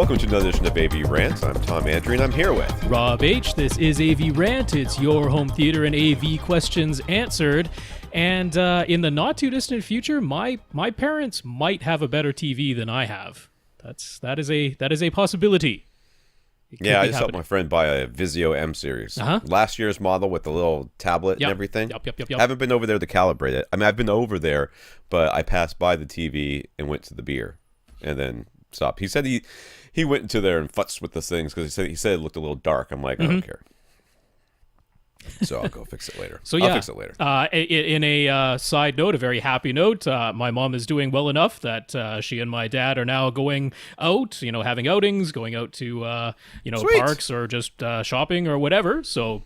Welcome to another edition of AVRant. I'm Tom Andry, and I'm here with Rob H. This is AVRant. It's your home theater and AV questions answered. And in the not too distant future, my parents might have a better TV than I have. That is a possibility. Yeah, I just helped my friend buy a Vizio M series. Last year's model with the little tablet and everything. Yep. I haven't been over there to calibrate it. I mean, I've been over there, but I passed by the TV and went to the beer and then stopped. He said he went into there and futzed with the things because he said it looked a little dark. I'm like, I don't care. So I'll go fix it later. I'll fix it later. In a side note, a very happy note, my mom is doing well enough that she and my dad are now going out, having outings, going out to, Sweet. parks or just shopping or whatever. So,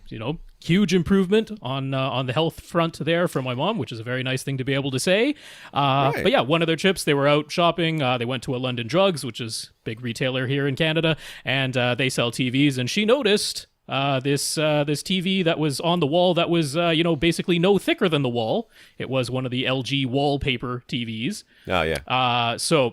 huge improvement on the health front there for my mom, which is a very nice thing to be able to say. Right. But yeah, one of their trips, they were out shopping. They went to a London Drugs, which is a big retailer here in Canada, and they sell TVs. And she noticed this TV that was on the wall that was, basically no thicker than the wall. It was one of the LG wallpaper TVs. Oh, yeah.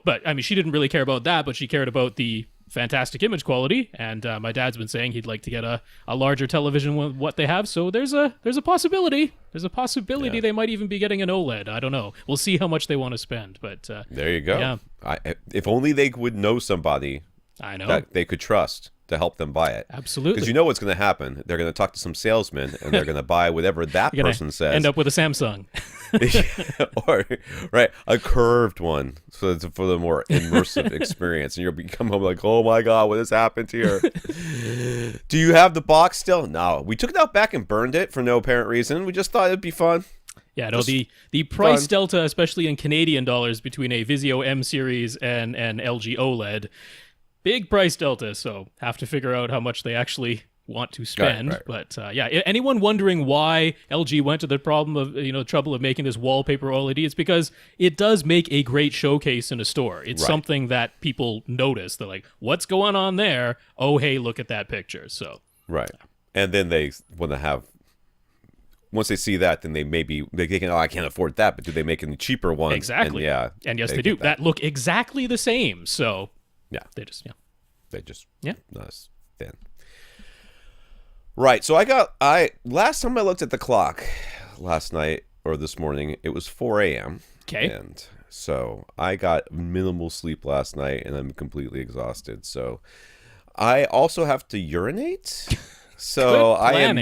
But I mean, she didn't really care about that, but she cared about the fantastic image quality. And my dad's been saying he'd like to get a larger television with what they have. So there's a possibility. There's a possibility they might even be getting an OLED. I don't know. We'll see how much they want to spend. But there you go. Yeah. If only they would know somebody I know that they could trust to help them buy it. Absolutely. Because you know what's going to happen. They're going to talk to some salesman, and they're going to buy whatever that person says. End up with a Samsung. Or, right, a curved one so it's for the more immersive experience. And you'll come home like, oh my God, what has happened here? Do you have the box still? No. We took it out back and burned it for no apparent reason. We just thought it'd be fun. Yeah, no, the price delta, especially in Canadian dollars, between a Vizio M series and an LG OLED, big price delta, so have to figure out how much they actually want to spend. Right. But anyone wondering why LG went to the trouble of making this wallpaper OLED, it's because it does make a great showcase in a store. It's something that people notice. They're like, what's going on there? Oh, hey, look at that picture. So And then they want to have, once they see that, then they can, I can't afford that, but do they make any cheaper ones? Exactly. And yes, they do. That look exactly the same. So they just not as thin. Right. So last time I looked at the clock last night or this morning, it was 4 a.m. Okay. And so I got minimal sleep last night and I'm completely exhausted. So I also have to urinate. So I'm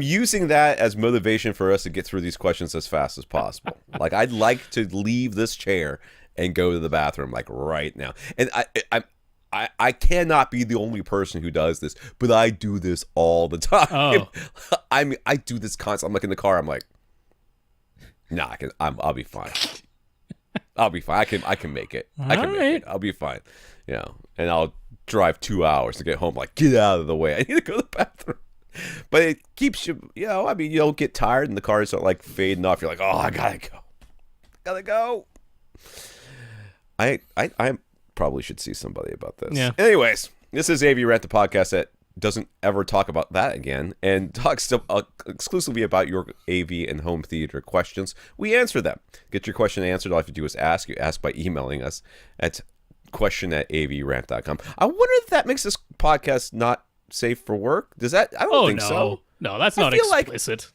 using that as motivation for us to get through these questions as fast as possible. Like, I'd like to leave this chair and go to the bathroom like right now. And I cannot be the only person who does this, but I do this all the time. Oh. I do this constantly. I'm like in the car. I'm like, nah, I'll be fine. I'll be fine. I can make it. I can make it. I'll be fine. And I'll drive 2 hours to get home. Like, get out of the way. I need to go to the bathroom. But it keeps you, you don't get tired and the cars start like fading off. You're like, oh, I gotta go. I probably should see somebody about this. Yeah. Anyways, this is AVRant, the podcast that doesn't ever talk about that again and talks exclusively about your AV and home theater questions. We answer them. Get your question answered. All you have to do is ask. You ask by emailing us at question@avrant.com. I wonder if that makes this podcast not safe for work. Does that? I don't think so. No, that's not explicit.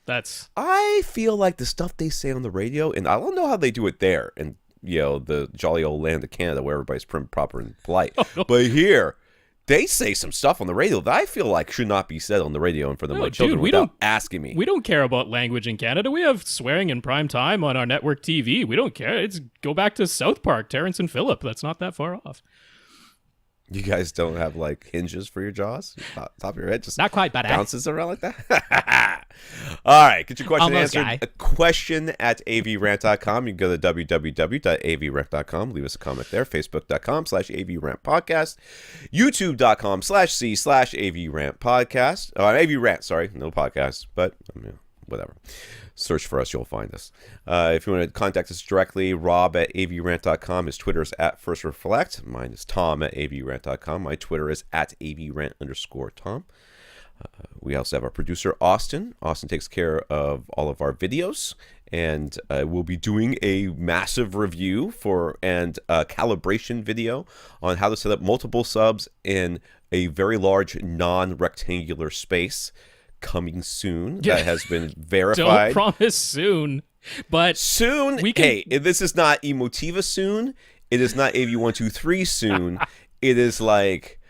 I feel like the stuff they say on the radio, and I don't know how they do it there, and the jolly old land of Canada where everybody's prim, proper, and polite. But here, they say some stuff on the radio that I feel like should not be said on the radio in front of my children without asking me. We don't care about language in Canada. We have swearing in prime time on our network TV. We don't care. Go back to South Park, Terrence and Phillip. That's not that far off. You guys don't have like hinges for your jaws? Top of your head just not quite, but bounces around like that? All right, get your question answered. Guy. A question at avrant.com. You can go to www.avrant.com. Leave us a comment there. Facebook.com/avrantpodcast. YouTube.com/c/avrantpodcast. AVRant, sorry. No podcast, but whatever. Search for us, you'll find us. If you want to contact us directly, Rob at avrant.com. His Twitter is at FirstReflect. Mine is Tom at avrant.com. My Twitter is at avrant_Tom. We also have our producer, Austin. Austin takes care of all of our videos. And we'll be doing a massive review and calibration video on how to set up multiple subs in a very large non-rectangular space coming soon. That has been verified. Don't promise soon, but soon. Hey, this is not Emotiva soon. It is not AV123 soon. It is like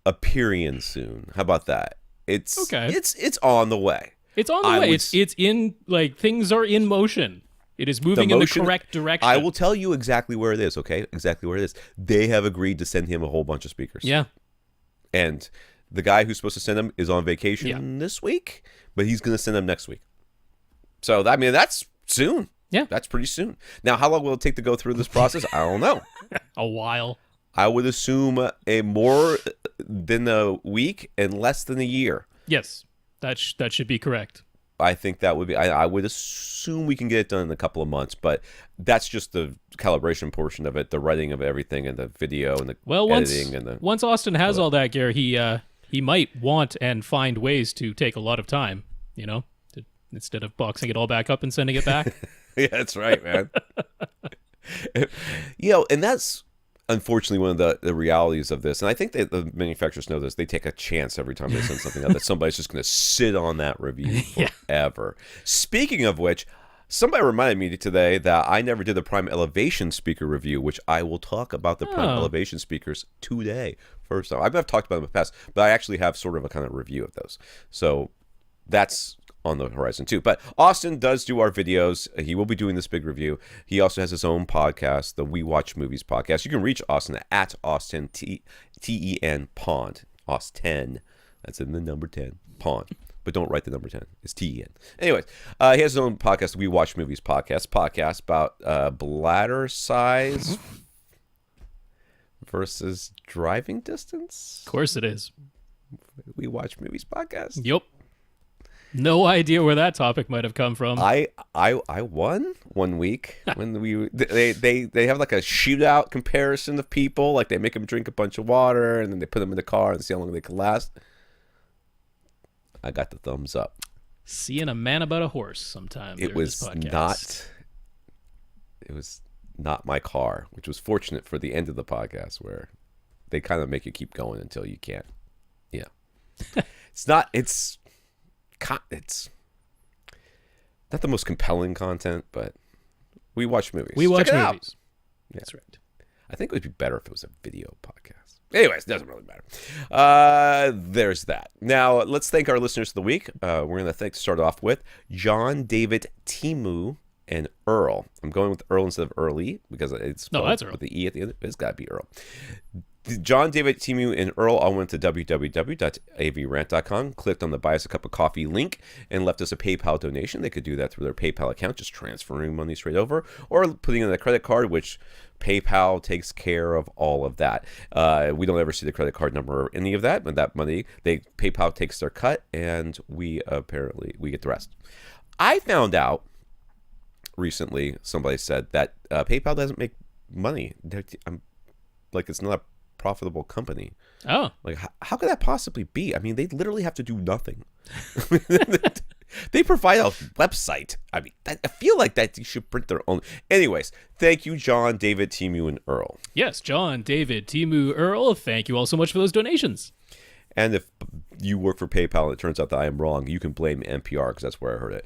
Aperian soon. How about that? It's okay. It's on the way. It's on the way. It's in, like, things are in motion. It is moving in the correct direction. I will tell you exactly where it is, okay? Exactly where it is. They have agreed to send him a whole bunch of speakers. Yeah. And the guy who's supposed to send them is on vacation this week, but he's going to send them next week. So, I mean, that's soon. Yeah. That's pretty soon. Now, how long will it take to go through this process? I don't know. A while. I would assume a more than a week and less than a year. Yes. That should be correct. I think that would be. I would assume we can get it done in a couple of months, but that's just the calibration portion of it, the writing of everything, and the video and the editing. Once Austin has all that gear, he might want and find ways to take a lot of time. Instead of boxing it all back up and sending it back. Yeah, that's right, man. And that's unfortunately one of the realities of this, and I think that the manufacturers know this. They take a chance every time they send something out that somebody's just going to sit on that review forever. Speaking of which, somebody reminded me today that I never did the Prime Elevation speaker review, which I will talk about the Prime Elevation speakers today. First time, I've talked about them in the past, but I actually have sort of a kind of review of those. So that's on the horizon too. But Austin does do our videos. He will be doing this big review. He also has his own podcast, the We Watch Movies podcast. You can reach Austin at Austin Ten Pond. Austin. That's in the number 10 Pond. But don't write the number 10. It's TEN. Anyways, he has his own podcast, We Watch Movies podcast about bladder size versus driving distance. Of course it is. We Watch Movies podcast. Yep. No idea where that topic might have come from. I won one week when they have like a shootout comparison of people. Like they make them drink a bunch of water and then they put them in the car and see how long they can last. I got the thumbs up. Seeing a man about a horse sometime. It was not my car, which was fortunate for the end of the podcast where they kind of make you keep going until you can't. Yeah, it's not the most compelling content, but we watch movies. We watch movies. Yeah. That's right. I think it would be better if it was a video podcast. Anyways, it doesn't really matter. There's that. Now, let's thank our listeners of the week. We're going to start off with John, David, Timu, and Earl. I'm going with Earl instead of Early because it's that's Earl. With the E at the end. It's got to be Earl. John, David, Timu, and Earl all went to www.avrant.com, clicked on the Buy Us a Cup of Coffee link, and left us a PayPal donation. They could do that through their PayPal account, just transferring money straight over, or putting in a credit card, which PayPal takes care of all of that. We don't ever see the credit card number or any of that, but that money, PayPal takes their cut, and we get the rest. I found out recently, somebody said that PayPal doesn't make money. It's not a profitable company. Oh. Like, how could that possibly be? I mean, they literally have to do nothing. They provide a website. I mean, I feel like that you should print their own. Anyways, thank you, John, David, Timu, and Earl. Yes, John, David, Timu, Earl, thank you all so much for those donations. And if you work for PayPal and it turns out that I am wrong, you can blame NPR because that's where I heard it.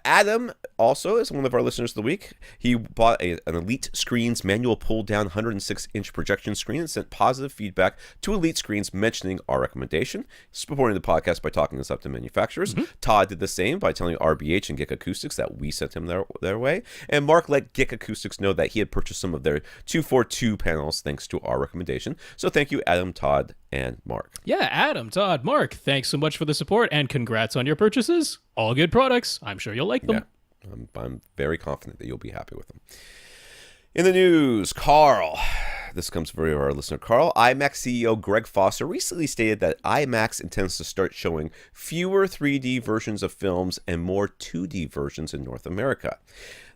Adam also is one of our listeners of the week. He bought an Elite Screens manual pull-down 106-inch projection screen and sent positive feedback to Elite Screens mentioning our recommendation, supporting the podcast by talking us up to manufacturers. Mm-hmm. Todd did the same by telling RBH and Gick Acoustics that we sent him their way. And Mark let Gick Acoustics know that he had purchased some of their 242 panels thanks to our recommendation. So thank you, Adam, Todd, and Mark. Yeah, Adam, Todd, Mark, thanks so much for the support and congrats on your purchases. All good products. I'm sure you'll like them. Yeah, I'm very confident that you'll be happy with them. In the news, Carl. This comes from our listener, Carl. IMAX CEO Greg Foster recently stated that IMAX intends to start showing fewer 3D versions of films and more 2D versions in North America.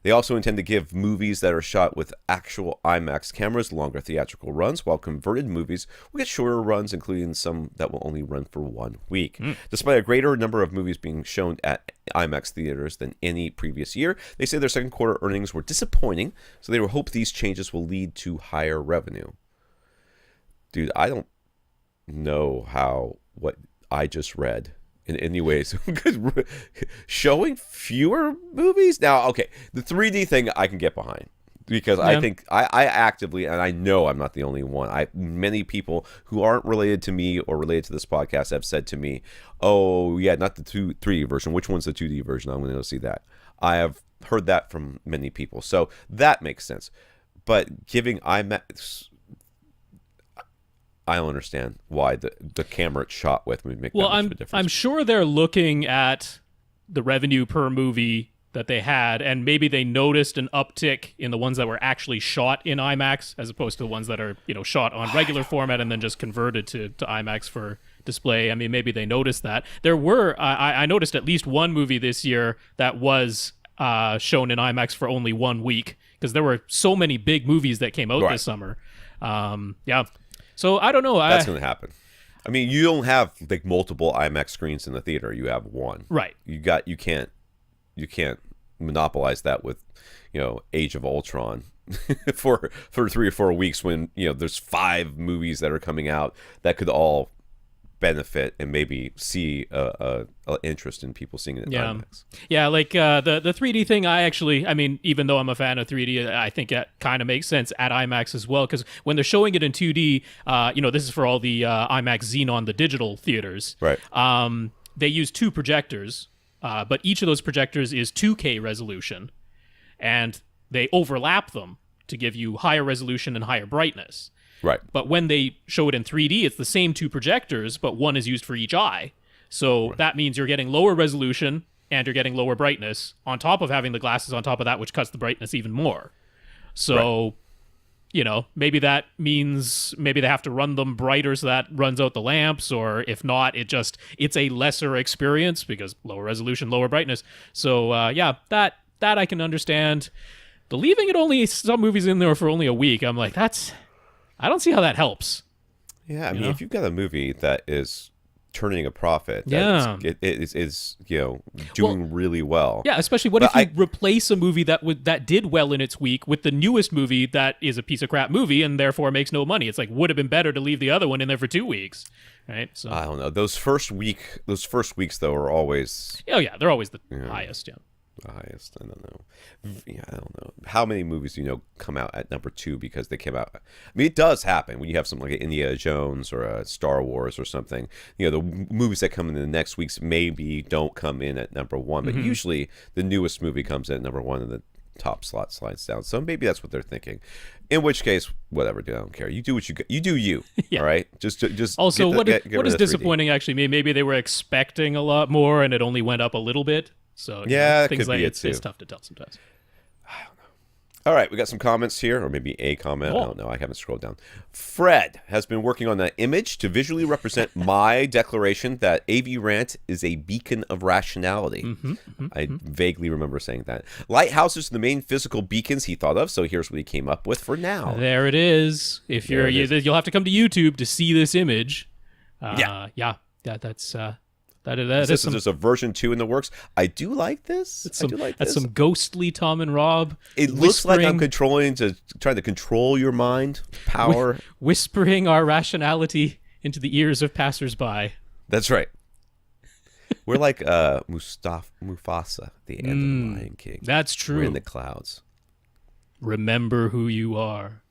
They also intend to give movies that are shot with actual IMAX cameras longer theatrical runs, while converted movies will get shorter runs, including some that will only run for 1 week. Despite a greater number of movies being shown at IMAX theaters than any previous year, they say their second quarter earnings were disappointing, so they hope these changes will lead to higher revenue. Dude, I don't know how what I just read in any ways showing fewer movies. Now, okay, the 3D thing I can get behind, because I think I actively, and I know I'm not the only one, many people who aren't related to me or related to this podcast have said to me, oh yeah, not the 3D version, which one's the 2D version? I'm going to go see that. I have heard that from many people, so that makes sense. But giving IMAX, I don't understand why the camera it's shot with would make that much of a difference. I'm sure they're looking at the revenue per movie that they had, and maybe they noticed an uptick in the ones that were actually shot in IMAX as opposed to the ones that are, shot on regular format and then just converted to IMAX for display. I mean, maybe they noticed that. There were, I noticed at least one movie this year that was shown in IMAX for only 1 week, because there were so many big movies that came out this summer. So I don't know. That's going to happen. I mean, you don't have like multiple IMAX screens in the theater. You have one. Right. You can't monopolize that with, Age of Ultron for 3 or 4 weeks when, there's 5 movies that are coming out that could all benefit and maybe see a interest in people seeing it in IMAX. Yeah, like the 3D thing, I mean, even though I'm a fan of 3D, I think it kind of makes sense at IMAX as well, because when they're showing it in 2D, this is for all the IMAX Xenon, the digital theaters. Right. They use 2 projectors, but each of those projectors is 2K resolution, and they overlap them to give you higher resolution and higher brightness. Right. But when they show it in 3D, it's the same 2 projectors, but one is used for each eye. So that means you're getting lower resolution and you're getting lower brightness on top of having the glasses on top of that, which cuts the brightness even more. So, maybe that means maybe they have to run them brighter so that runs out the lamps, or if not, it's a lesser experience because lower resolution, lower brightness. So, that I can understand. The leaving it only some movies in there for only a week, I'm like, I don't see how that helps. Yeah, I mean, if you've got a movie that is turning a profit, it is doing really well. Yeah, especially if you replace a movie that did well in its week with the newest movie that is a piece of crap movie and therefore makes no money. It's like, would have been better to leave the other one in there for 2 weeks, right? So I don't know. Those first weeks though are always. Oh yeah, they're always the highest. Yeah. The highest. I don't know. Yeah, I don't know. How many movies come out at number 2 because they came out? I mean, it does happen when you have something like Indiana Jones or a Star Wars or something. The movies that come in the next weeks maybe don't come in at number 1, but usually the newest movie comes in at number 1 and the top slot slides down. So maybe that's what they're thinking. In which case, whatever, dude, I don't care. You do what you do. You all right? Just also what is disappointing 3D. Actually, maybe they were expecting a lot more and it only went up a little bit. So things like it's tough to tell sometimes. I don't know. All right, we got some comments here, or maybe a comment. I don't know. I haven't scrolled down. Fred has been working on an image to visually represent my declaration that AVRant is a beacon of rationality. I vaguely remember saying that. Lighthouses are the main physical beacons he thought of, so here's what he came up with for now. There it is. If you'll have to come to YouTube to see this image. That's. There's a version 2 in the works. I do like this. That's some ghostly Tom and Rob. It looks like I'm trying to control your mind. Power. Whispering our rationality into the ears of passersby. That's right. We're like Mufasa at the end of The Lion King. That's true. We're in the clouds. Remember who you are.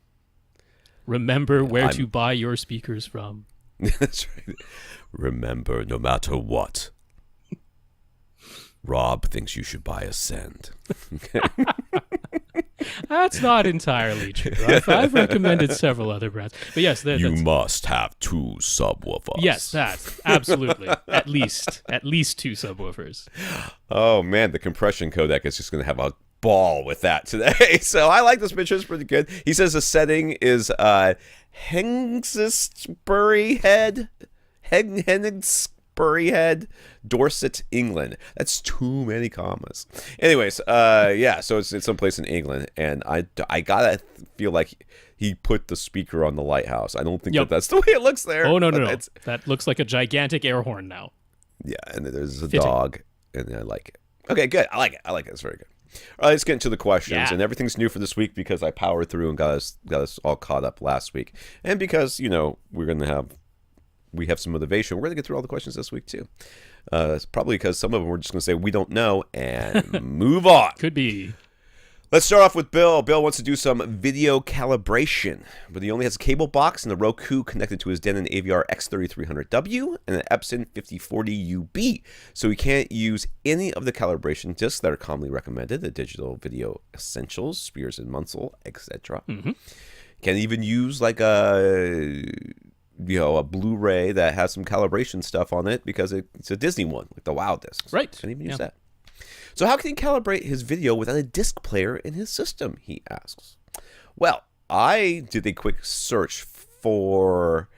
Remember where to buy your speakers from. That's right. Remember, no matter what, Rob thinks you should buy a Send. That's not entirely true. I've recommended several other brands. But yes, you must have 2 subwoofers. Yes, that's absolutely. At least 2 subwoofers. Oh, man, the compression codec is just going to have a ball with that today. So I like this picture. It's pretty good. He says the setting is Hengstbury Head. Hengstbury Spurryhead, Dorset, England. That's too many commas. Anyways, yeah, so it's someplace in England, and I gotta feel like he put the speaker on the lighthouse. I don't think that's the way it looks there. Oh, no. That looks like a gigantic air horn now. Yeah, and then there's a dog, and I like it. Okay, good. I like it. It's very good. All right, let's get into the questions. And everything's new for this week because I powered through and got us all caught up last week. And because, we have some motivation. We're going to get through all the questions this week, too. It's probably because some of them we're just going to say we don't know and move on. Could be. Let's start off with Bill. Bill wants to do some video calibration, but he only has a cable box and the Roku connected to his Denon AVR X3300W and an Epson 5040UB, so he can't use any of the calibration discs that are commonly recommended, the Digital Video Essentials, Spears and Munsell, etc. Mm-hmm. Can't even use like a Blu-ray that has some calibration stuff on it because it's a Disney one, like the WoW discs. Right. Can't even use that. So how can he calibrate his video without a disc player in his system, he asks. Well, I did a quick search for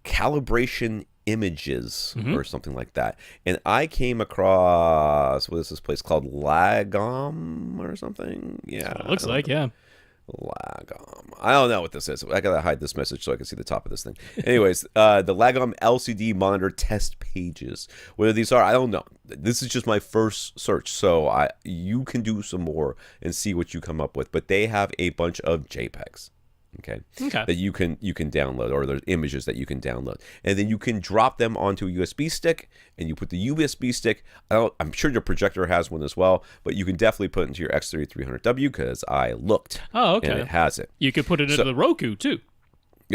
calibration images or something like that, and I came across, what is this place called? Lagom or something? Yeah. It looks like, yeah. Lagom. I don't know what this is. I gotta hide this message so I can see the top of this thing. Anyways, the Lagom LCD monitor test pages. Whether these are, I don't know. This is just my first search, so you can do some more and see what you come up with. But they have a bunch of JPEGs. Okay. That you can download, or there's images that you can download, and then you can drop them onto a USB stick, and you put the USB stick. I'm sure your projector has one as well, but you can definitely put it into your X3300W because I looked. Oh, okay. And it has it. You could put it into the Roku too.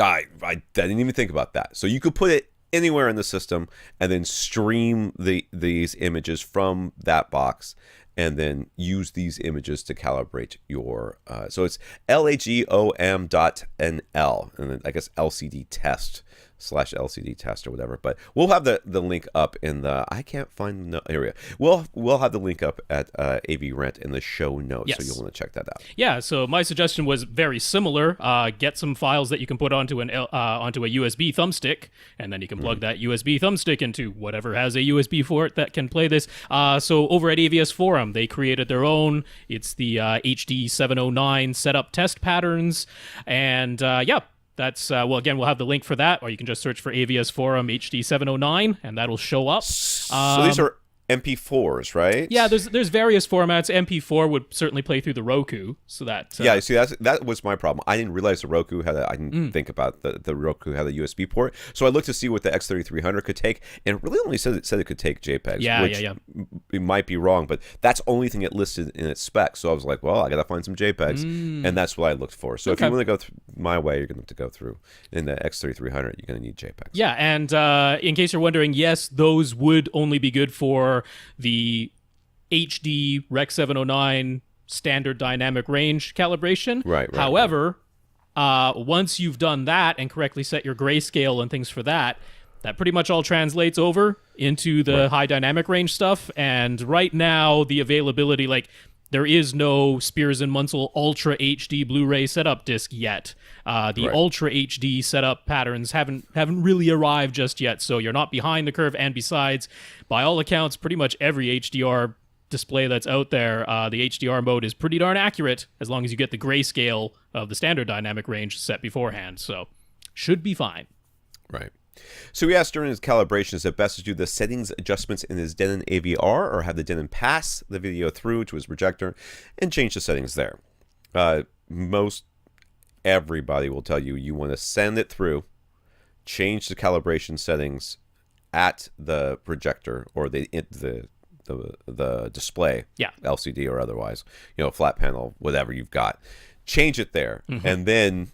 I didn't even think about that. So you could put it anywhere in the system and then stream these images from that box, and then use these images to calibrate your, so it's lagom.nl, and then I guess LCD test /LCD test or whatever. But we'll have the link up in the, I can't find the area. We'll have the link up at AVRant in the show notes, so you'll want to check that out. Yeah, so my suggestion was very similar. Get some files that you can put onto onto a USB thumbstick, and then you can plug that USB thumbstick into whatever has a USB for it that can play this. So over at AVS Forum, they created their own. It's the HD 709 setup test patterns, and that's, again, we'll have the link for that, or you can just search for AVS Forum HD 709, and that'll show up. So these are MP4s, right? Yeah, there's various formats. MP4 would certainly play through the Roku, so that... yeah, see, that was my problem. I didn't realize the Roku had I didn't think about the Roku had a USB port. So I looked to see what the X3300 could take, and it really only said it could take JPEGs, which it might be wrong, but that's the only thing it listed in its specs. So I was like, well, I got to find some JPEGs, and that's what I looked for. So if you want to go my way, you're going to have to go through. In the X3300, you're going to need JPEGs. Yeah, and in case you're wondering, yes, those would only be good for the HD Rec 709 standard dynamic range calibration. Right. However, once you've done that and correctly set your grayscale and things for that pretty much all translates over into the high dynamic range stuff. And right now, the availability, like, there is no Spears and Munsell Ultra HD Blu-ray setup disc yet. The Ultra HD setup patterns haven't really arrived just yet, so you're not behind the curve. And besides, by all accounts, pretty much every HDR display that's out there, the HDR mode is pretty darn accurate as long as you get the grayscale of the standard dynamic range set beforehand. So, should be fine. Right. So we asked during his calibration, is it best to do the settings adjustments in his Denon AVR or have the Denon pass the video through to his projector and change the settings there? Most everybody will tell you want to send it through, change the calibration settings at the projector or the display, LCD or otherwise, flat panel, whatever you've got. Change it there, and then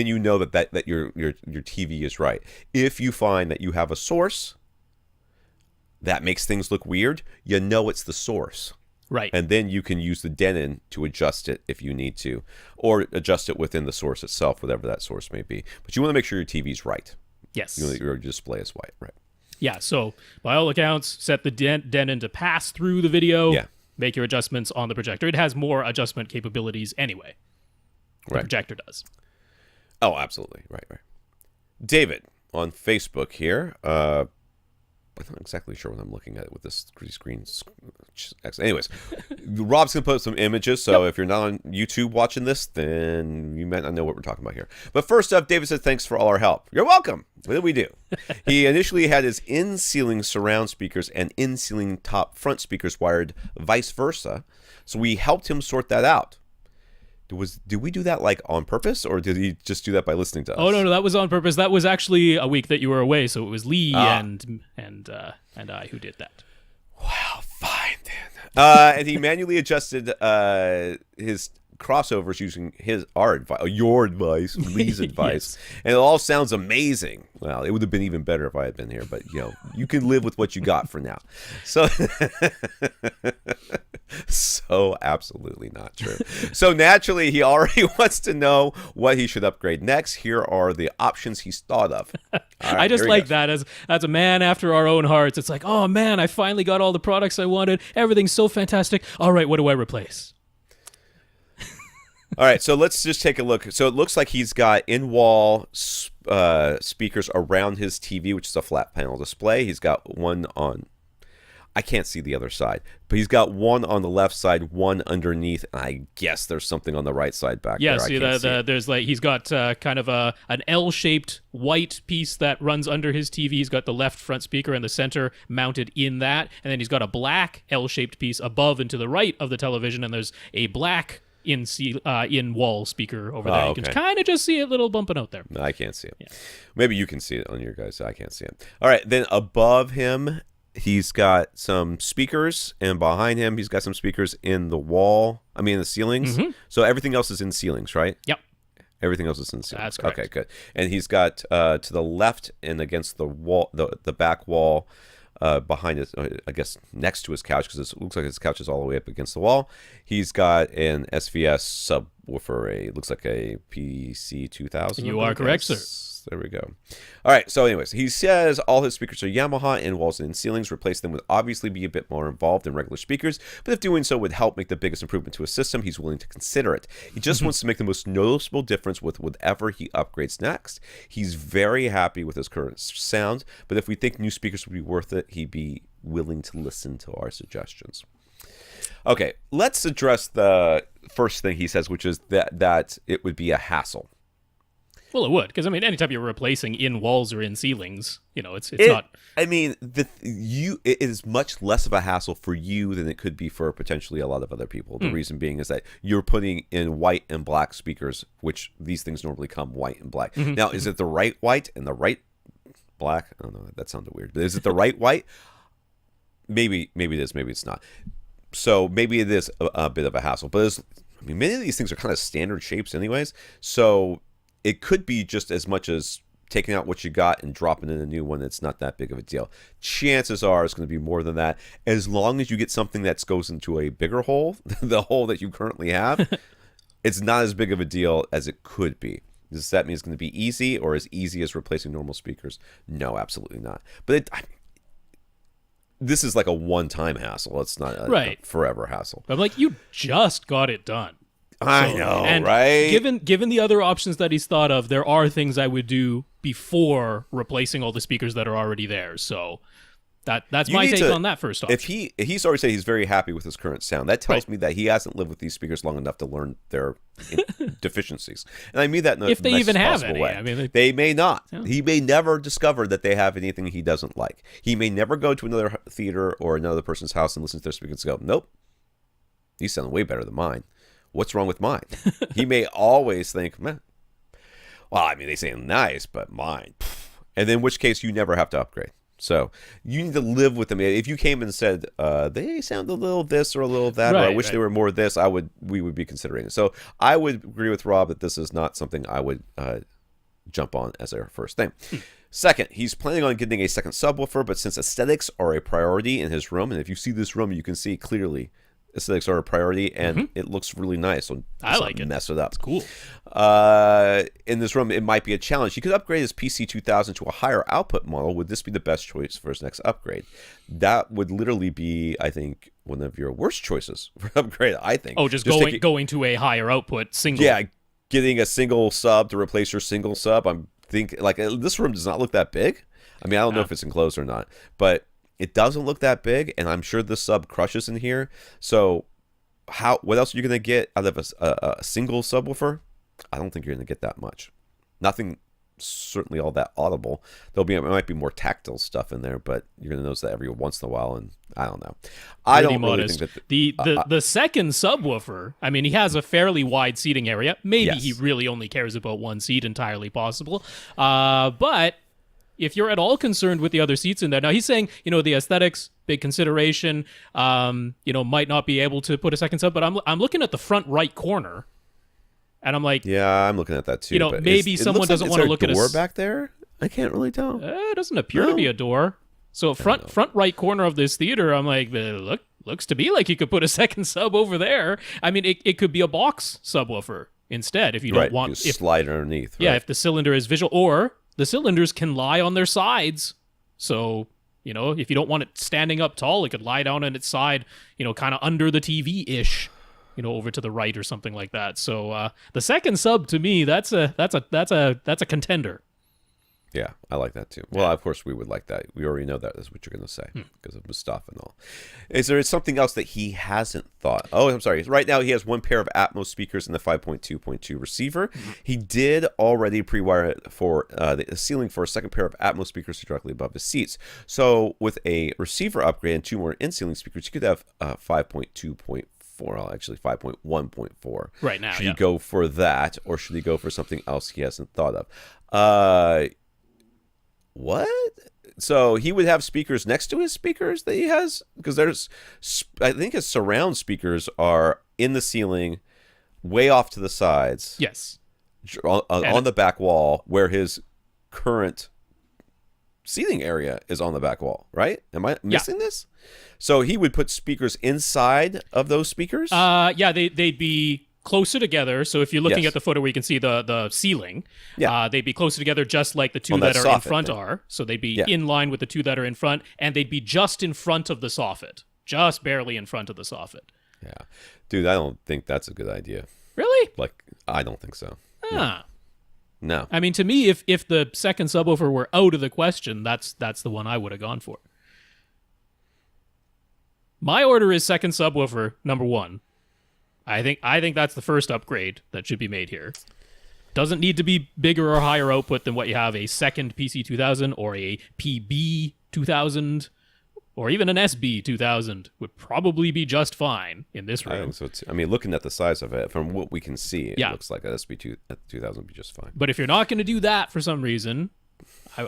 you know that your TV is right. If you find that you have a source that makes things look weird, you know it's the source. Right. And then you can use the Denon to adjust it if you need to, or adjust it within the source itself, whatever that source may be. But you want to make sure your TV's right. Yes. You want your display is right. Yeah, so by all accounts, set the Denon to pass through the video, make your adjustments on the projector. It has more adjustment capabilities anyway. The projector does. Oh, absolutely. Right. David on Facebook here. I'm not exactly sure what I'm looking at with this screen. Anyways, Rob's going to put some images, so if you're not on YouTube watching this, then you might not know what we're talking about here. But first up, David said, thanks for all our help. You're welcome. What did we do? He initially had his in-ceiling surround speakers and in-ceiling top front speakers wired vice versa, so we helped him sort that out. Did we do that like on purpose, or did he just do that by listening to us? Oh no, that was on purpose. That was actually a week that you were away, so it was Lee and I who did that. Wow, fine then. And he manually adjusted his crossovers using your advice, Lee's advice, Yes. and it all sounds amazing. Well, it would have been even better if I had been here, but you can live with what you got for now. So. So absolutely not true. So naturally, he already wants to know what he should upgrade next. Here are the options he's thought of. All right, I just like that as a man after our own hearts. It's like, oh man, I finally got all the products I wanted. Everything's so fantastic. All right, what do I replace? All right, so let's just take a look. So it looks like he's got in-wall speakers around his TV, which is a flat panel display. He's got one on... I can't see the other side, but he's got one on the left side, one underneath, and I guess there's something on the right side back there. See, there's like he's got kind of an L-shaped white piece that runs under his TV. He's got the left front speaker and the center mounted in that, and then he's got a black L-shaped piece above and to the right of the television, and there's a black in-wall speaker over there. You can kind of just see it little bumping out there. No, I can't see it. Yeah. Maybe you can see it on your guys. I can't see it. All right, then above him, he's got some speakers, and behind him, he's got some speakers in the the ceilings. Mm-hmm. So everything else is in ceilings, right? Yep. Everything else is in ceilings. That's correct. Okay, good. And he's got to the left and against the wall, the back wall, behind it, I guess next to his couch, because it looks like his couch is all the way up against the wall. He's got an SVS subwoofer. It looks like a PC 2000. You are correct, sir. There we go. All right, so anyways, he says all his speakers are Yamaha in walls and in ceilings. Replace them would obviously be a bit more involved than regular speakers, but if doing so would help make the biggest improvement to his system, he's willing to consider it. He just wants to make the most noticeable difference with whatever he upgrades next. He's very happy with his current sound, but if we think new speakers would be worth it, he'd be willing to listen to our suggestions. Okay, let's address the first thing he says, which is that it would be a hassle. Well, it would, because anytime you're replacing in walls or in ceilings, it's not. It is much less of a hassle for you than it could be for potentially a lot of other people. The reason being is that you're putting in white and black speakers, which these things normally come white and black. Mm-hmm. Now, is it the right white and the right black? I don't know. That sounded weird. But is it the right white? Maybe it is. Maybe it's not. So maybe it is a bit of a hassle. But many of these things are kind of standard shapes, anyways. So it could be just as much as taking out what you got and dropping in a new one. It's not that big of a deal. Chances are it's going to be more than that. As long as you get something that goes into a bigger hole, the hole that you currently have, it's not as big of a deal as it could be. Does that mean it's going to be easy or as easy as replacing normal speakers? No, absolutely not. But this is like a one-time hassle. It's not a forever hassle. But you just got it done. I know, right? Given the other options that he's thought of, there are things I would do before replacing all the speakers that are already there. So that's my take on that first option. If he's already said he's very happy with his current sound, that tells me that he hasn't lived with these speakers long enough to learn their deficiencies. And I mean that in if they even have any way. They may not. Yeah. He may never discover that they have anything he doesn't like. He may never go to another theater or another person's house and listen to their speakers and go, nope, these sound way better than mine. What's wrong with mine? He may always think, man, well, they sound nice, but mine. And then in which case you never have to upgrade. So you need to live with them. If you came and said, they sound a little this or a little that, or I wish they were more this, we would be considering it. So I would agree with Rob that this is not something I would jump on as our first thing. Second, he's planning on getting a second subwoofer, but since aesthetics are a priority in his room, and if you see this room, you can see clearly aesthetics are a priority, and it looks really nice. So I like it. Mess it up. It's cool. In this room, it might be a challenge. He could upgrade his PC 2000 to a higher output model. Would this be the best choice for his next upgrade? That would literally be, I think, one of your worst choices for upgrade, I think. Oh, just going to a higher output single. Yeah, getting a single sub to replace your single sub. I'm think like this room does not look that big. I mean, I don't know if it's enclosed or not, but it doesn't look that big, and I'm sure the sub crushes in here. So, what else are you going to get out of a single subwoofer? I don't think you're going to get that much. Nothing certainly all that audible. It might be more tactile stuff in there, but you're going to notice that every once in a while, and I don't know. I don't really think that the second subwoofer, I mean, he has a fairly wide seating area. Maybe he really only cares about one seat, entirely possible. But if you're at all concerned with the other seats in there, now he's saying, the aesthetics, big consideration, might not be able to put a second sub, but I'm looking at the front right corner, and I'm like, yeah, I'm looking at that too. But maybe someone doesn't want to look at a door back there. I can't really tell. It doesn't appear to be a door. So front right corner of this theater, I'm like, looks to be like you could put a second sub over there. I mean, it could be a box subwoofer instead if you don't want slide underneath. Yeah, if the cylinder is visual, or the cylinders can lie on their sides. So, if you don't want it standing up tall, it could lie down on its side, kind of under the TV-ish, over to the right or something like that. So the second sub to me, that's a contender. Yeah, I like that too. Well, of course we would like that. We already know that is what you're going to say because of Mustafa and all. Is there something else that he hasn't thought? Oh, I'm sorry. Right now he has one pair of Atmos speakers in the 5.2.2 receiver. He did already pre-wire it for the ceiling for a second pair of Atmos speakers directly above his seats. So with a receiver upgrade and two more in-ceiling speakers, you could have 5.2.4. Well, actually 5.1.4. Right now, should he go for that, or should he go for something else he hasn't thought of? What? So he would have speakers next to his speakers that he has? Because I think his surround speakers are in the ceiling, way off to the sides. Yes. On the back wall, where his current seating area is on the back wall, right? Am I missing this? So he would put speakers inside of those speakers? They'd be closer together. So if you're looking at the photo where you can see the ceiling, they'd be closer together, just like the two that are in front are. So they'd be in line with the two that are in front, and they'd be just in front of the soffit, just barely in front of the soffit. Yeah. Dude, I don't think that's a good idea. Really? I don't think so. No. I mean, to me, if the second subwoofer were out of the question, that's the one I would have gone for. My order is second subwoofer, number one. I think that's the first upgrade that should be made here. Doesn't need to be bigger or higher output than what you have a second PC2000 or a PB2000 or even an SB2000 would probably be just fine in this room. I think so too. I mean, looking at the size of it, from what we can see, it looks like an SB2000 would be just fine. But if you're not going to do that for some reason,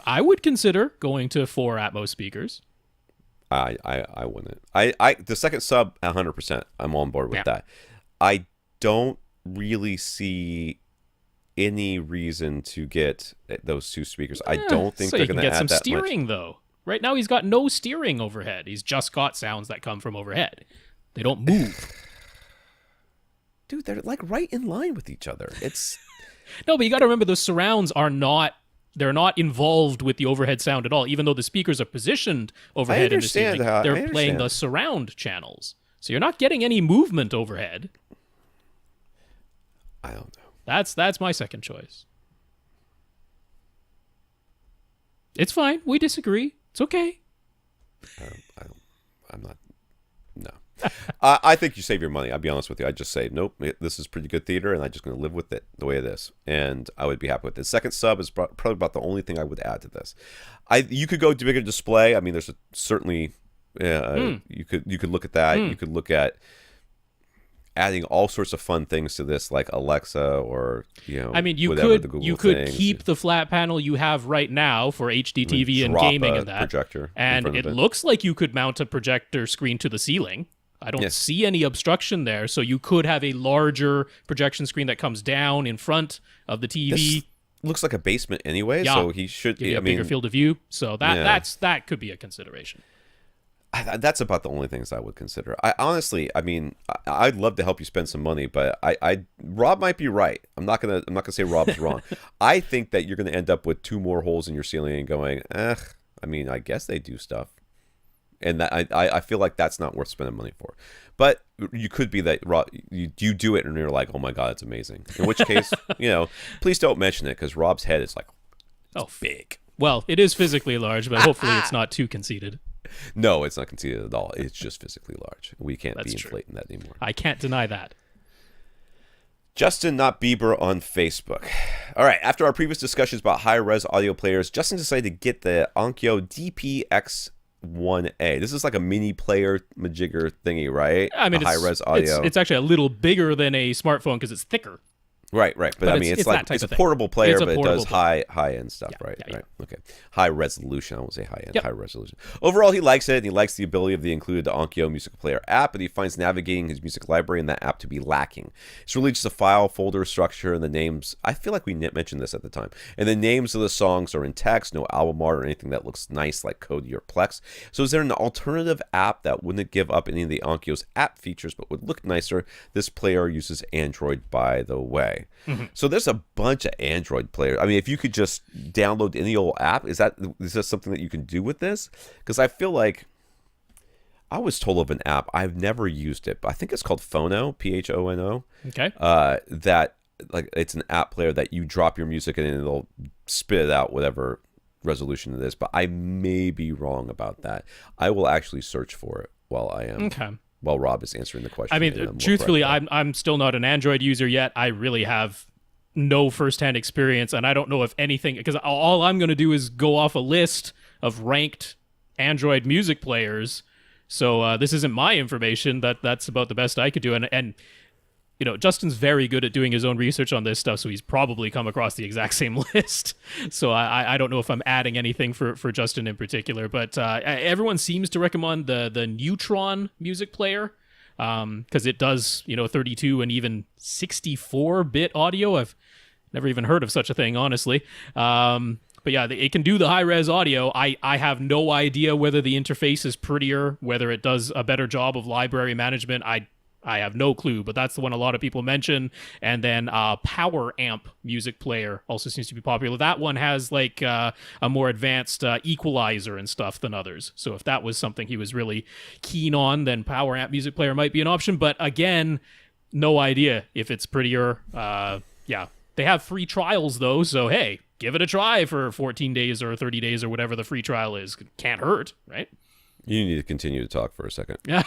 I would consider going to 4 Atmos speakers. I wouldn't. The second sub, 100%. I'm on board with that. I don't really see any reason to get those two speakers. I don't think they're going to add that much. So you can get some steering, though. Right now, he's got no steering overhead. He's just got sounds that come from overhead. They don't move. Dude, they're right in line with each other. It's no, but you got to remember the surrounds are not. They're not involved with the overhead sound at all. Even though the speakers are positioned overhead in the ceiling, they're playing the surround channels. So you're not getting any movement overhead. I don't know. That's my second choice. It's fine. We disagree. It's okay. I'm not. No. I think you save your money. I'll be honest with you. I just say, nope, this is pretty good theater, and I'm just going to live with it the way it is. And I would be happy with it. Second sub is probably about the only thing I would add to this. You could go to bigger display. I mean, there's certainly, you could look at that. You could look at adding all sorts of fun things to this, like Alexa or I mean, you could keep the flat panel you have right now for HD TV and gaming and that projector, and it looks like you could mount a projector screen to the ceiling. I don't see any obstruction there, so you could have a larger projection screen that comes down in front of the TV. This looks like a basement anyway, so he should give you a bigger field of view. So that could be a consideration. That's about the only things I would consider. I'd love to help you spend some money, but Rob might be right. I'm not gonna say Rob's wrong. I think that you're gonna end up with 2 more holes in your ceiling and going, I mean, I guess they do stuff, and that I feel like that's not worth spending money for. But you could be that Rob, you do it and you're like, oh my god, it's amazing. In which case, please don't mention it because Rob's head is like, Oh, big. Well, it is physically large, but hopefully it's not too conceited. No, it's not conceited at all. It's just physically large. We can't be inflating that anymore. I can't deny that. Justin, not Bieber, on Facebook. All right, after our previous discussions about high-res audio players, Justin decided to get the Onkyo DPX1A. This is like a mini player majigger thingy, right? I mean, high-res audio. It's actually a little bigger than a smartphone because it's thicker. Right. But I mean, it's like it's a portable player, but it does high-end stuff, right? Yeah. Okay. High resolution. I won't say high-end, Yep. high resolution. Overall, he likes it, and he likes the ability of the included Onkyo Music Player app, but he finds navigating his music library in that app to be lacking. It's really just a file folder structure, and the names, I feel like we mentioned this at the time, and the names of the songs are in text, no album art or anything that looks nice like Kodi or Plex. So is there an alternative app that wouldn't give up any of the Onkyo's app features, but would look nicer? This player uses Android, by the way. Mm-hmm. So there's a bunch of Android players. I mean, if you could just download any old app, is that something that you can do with this? Because I feel like I was told of an app. I've never used it, but I think it's called Phono, Phono. Okay. That like it's an app player that you drop your music in and it'll spit it out whatever resolution it is. But I may be wrong about that. I will actually search for it while I am. Okay. While Rob is answering the question. I mean, truthfully, I'm still not an Android user yet. I really have no firsthand experience, and I don't know if anything, because all I'm going to do is go off a list of ranked Android music players. So this isn't my information. That's about the best I could do. And you know, Justin's very good at doing his own research on this stuff, so he's probably come across the exact same list. So I don't know if I'm adding anything for Justin in particular, but everyone seems to recommend the Neutron music player because it does, 32 and even 64-bit audio. I've never even heard of such a thing, honestly. But yeah, it can do the high-res audio. I have no idea whether the interface is prettier, whether it does a better job of library management. I have no clue, but that's the one a lot of people mention. And then Power Amp music player also seems to be popular. That one has like a more advanced equalizer and stuff than others. So if that was something he was really keen on, then Power Amp music player might be an option. But again, no idea if it's prettier. Yeah, they have free trials though. So hey, give it a try for 14 days or 30 days or whatever the free trial is. Can't hurt, right? You need to continue to talk for a second. Yeah,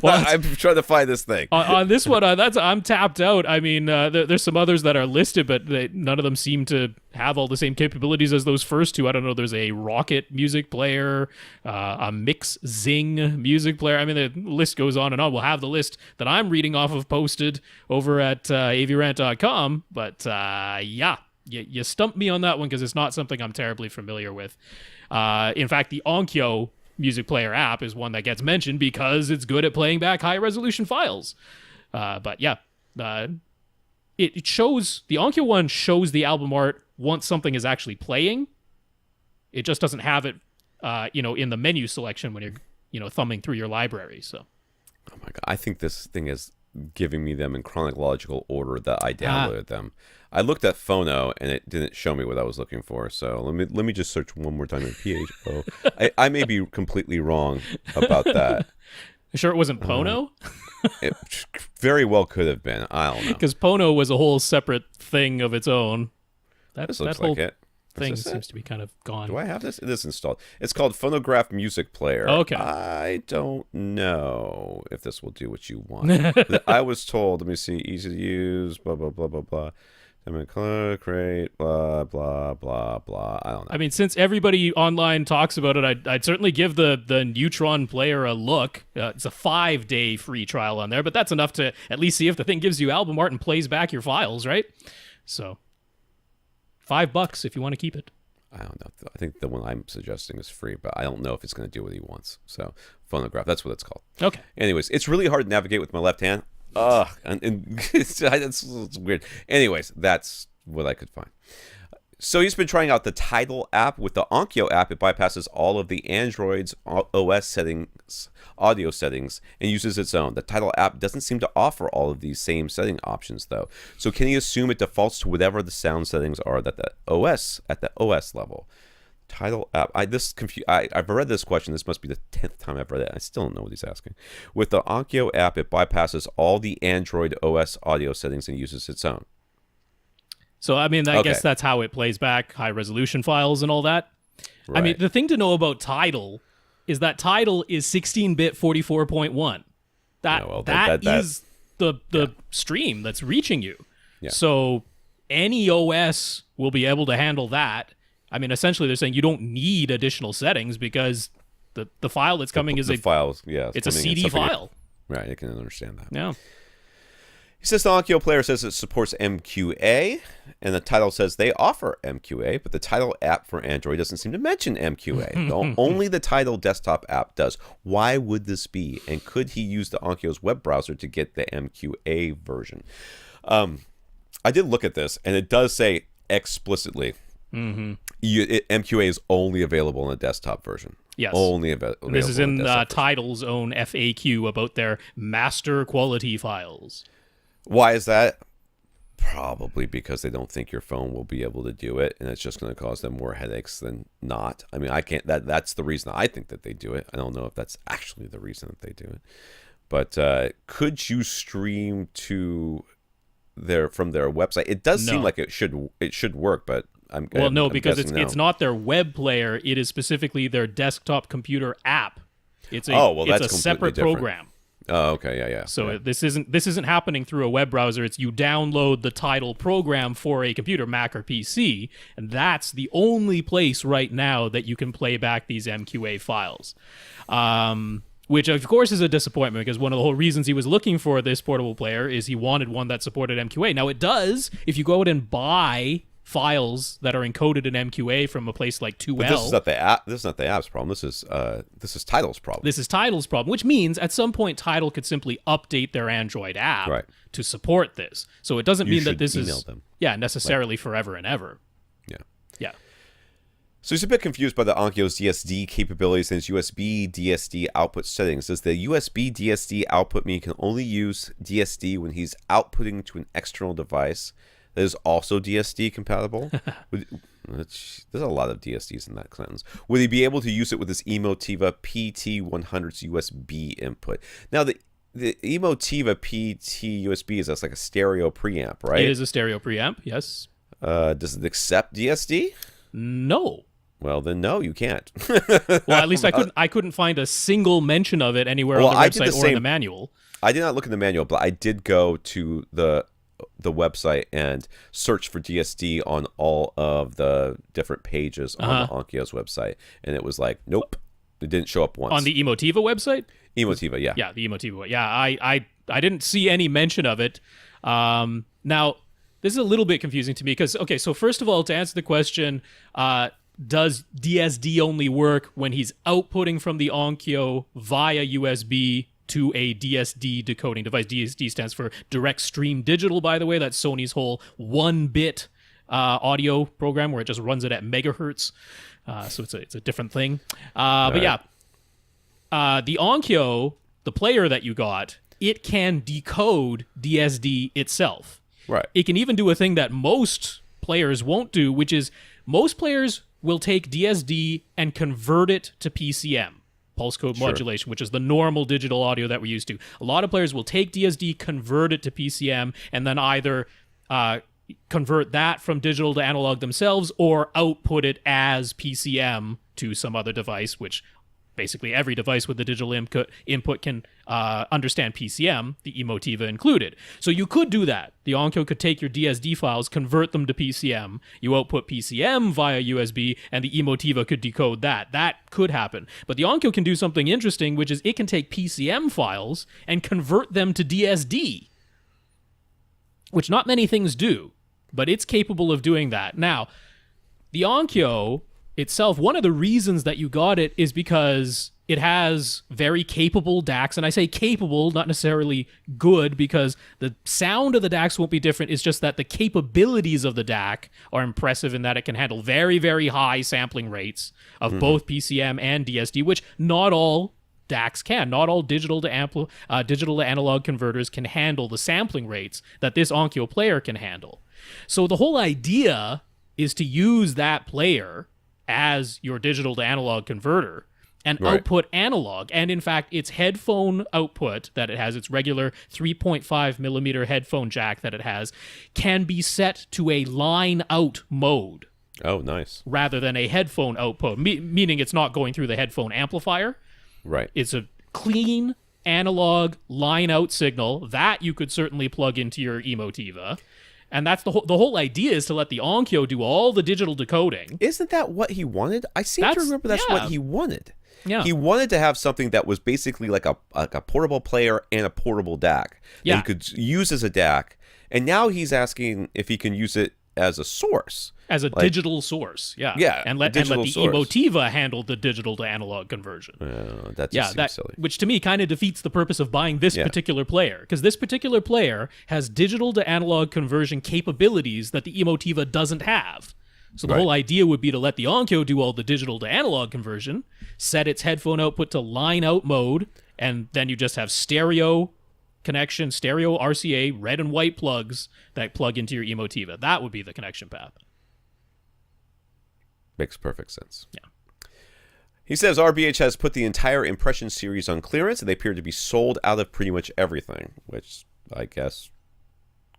well, I'm trying to find this thing. On this one, I'm tapped out. I mean, there's some others that are listed, but none of them seem to have all the same capabilities as those first two. I don't know. There's a Rocket music player, a Mix Zing music player. I mean, the list goes on and on. We'll have the list that I'm reading off of posted over at AVRant.com. But yeah, you stumped me on that one because it's not something I'm terribly familiar with. In fact, the Onkyo music player app is one that gets mentioned because it's good at playing back high resolution files. But yeah, it shows, the Onkyo one shows the album art once something is actually playing. It just doesn't have it, in the menu selection when you're, thumbing through your library. So, oh my God, I think this thing is giving me them in chronological order that I downloaded them. I looked at Phono and it didn't show me what I was looking for. So let me just search one more time in PHO. I may be completely wrong about that. You sure it wasn't Pono? It very well could have been. I don't know. Because Pono was a whole separate thing of its own. This looks like it. Thing seems to be kind of gone. Do I have this? It is installed. It's called Phonograph Music Player. Okay. I don't know if this will do what you want. I was told, let me see, easy to use, blah, blah, blah, blah, blah. Color, create, blah, blah, blah, blah. I don't know. I mean, since everybody online talks about it, I'd certainly give the Neutron player a look. It's a 5-day free trial on there, but that's enough to at least see if the thing gives you album art and plays back your files, right? So, $5 if you want to keep it. I don't know. I think the one I'm suggesting is free, but I don't know if it's going to do what he wants. So, Phonograph, that's what it's called. Okay. Anyways, it's really hard to navigate with my left hand. And it's weird. Anyways, that's what I could find. So he's been trying out the Tidal app. With the Onkyo app, it bypasses all of the Android's OS settings, audio settings, and uses its own. The Tidal app doesn't seem to offer all of these same setting options, though. So can he assume it defaults to whatever the sound settings are at the OS level? Tidal app. I've read this question. This must be the 10th time I've read it. I still don't know what he's asking. With the Onkyo app, it bypasses all the Android OS audio settings and uses its own. So, I mean, I guess that's how it plays back high-resolution files and all that. Right. I mean, the thing to know about Tidal is that Tidal is 16-bit 44.1. That is the stream that's reaching you. Yeah. So any OS will be able to handle that. I mean, essentially, they're saying you don't need additional settings because the file that's coming is it's a CD file. Right, I can understand that. Yeah. He says the Onkyo player says it supports MQA, and the Tidal says they offer MQA, but the Tidal app for Android doesn't seem to mention MQA. Only the Tidal desktop app does. Why would this be? And could he use the Onkyo's web browser to get the MQA version? I did look at this, and it does say explicitly MQA is only available in the desktop version. Yes. Only available. This is in Tidal's own FAQ about their master quality files. Why is that? Probably because they don't think your phone will be able to do it, and it's just going to cause them more headaches than not. I mean, I can't. That's the reason I think that they do it. I don't know if that's actually the reason that they do it. But could you stream to from their website? It does seem like it should work, but I'm because it's not their web player. It is specifically their desktop computer app. It's a separate program. Oh, okay, yeah. So this isn't happening through a web browser. It's you download the Tidal program for a computer, Mac or PC, and that's the only place right now that you can play back these MQA files. Which, of course, is a disappointment because one of the whole reasons he was looking for this portable player is he wanted one that supported MQA. Now, it does if you go out and buy files that are encoded in MQA from a place like 2L. But this is not the app. This is not the app's problem. This is Tidal's problem. This is Tidal's problem, which means at some point Tidal could simply update their Android app to support this. So it doesn't mean that this is necessarily forever and ever. Yeah. So he's a bit confused by the Onkyo's DSD capabilities and its USB DSD output settings. Says the USB DSD output mean can only use DSD when he's outputting to an external device that is also DSD compatible. There's a lot of DSDs in that sentence. Would he be able to use it with his Emotiva PT100's USB input? Now, the Emotiva PT USB that's like a stereo preamp, right? It is a stereo preamp, yes. Does it accept DSD? No. Well, then no, you can't. Well, at least I couldn't find a single mention of it anywhere on the website or in the manual. I did not look in the manual, but I did go to the website and search for DSD on all of the different pages on the Onkyo's website, and it was like, nope, it didn't show up once. On the Emotiva website? Emotiva, yeah. Yeah, the Emotiva. Yeah, I didn't see any mention of it. Now, this is a little bit confusing to me because, okay, so first of all, to answer the question, does DSD only work when he's outputting from the Onkyo via USB to a DSD decoding device? DSD stands for Direct Stream Digital, by the way. That's Sony's whole 1-bit audio program where it just runs it at megahertz. So it's a different thing. But yeah, the Onkyo, the player that you got, it can decode DSD itself. Right. It can even do a thing that most players won't do, which is most players will take DSD and convert it to PCM. Pulse code modulation, which is the normal digital audio that we're used to. A lot of players will take DSD, convert it to PCM, and then either convert that from digital to analog themselves or output it as PCM to some other device, which basically every device with the digital input can understand PCM, the Emotiva included. So you could do that. The Onkyo could take your DSD files, convert them to PCM, you output PCM via USB, and the Emotiva could decode that. That could happen. But the Onkyo can do something interesting, which is it can take PCM files and convert them to DSD, which not many things do, but it's capable of doing that. Now, the Onkyo itself, one of the reasons that you got it is because it has very capable DACs, and I say capable, not necessarily good, because the sound of the DACs won't be different. It's just that the capabilities of the DAC are impressive in that it can handle very, very high sampling rates of both PCM and DSD, which not all DACs can. Not all digital to analog converters can handle the sampling rates that this Onkyo player can handle. So the whole idea is to use that player as your digital to analog converter and Right. output analog. And in fact, its headphone output that it has, its regular 3.5 millimeter headphone jack that it has, can be set to a line out mode Oh, nice. rather than a headphone output, meaning it's not going through the headphone amplifier. Right. It's a clean analog line out signal that you could certainly plug into your Emotiva. And that's the whole idea, is to let the Onkyo do all the digital decoding. Isn't that what he wanted? I seem to remember that's what he wanted. Yeah. He wanted to have something that was basically like a portable player and a portable DAC that he could use as a DAC. And now he's asking if he can use it as a source. As a digital source, yeah. Yeah, and let the source. Emotiva handle the digital to analog conversion. That just seems silly. Which to me kind of defeats the purpose of buying this particular player, because this particular player has digital to analog conversion capabilities that the Emotiva doesn't have. So the whole idea would be to let the Onkyo do all the digital to analog conversion, set its headphone output to line out mode, and then you just have stereo connection, stereo RCA, red and white plugs that plug into your Emotiva. That would be the connection path. Makes perfect sense. Yeah. He says RBH has put the entire Impression series on clearance, and they appear to be sold out of pretty much everything, which I guess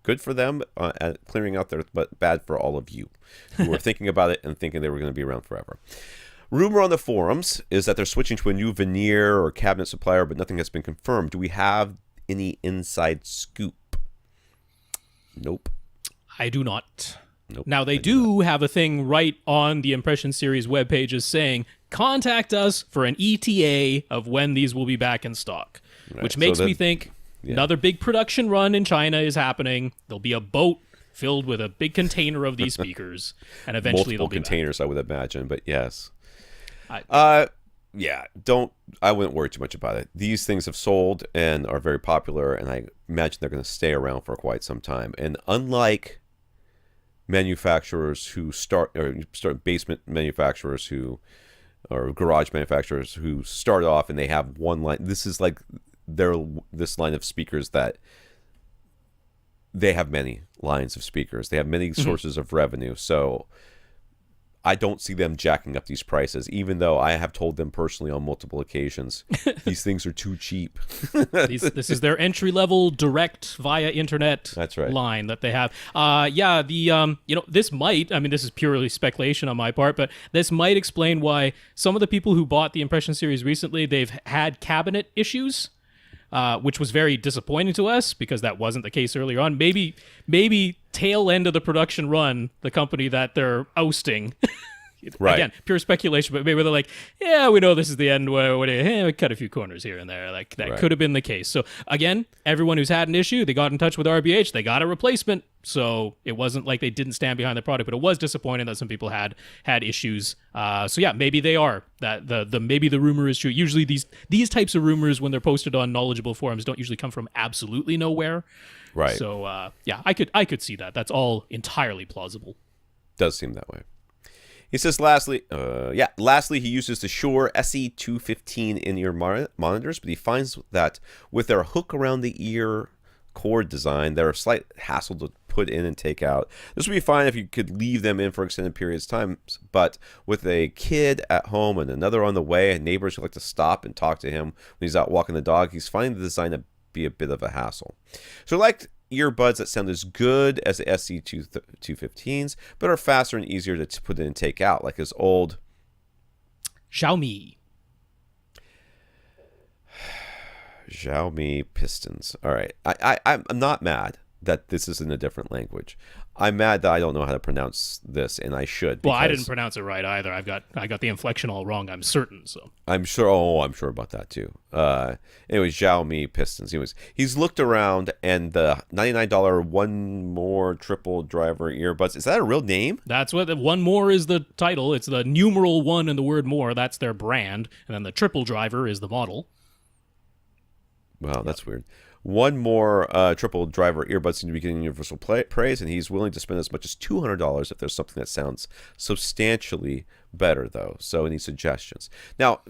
good for them at clearing out there, but bad for all of you who were thinking about it and thinking they were going to be around forever. Rumor on the forums is that they're switching to a new veneer or cabinet supplier, but nothing has been confirmed. Do we have any inside scoop? Nope. I do not. Nope. Now, they do have a thing right on the Impression series web pages saying, contact us for an ETA of when these will be back in stock, which makes me think another big production run in China is happening. There'll be a boat filled with a big container of these speakers, and eventually multiple they'll be containers, back. I would imagine, but yes. I wouldn't worry too much about it. These things have sold and are very popular, and I imagine they're going to stay around for quite some time. And unlike manufacturers who start basement manufacturers or garage manufacturers who start off and they have one line, this is like this line of speakers that they have many lines of speakers. They have many sources of revenue. So I don't see them jacking up these prices, even though I have told them personally on multiple occasions, these things are too cheap. This is their entry-level direct via internet line that they have. This might, I mean, this is purely speculation on my part, but this might explain why some of the people who bought the Impression series recently, they've had cabinet issues. Which was very disappointing to us because that wasn't the case earlier on. Maybe tail end of the production run, the company that they're ousting. Again, pure speculation, but maybe they're like, yeah, we know this is the end. We cut a few corners here and there. Like that could have been the case. So again, everyone who's had an issue, they got in touch with RBH. They got a replacement. So it wasn't like they didn't stand behind the product, but it was disappointing that some people had issues. Maybe they are. Maybe the rumor is true. Usually these types of rumors, when they're posted on knowledgeable forums, don't usually come from absolutely nowhere. Right. So I could see that. That's all entirely plausible. Does seem that way. He says, lastly, he uses the Shure SE215 in-ear monitors, but he finds that with their hook around the ear cord design, they're a slight hassle to put in and take out. This would be fine if you could leave them in for extended periods of time, but with a kid at home and another on the way and neighbors who like to stop and talk to him when he's out walking the dog, he's finding the design to be a bit of a hassle. So I liked earbuds that sound as good as the SE215s, but are faster and easier to put in and take out, like his old Xiaomi Pistons. All right, I'm not mad that this is in a different language. I'm mad that I don't know how to pronounce this, and I should. Well, I didn't pronounce it right either. I got the inflection all wrong. I'm certain. So I'm sure. Oh, I'm sure about that too. Anyways, Xiaomi Pistons. He's looked around, and the $99 one more triple driver earbuds. Is that a real name? That's what one more is the title. It's the numeral one in the word more. That's their brand, and then the triple driver is the model. Wow, that's weird. One more triple driver earbuds seem to be getting universal praise, and he's willing to spend as much as $200 if there's something that sounds substantially better, though. So any suggestions? Now,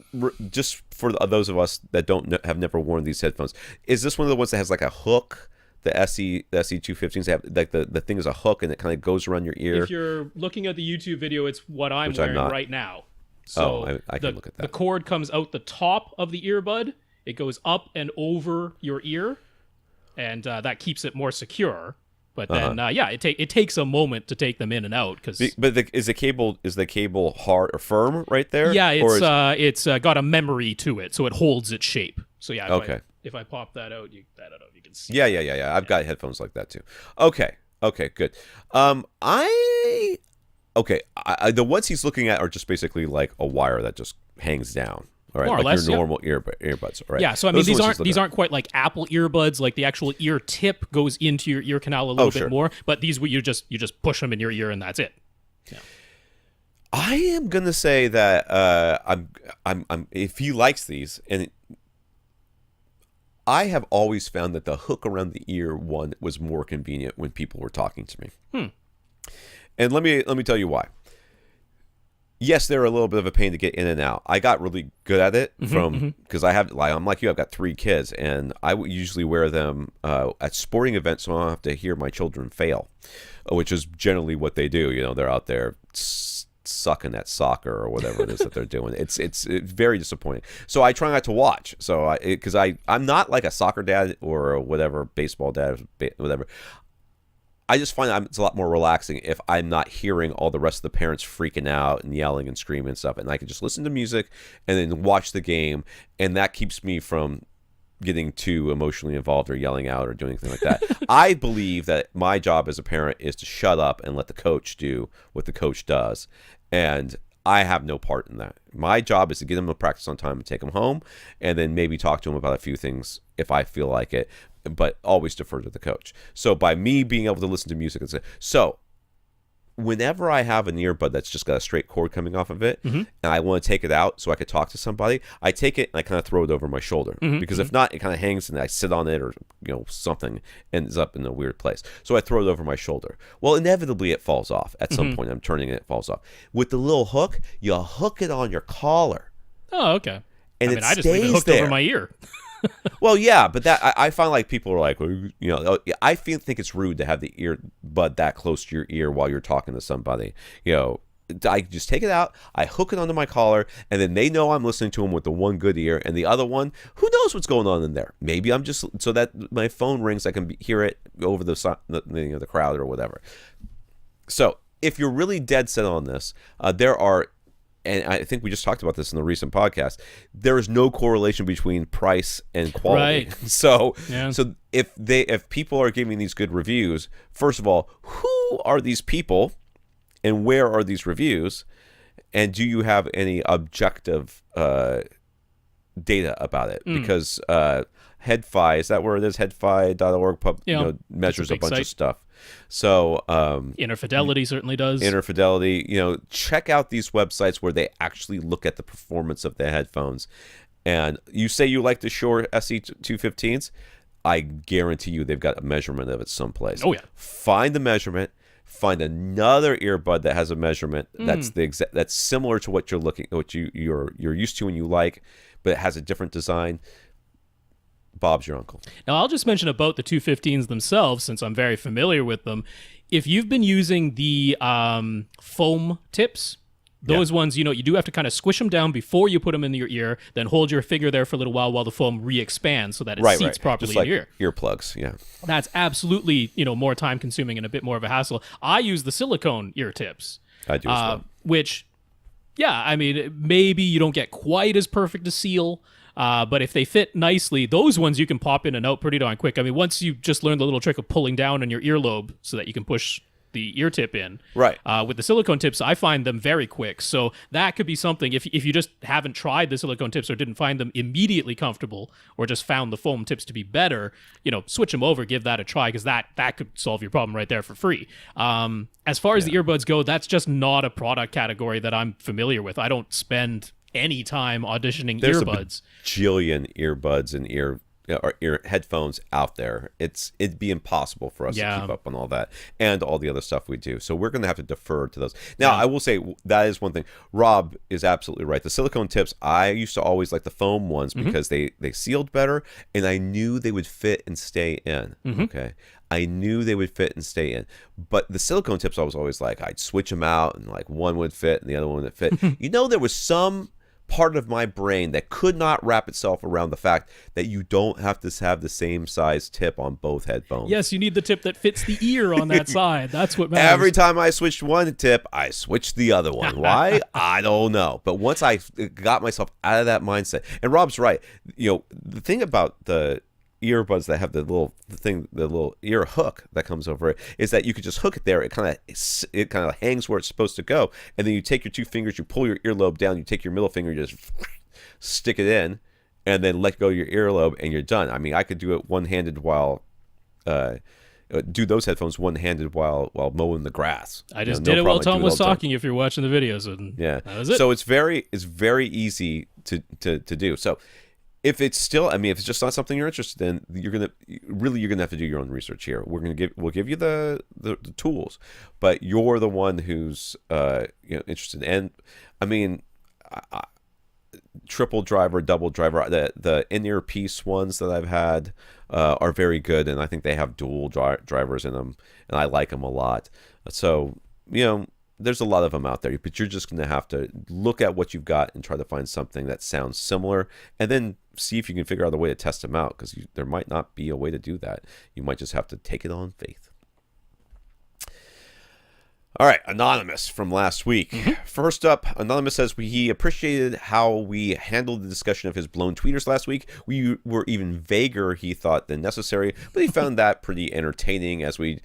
just for those of us that have never worn these headphones, is this one of the ones that has like a hook? The SE215s have like the thing is a hook and it kind of goes around your ear. If you're looking at the YouTube video, it's what I'm wearing right now. So I can look at that. The cord comes out the top of the earbud. It goes up and over your ear, and that keeps it more secure. But then, it takes a moment to take them in and out. Is the cable hard or firm right there? Yeah, it's got a memory to it, so it holds its shape. So yeah, if I pop that out, you can see. Yeah. I've got headphones like that too. Okay, good. The ones he's looking at are just basically like a wire that just hangs down. All right, more or like less, your normal earbuds, right? Yeah, so I mean, these aren't quite like Apple earbuds. Like the actual ear tip goes into your ear canal a little bit more, but these you just push them in your ear and that's it. Yeah. I am gonna say that I'm if he likes these, and I have always found that the hook around the ear one was more convenient when people were talking to me. And let me tell you why. Yes, they're a little bit of a pain to get in and out. I got really good at it because I'm like you. I've got 3 kids, and I usually wear them at sporting events, so I don't have to hear my children fail, which is generally what they do. You know, they're out there sucking at soccer or whatever it is that they're doing. It's very disappointing. So I try not to watch. So because I'm not like a soccer dad or whatever, baseball dad, whatever. I just find it's a lot more relaxing if I'm not hearing all the rest of the parents freaking out and yelling and screaming and stuff, and I can just listen to music and then watch the game, and that keeps me from getting too emotionally involved or yelling out or doing anything like that. I believe that my job as a parent is to shut up and let the coach do what the coach does, and I have no part in that. My job is to get them to practice on time and take them home, and then maybe talk to them about a few things if I feel like it, but always defer to the coach. So by me being able to listen to music, so whenever I have an earbud that's just got a straight cord coming off of it, and I want to take it out so I could talk to somebody, I take it and I kind of throw it over my shoulder, because if not, it kind of hangs and I sit on it, or something ends up in a weird place. So I throw it over my shoulder. Well, inevitably it falls off at some point. I'm turning it falls off. With the little hook, you hook it on your collar. Oh, okay. And I just leave it hooked over my ear. Well, yeah, but that I find like people are like, I think it's rude to have the earbud that close to your ear while you're talking to somebody. I just take it out, I hook it onto my collar, and then they know I'm listening to them with the one good ear, and the other one, who knows what's going on in there? Maybe I'm just so that my phone rings, I can hear it over the crowd or whatever. So if you're really dead set on this, there are. And I think we just talked about this in the recent podcast. There is no correlation between price and quality. Right. So if people are giving these good reviews, first of all, who are these people, and where are these reviews, and do you have any objective data about it? Because HeadFi, is that where it is? HeadFi.org measures a bunch of stuff. So Interfidelity certainly does. Interfidelity, check out these websites where they actually look at the performance of the headphones. And you say you like the Shure SE215s, I guarantee you they've got a measurement of it someplace. Oh yeah. Find the measurement. Find another earbud that has a measurement that's similar to what you're used to and you like, but it has a different design. Bob's your uncle. Now, I'll just mention about the 215s themselves, since I'm very familiar with them. If you've been using the foam tips, those ones, you do have to kind of squish them down before you put them in your ear, then hold your finger there for a little while the foam re-expands so that it seats properly just like in your ear. Earplugs, yeah. That's absolutely, more time-consuming and a bit more of a hassle. I use the silicone ear tips. I do as well. Which, maybe you don't get quite as perfect a seal, but if they fit nicely, those ones you can pop in and out pretty darn quick. I mean, once you just learn the little trick of pulling down on your earlobe so that you can push the ear tip in. Right. With the silicone tips, I find them very quick. So that could be something, if you just haven't tried the silicone tips or didn't find them immediately comfortable, or just found the foam tips to be better, switch them over, give that a try, because that could solve your problem right there for free. As far as the earbuds go, that's just not a product category that I'm familiar with. I don't spend any time auditioning There's earbuds. A bajillion earbuds and ear headphones out there. It'd be impossible for us to keep up on all that and all the other stuff we do. So we're going to have to defer to those. Now, I will say that is one thing. Rob is absolutely right. The silicone tips, I used to always like the foam ones because they sealed better, and I knew they would fit and stay in. Okay. I knew they would fit and stay in. But the silicone tips, I was always like, I'd switch them out and like one would fit and the other one would fit. There was some part of my brain that could not wrap itself around the fact that you don't have to have the same size tip on both headphones. Yes, you need the tip that fits the ear on that side. That's what matters. Every time I switched one tip, I switched the other one. Why? I don't know. But once I got myself out of that mindset, and Rob's right. The thing about the earbuds that have the little ear hook that comes over it is that you could just hook it there. It kind of hangs where it's supposed to go, and then you take your two fingers, you pull your earlobe down, you take your middle finger, you just stick it in, and then let go of your earlobe, and you're done. I mean, I could do it one-handed while do those headphones one-handed while mowing the grass. I just did it while Tom was talking. If you're watching the videos, and that was it. So it's very easy to do. So. If it's just not something you're interested in, you're gonna have to do your own research here. We'll give you the tools, but you're the one who's interested. And I mean, triple driver, double driver, the in-ear piece ones that I've had are very good, and I think they have dual drivers in them, and I like them a lot. So there's a lot of them out there, but you're just going to have to look at what you've got and try to find something that sounds similar, and then see if you can figure out a way to test them out, because there might not be a way to do that. You might just have to take it on faith. All right, Anonymous from last week. First up, Anonymous says he appreciated how we handled the discussion of his blown tweeters last week. We were even vaguer, he thought, than necessary, but he found that pretty entertaining as we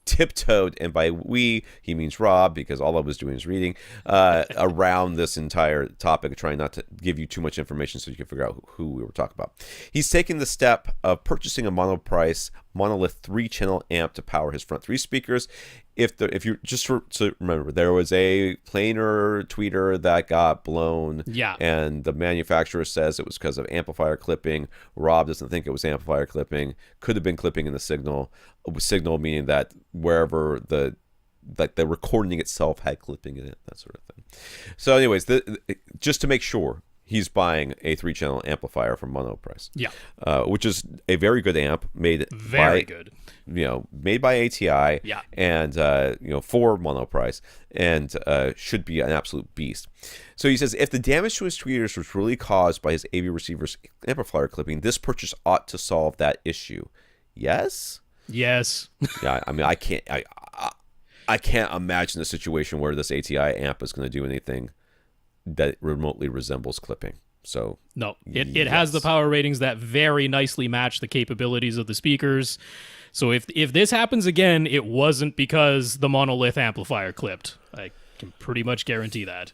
tiptoed, and by we, he means Rob, because all I was doing is reading, around this entire topic, trying not to give you too much information so you can figure out who we were talking about. He's taken the step of purchasing a monolith 3-channel amp to power his front 3 speakers. If you just to remember, there was a planar tweeter that got blown, and the manufacturer says it was because of amplifier clipping. Rob doesn't think it was amplifier clipping. Could have been clipping in the signal. Signal meaning that wherever the recording itself had clipping in it, that sort of thing. So, anyways, just to make sure, he's buying a 3-channel amplifier from Monoprice. Which is a very good amp, made by ATI, and for Monoprice, and should be an absolute beast. So he says, if the damage to his tweeters was really caused by his AV receiver's amplifier clipping, this purchase ought to solve that issue. Yes. I mean, I can't imagine a situation where this ATI amp is going to do anything that remotely resembles clipping. So no, it has the power ratings that very nicely match the capabilities of the speakers. So if this happens again, it wasn't because the monolith amplifier clipped. I can pretty much guarantee that.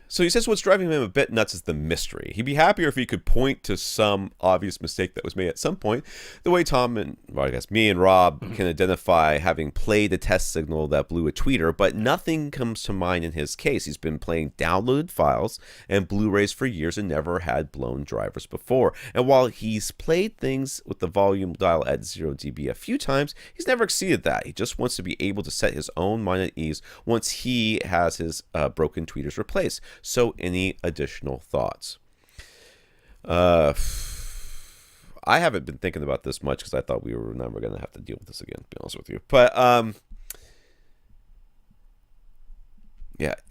So he says what's driving him a bit nuts is the mystery. He'd be happier if he could point to some obvious mistake that was made at some point, the way Tom and, well, I guess me and Rob can identify having played a test signal that blew a tweeter, but nothing comes to mind in his case. He's been playing downloaded files and Blu-rays for years and never had blown drivers before. And while he's played things with the volume dial at 0 dB a few times, he's never exceeded that. He just wants to be able to set his own mind at ease once he has his broken tweeters replaced. So any additional thoughts? I haven't been thinking about this much because I thought we were never going to have to deal with this again, to be honest with you. But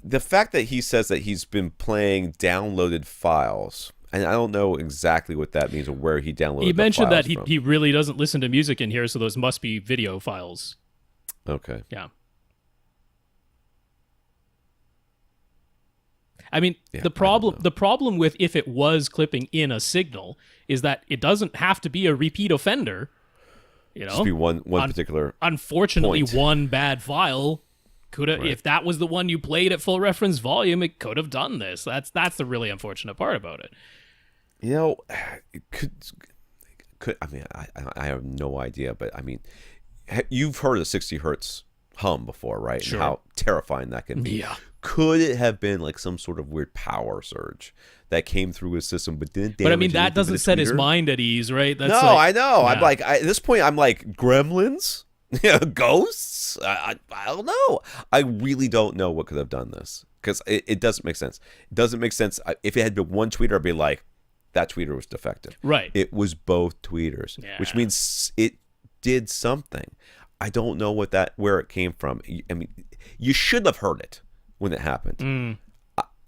the fact that he says that he's been playing downloaded files, and I don't know exactly what that means or where he downloaded. He mentioned the files that he really doesn't listen to music in here, so those must be video files. Okay. Yeah. I mean, the problem with if it was clipping in a signal is that it doesn't have to be a repeat offender. Just be one particular. Unfortunately, point. one bad file could have. Right. If that was the one you played at full reference volume, it could have done this. That's the really unfortunate part about it. It could. I mean, I have no idea, but I mean, you've heard of 60 hertz hum before, right? Sure. And how terrifying that can be. Yeah. Could it have been like some sort of weird power surge that came through his system but didn't damage? But I mean, that doesn't set his mind at ease, right? That's I know. Yeah. I'm like, at this point, I'm like, gremlins? Ghosts? I don't know. I really don't know what could have done this because it doesn't make sense. It doesn't make sense. If it had been one tweeter, I'd be like, that tweeter was defective. Right. It was both tweeters, which means it did something. I don't know where it came from. I mean, you should have heard it when it happened.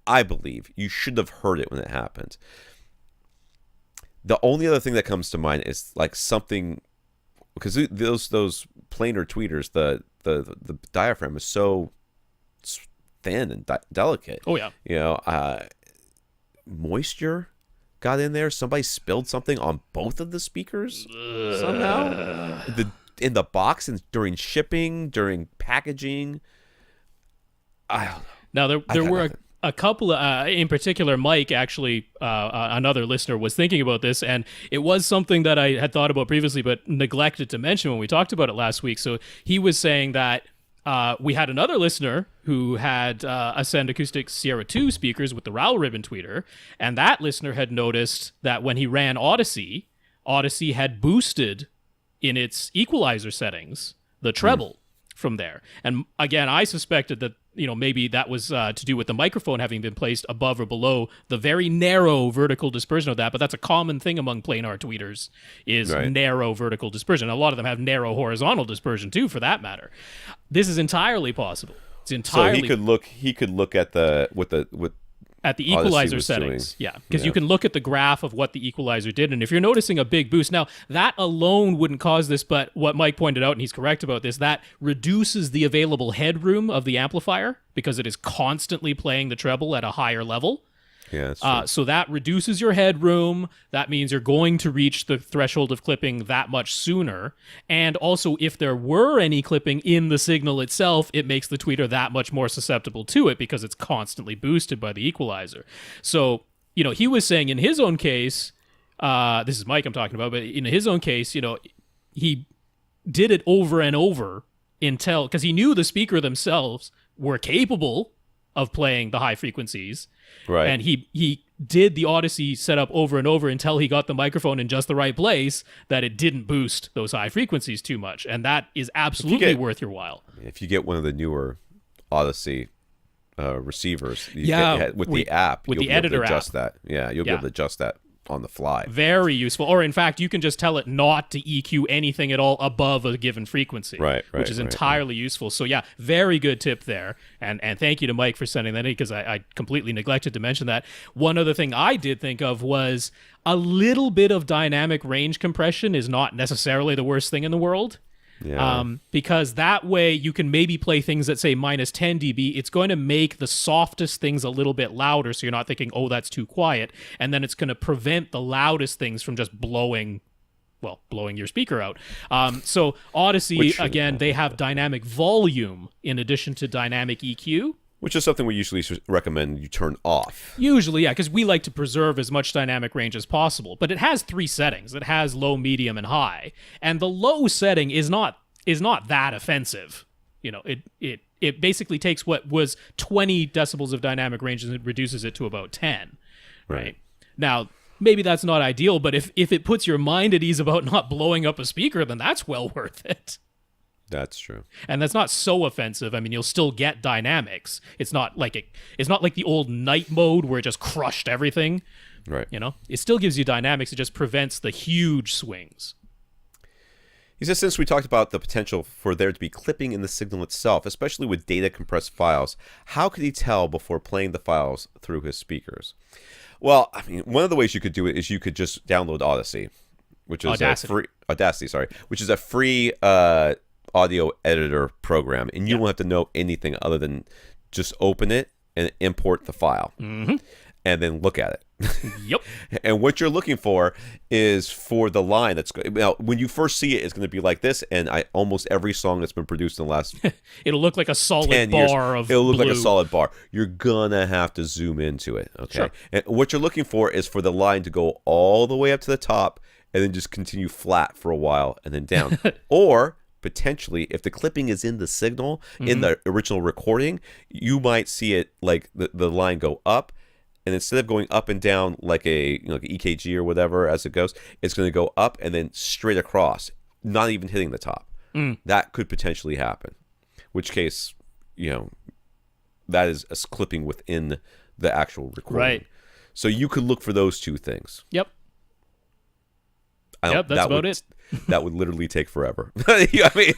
I believe you should have heard it when it happened. The only other thing that comes to mind is like something, because those planar tweeters, the diaphragm is so thin and delicate. Oh yeah. You know, moisture got in there. Somebody spilled something on both of the speakers somehow. In the box and during shipping, during packaging. I don't know. Now there were a couple of, in particular, Mike actually, another listener, was thinking about this, and it was something that I had thought about previously but neglected to mention when we talked about it last week. So he was saying that we had another listener who had Ascend Acoustic Sierra 2 speakers with the RAL ribbon tweeter, and that listener had noticed that when he ran Odyssey had boosted in its equalizer settings the treble from there. And again, I suspected that, you know, maybe that was to do with the microphone having been placed above or below the very narrow vertical dispersion of that, but that's a common thing among planar tweeters, is narrow vertical dispersion. A lot of them have narrow horizontal dispersion too, for that matter. This is entirely possible. It's entirely. So he could look at the equalizer settings. Yeah, because you can look at the graph of what the equalizer did, and if you're noticing a big boost, now that alone wouldn't cause this, but what Mike pointed out, and he's correct about this, that reduces the available headroom of the amplifier because it is constantly playing the treble at a higher level. Yeah, that's true. So that reduces your headroom. That means you're going to reach the threshold of clipping that much sooner. And also, if there were any clipping in the signal itself, it makes the tweeter that much more susceptible to it because it's constantly boosted by the equalizer. So, you know, he was saying in his own case, this is Mike I'm talking about, but in his own case, you know, he did it over and over until, because he knew the speaker themselves were capable of playing the high frequencies. Right. And he did the Odyssey setup over and over until he got the microphone in just the right place that it didn't boost those high frequencies too much. And that is absolutely worth your while. If you get one of the newer Odyssey receivers, with the app, with you'll the editor adjust app. That. Yeah, you'll be able to adjust that on the fly. Very useful. Or in fact, you can just tell it not to EQ anything at all above a given frequency, which is entirely useful. So yeah, very good tip there. And thank you to Mike for sending that in, because I completely neglected to mention that. One other thing I did think of was a little bit of dynamic range compression is not necessarily the worst thing in the world. Yeah. Because that way you can maybe play things at say minus 10 dB. It's going to make the softest things a little bit louder, so you're not thinking, oh, that's too quiet. And then it's going to prevent the loudest things from just blowing your speaker out. So Odyssey, again, they have dynamic volume in addition to dynamic EQ. Which is something we usually recommend you turn off. Usually, yeah, because we like to preserve as much dynamic range as possible. But it has 3 settings. It has low, medium, and high. And the low setting is not that offensive. You know, it basically takes what was 20 decibels of dynamic range and it reduces it to about 10. Right? Now, maybe that's not ideal, but if it puts your mind at ease about not blowing up a speaker, then that's well worth it. That's true. And that's not so offensive. I mean, you'll still get dynamics. It's not like the old night mode where it just crushed everything. Right. You know? It still gives you dynamics. It just prevents the huge swings. He says, since we talked about the potential for there to be clipping in the signal itself, especially with data compressed files, how could he tell before playing the files through his speakers? Well, I mean, one of the ways you could do it is you could just download Odyssey, which is which is a free audio editor program, and you won't have to know anything other than just open it and import the file, and then look at it. Yep. And what you're looking for is for the line that's now when you first see it, it's going to be like this. And almost every song that's been produced in the last it'll look like a solid bar of it'll look blue. like a solid bar. You're gonna have to zoom into it. Okay. Sure. And what you're looking for is for the line to go all the way up to the top and then just continue flat for a while and then down, or potentially, if the clipping is in the signal, in the original recording, you might see it like the line go up, and instead of going up and down like a like an EKG or whatever as it goes, it's going to go up and then straight across, not even hitting the top. That could potentially happen, which case, that is a clipping within the actual recording. Right. So you could look for those two things. Yep. Yep, that's about it. That would literally take forever. I mean,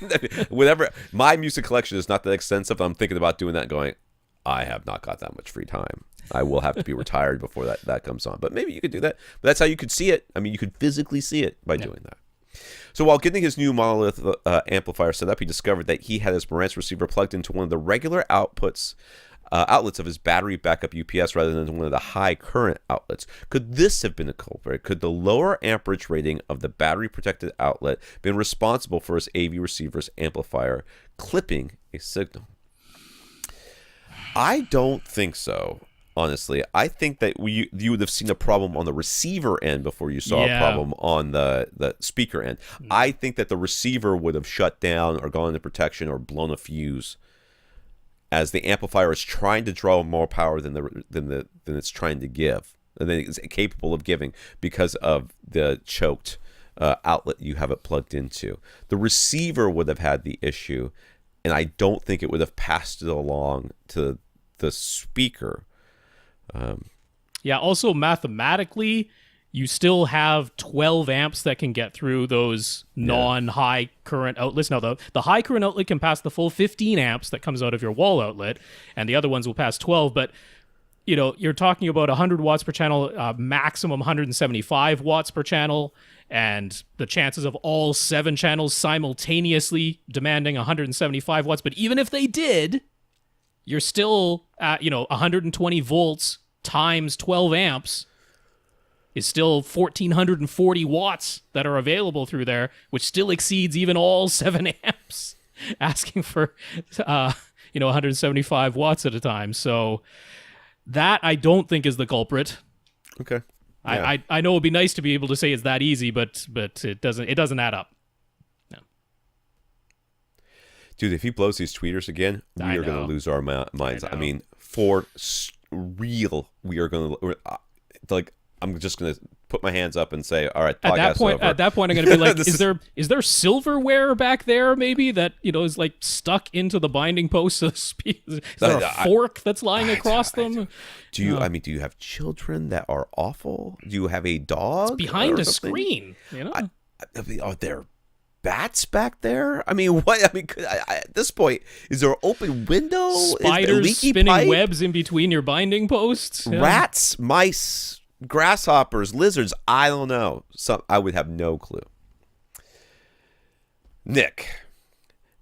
whatever. My music collection is not that extensive. I'm thinking about doing that and going, I have not got that much free time. I will have to be retired before that comes on. But maybe you could do that. But that's how you could see it. I mean, you could physically see it by doing that. So while getting his new monolith amplifier set up, he discovered that he had his Marantz receiver plugged into one of the regular outlets of his battery backup UPS rather than one of the high current outlets. Could this have been a culprit? Could the lower amperage rating of the battery protected outlet been responsible for his AV receiver's amplifier clipping a signal? I don't think so. Honestly, I think that you would have seen a problem on the receiver end before you saw a problem on the speaker end. I think that the receiver would have shut down or gone into protection or blown a fuse as the amplifier is trying to draw more power than it's trying to give, and then it's capable of giving because of the choked outlet you have it plugged into. The receiver would have had the issue, and I don't think it would have passed it along to the speaker. Also mathematically, you still have 12 amps that can get through those non-high current outlets. Now, the high current outlet can pass the full 15 amps that comes out of your wall outlet, and the other ones will pass 12. But, you're talking about 100 watts per channel, maximum 175 watts per channel, and the chances of all 7 channels simultaneously demanding 175 watts. But even if they did, you're still at, 120 volts times 12 amps is still 1,440 watts that are available through there, which still exceeds even all 7 amps, asking for, 175 watts at a time. So that I don't think is the culprit. Okay. Yeah. I know it'd be nice to be able to say it's that easy, but it doesn't add up. Dude, if he blows these tweeters again, we are going to lose our minds. I mean, for real, we are going to I'm just going to put my hands up and say, all right, at that point, I'm going to be like, is there silverware back there maybe that is like stuck into the binding posts? Is there a fork that's lying across them? Do you have children that are awful? Do you have a dog? It's behind a screen. Are there bats back there? I mean, what? I mean, at this point, is there an open window? Spiders spinning pipe? Webs in between your binding posts? Rats, mice, grasshoppers, lizards. I don't know. I would have no clue. Nick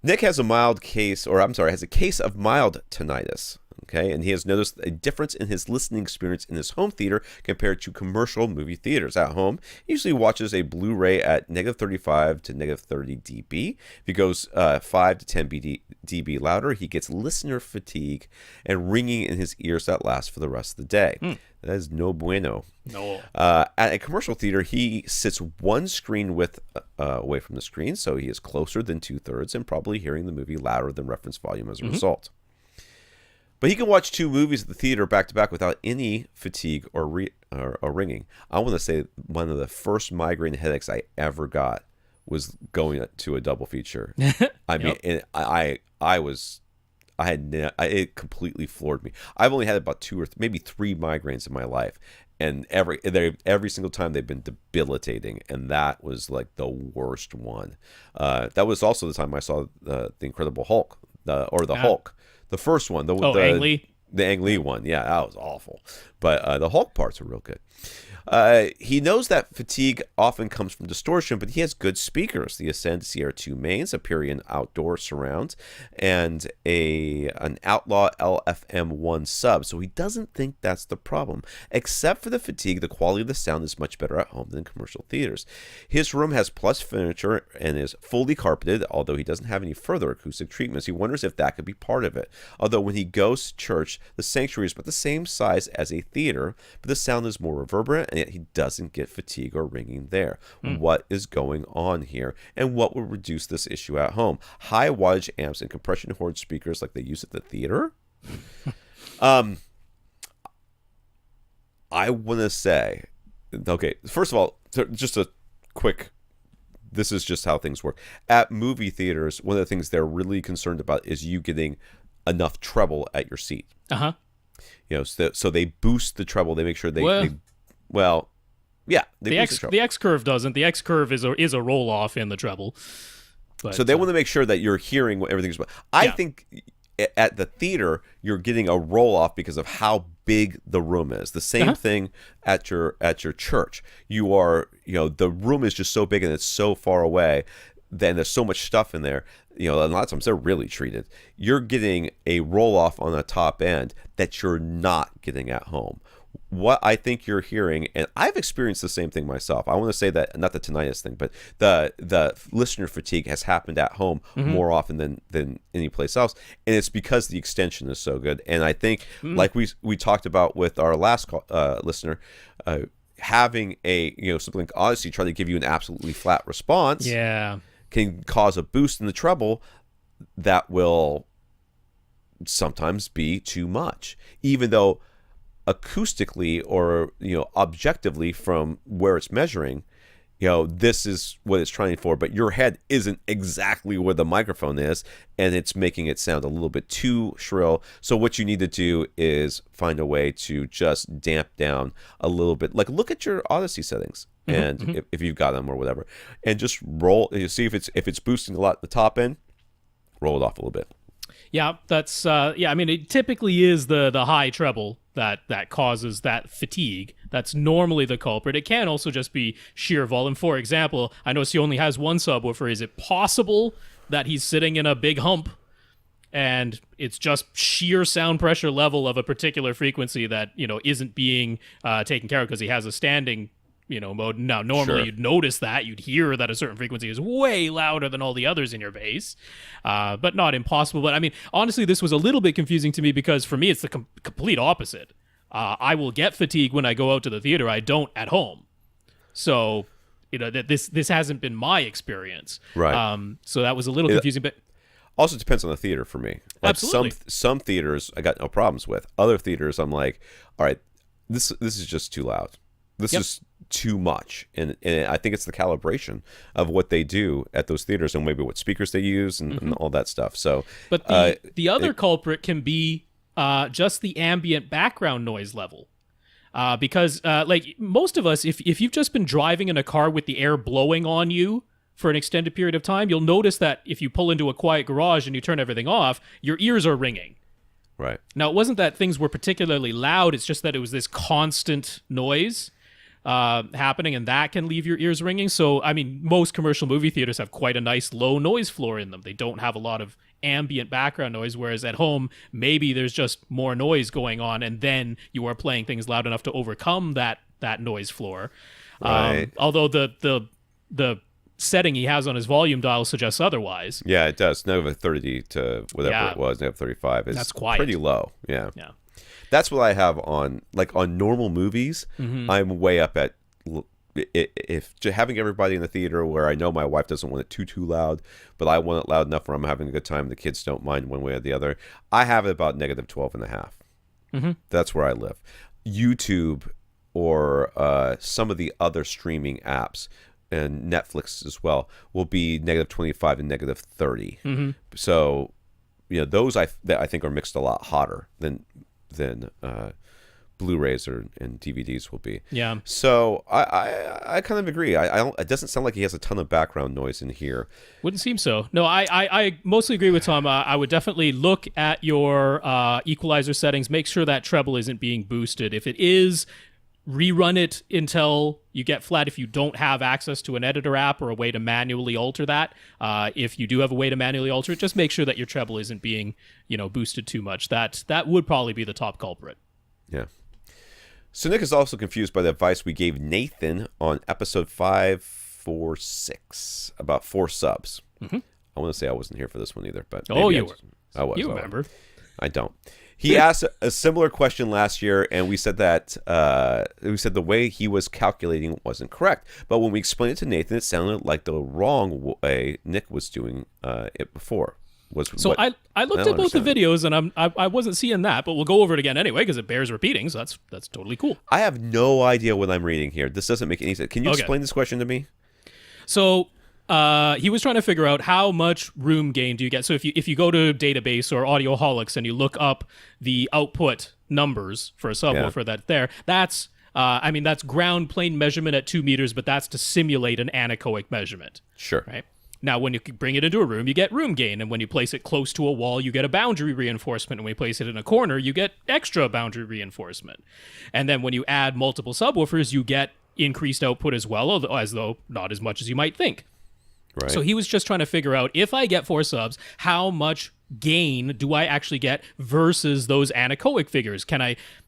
has a case of mild tinnitus. Okay, and he has noticed a difference in his listening experience in his home theater compared to commercial movie theaters. At home, he usually watches a Blu-ray at -35 to -30 dB. If he goes 5 to 10 dB louder, he gets listener fatigue and ringing in his ears that lasts for the rest of the day. That is no bueno. No. At a commercial theater, he sits one screen width away from the screen, so he is closer than 2/3 and probably hearing the movie louder than reference volume as a result. But he can watch 2 movies at the theater back to back without any fatigue or ringing. I want to say one of the first migraine headaches I ever got was going to a double feature. I mean, it completely floored me. I've only had about 2 or maybe 3 migraines in my life, and every single time they've been debilitating, and that was like the worst one. That was also the time I saw the Incredible Hulk, Hulk. The first one, Ang Lee? The Ang Lee one. Yeah, that was awful. But the Hulk parts are real good. He knows that fatigue often comes from distortion, but he has good speakers. The Ascend CR2 mains, a Purion outdoor surround, and an Outlaw LFM1 sub. So he doesn't think that's the problem. Except for the fatigue, the quality of the sound is much better at home than in commercial theaters. His room has plush furniture and is fully carpeted, although he doesn't have any further acoustic treatments. He wonders if that could be part of it. Although when he goes to church, the sanctuary is about the same size as a theater, but the sound is more reverberant, and yet he doesn't get fatigue or ringing there. What is going on here, and what will reduce this issue at home? High wattage amps and compression hoard speakers like they use at the theater? I want to say, okay, first of all, just a quick, this is just how things work. At movie theaters, one of the things they're really concerned about is you getting enough treble at your seat. Uh-huh. So they boost the treble. They make sure well, Yeah, the X curve doesn't. The X curve is a roll off in the treble. But, so they want to make sure that you're hearing what everything's. I think at the theater you're getting a roll off because of how big the room is. The same thing at your church. You are, the room is just so big and it's so far away. Then there's so much stuff in there. A lot of times they're really treated. You're getting a roll off on the top end that you're not getting at home. What I think you're hearing, and I've experienced the same thing myself. I want to say that, not the tinnitus thing, but the listener fatigue has happened at home more often than any place else, and it's because the extension is so good. And I think, like we talked about with our last listener, having something like Odyssey try to give you an absolutely flat response, can cause a boost in the treble that will sometimes be too much, even though acoustically or objectively from where it's measuring, this is what it's trying for, but your head isn't exactly where the microphone is, and it's making it sound a little bit too shrill. So what you need to do is find a way to just damp down a little bit. Like, look at your Odyssey settings, and if you've got them or whatever, and just roll. You see if it's boosting a lot at the top end, roll it off a little bit. Yeah, that's I mean, it typically is the high treble that causes that fatigue. That's normally the culprit. It can also just be sheer volume. For example, I notice he only has one subwoofer. Is it possible that he's sitting in a big hump and it's just sheer sound pressure level of a particular frequency that isn't being taken care of because he has a standing mode? Now, normally you'd notice that. You'd hear that a certain frequency is way louder than all the others in your bass, but not impossible. But I mean, honestly, this was a little bit confusing to me because for me, it's the complete opposite. I will get fatigue when I go out to the theater. I don't at home. So, this hasn't been my experience. Right. So that was a little confusing, but also depends on the theater for me. Like absolutely. Some theaters I got no problems with. Other theaters I'm like, all right, this is just too loud. This is too much, and I think it's the calibration of what they do at those theaters and maybe what speakers they use and all that stuff. So, but the other culprit can be just the ambient background noise level, because like most of us, if you've just been driving in a car with the air blowing on you for an extended period of time, you'll notice that if you pull into a quiet garage and you turn everything off, your ears are ringing. Right. Now, it wasn't that things were particularly loud. It's just that it was this constant noise happening, and that can leave your ears ringing. So, I mean, most commercial movie theaters have quite a nice low noise floor in them. They don't have a lot of ambient background noise, whereas at home, maybe there's just more noise going on, and then you are playing things loud enough to overcome that noise floor. Right. Although the setting he has on his volume dial suggests otherwise. Yeah, it does. Negative 30 to whatever it was, negative 35. That's quiet. Pretty low. Yeah. Yeah. That's what I have on normal movies. I'm way up at if having everybody in the theater where I know my wife doesn't want it too loud, but I want it loud enough where I'm having a good time. The kids don't mind one way or the other. I have it about negative 12 and a half. That's where I live. YouTube or some of the other streaming apps and Netflix as well will be negative 25 and negative 30. So, those I think are mixed a lot hotter than Blu-rays and DVDs will be. Yeah. So I kind of agree. I don't. It doesn't sound like he has a ton of background noise in here. Wouldn't seem so. No, I mostly agree with Tom. I would definitely look at your equalizer settings. Make sure that treble isn't being boosted. If it is, rerun it until you get flat if you don't have access to an editor app or a way to manually alter that. If you do have a way to manually alter it, just make sure that your treble isn't being, boosted too much. That would probably be the top culprit. Yeah. So Nick is also confused by the advice we gave Nathan on episode 546 about 4 subs. I want to say I wasn't here for this one either, but you were. I was. You remember? I don't. He asked a similar question last year, and we said that the way he was calculating wasn't correct. But when we explained it to Nathan, it sounded like the wrong way Nick was doing it before. I looked at both the videos, and I wasn't seeing that, but we'll go over it again anyway because it bears repeating. So that's totally cool. I have no idea what I'm reading here. This doesn't make any sense. Can you explain this question to me? So he was trying to figure out how much room gain do you get. So if you go to Database or Audioholics and you look up the output numbers for a subwoofer that's I mean, that's ground plane measurement at 2 meters, but that's to simulate an anechoic measurement. Sure. Right? Now, when you bring it into a room, you get room gain. And when you place it close to a wall, you get a boundary reinforcement. And when you place it in a corner, you get extra boundary reinforcement. And then when you add multiple subwoofers, you get increased output as well, as though not as much as you might think. Right. So he was just trying to figure out, if I get 4 subs, how much gain do I actually get versus those anechoic figures?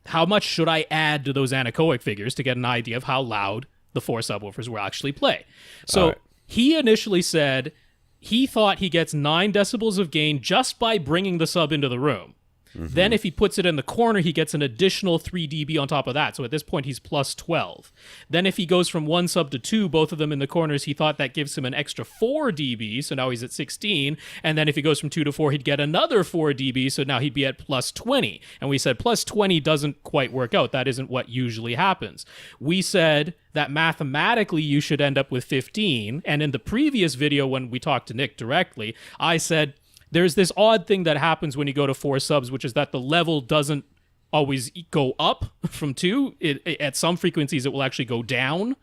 How much should I add to those anechoic figures to get an idea of how loud the 4 subwoofers will actually play? So he initially said he thought he gets 9 decibels of gain just by bringing the sub into the room. Mm-hmm. Then if he puts it in the corner, he gets an additional 3 dB on top of that. So at this point, he's plus 12. Then if he goes from 1 sub to 2, both of them in the corners, he thought that gives him an extra 4 dB. So now he's at 16. And then if he goes from 2 to 4, he'd get another 4 dB. So now he'd be at plus 20. And we said plus 20 doesn't quite work out. That isn't what usually happens. We said that mathematically you should end up with 15. And in the previous video, when we talked to Nick directly, I said, there's this odd thing that happens when you go to 4 subs, which is that the level doesn't always go up from 2. At some frequencies, it will actually go down.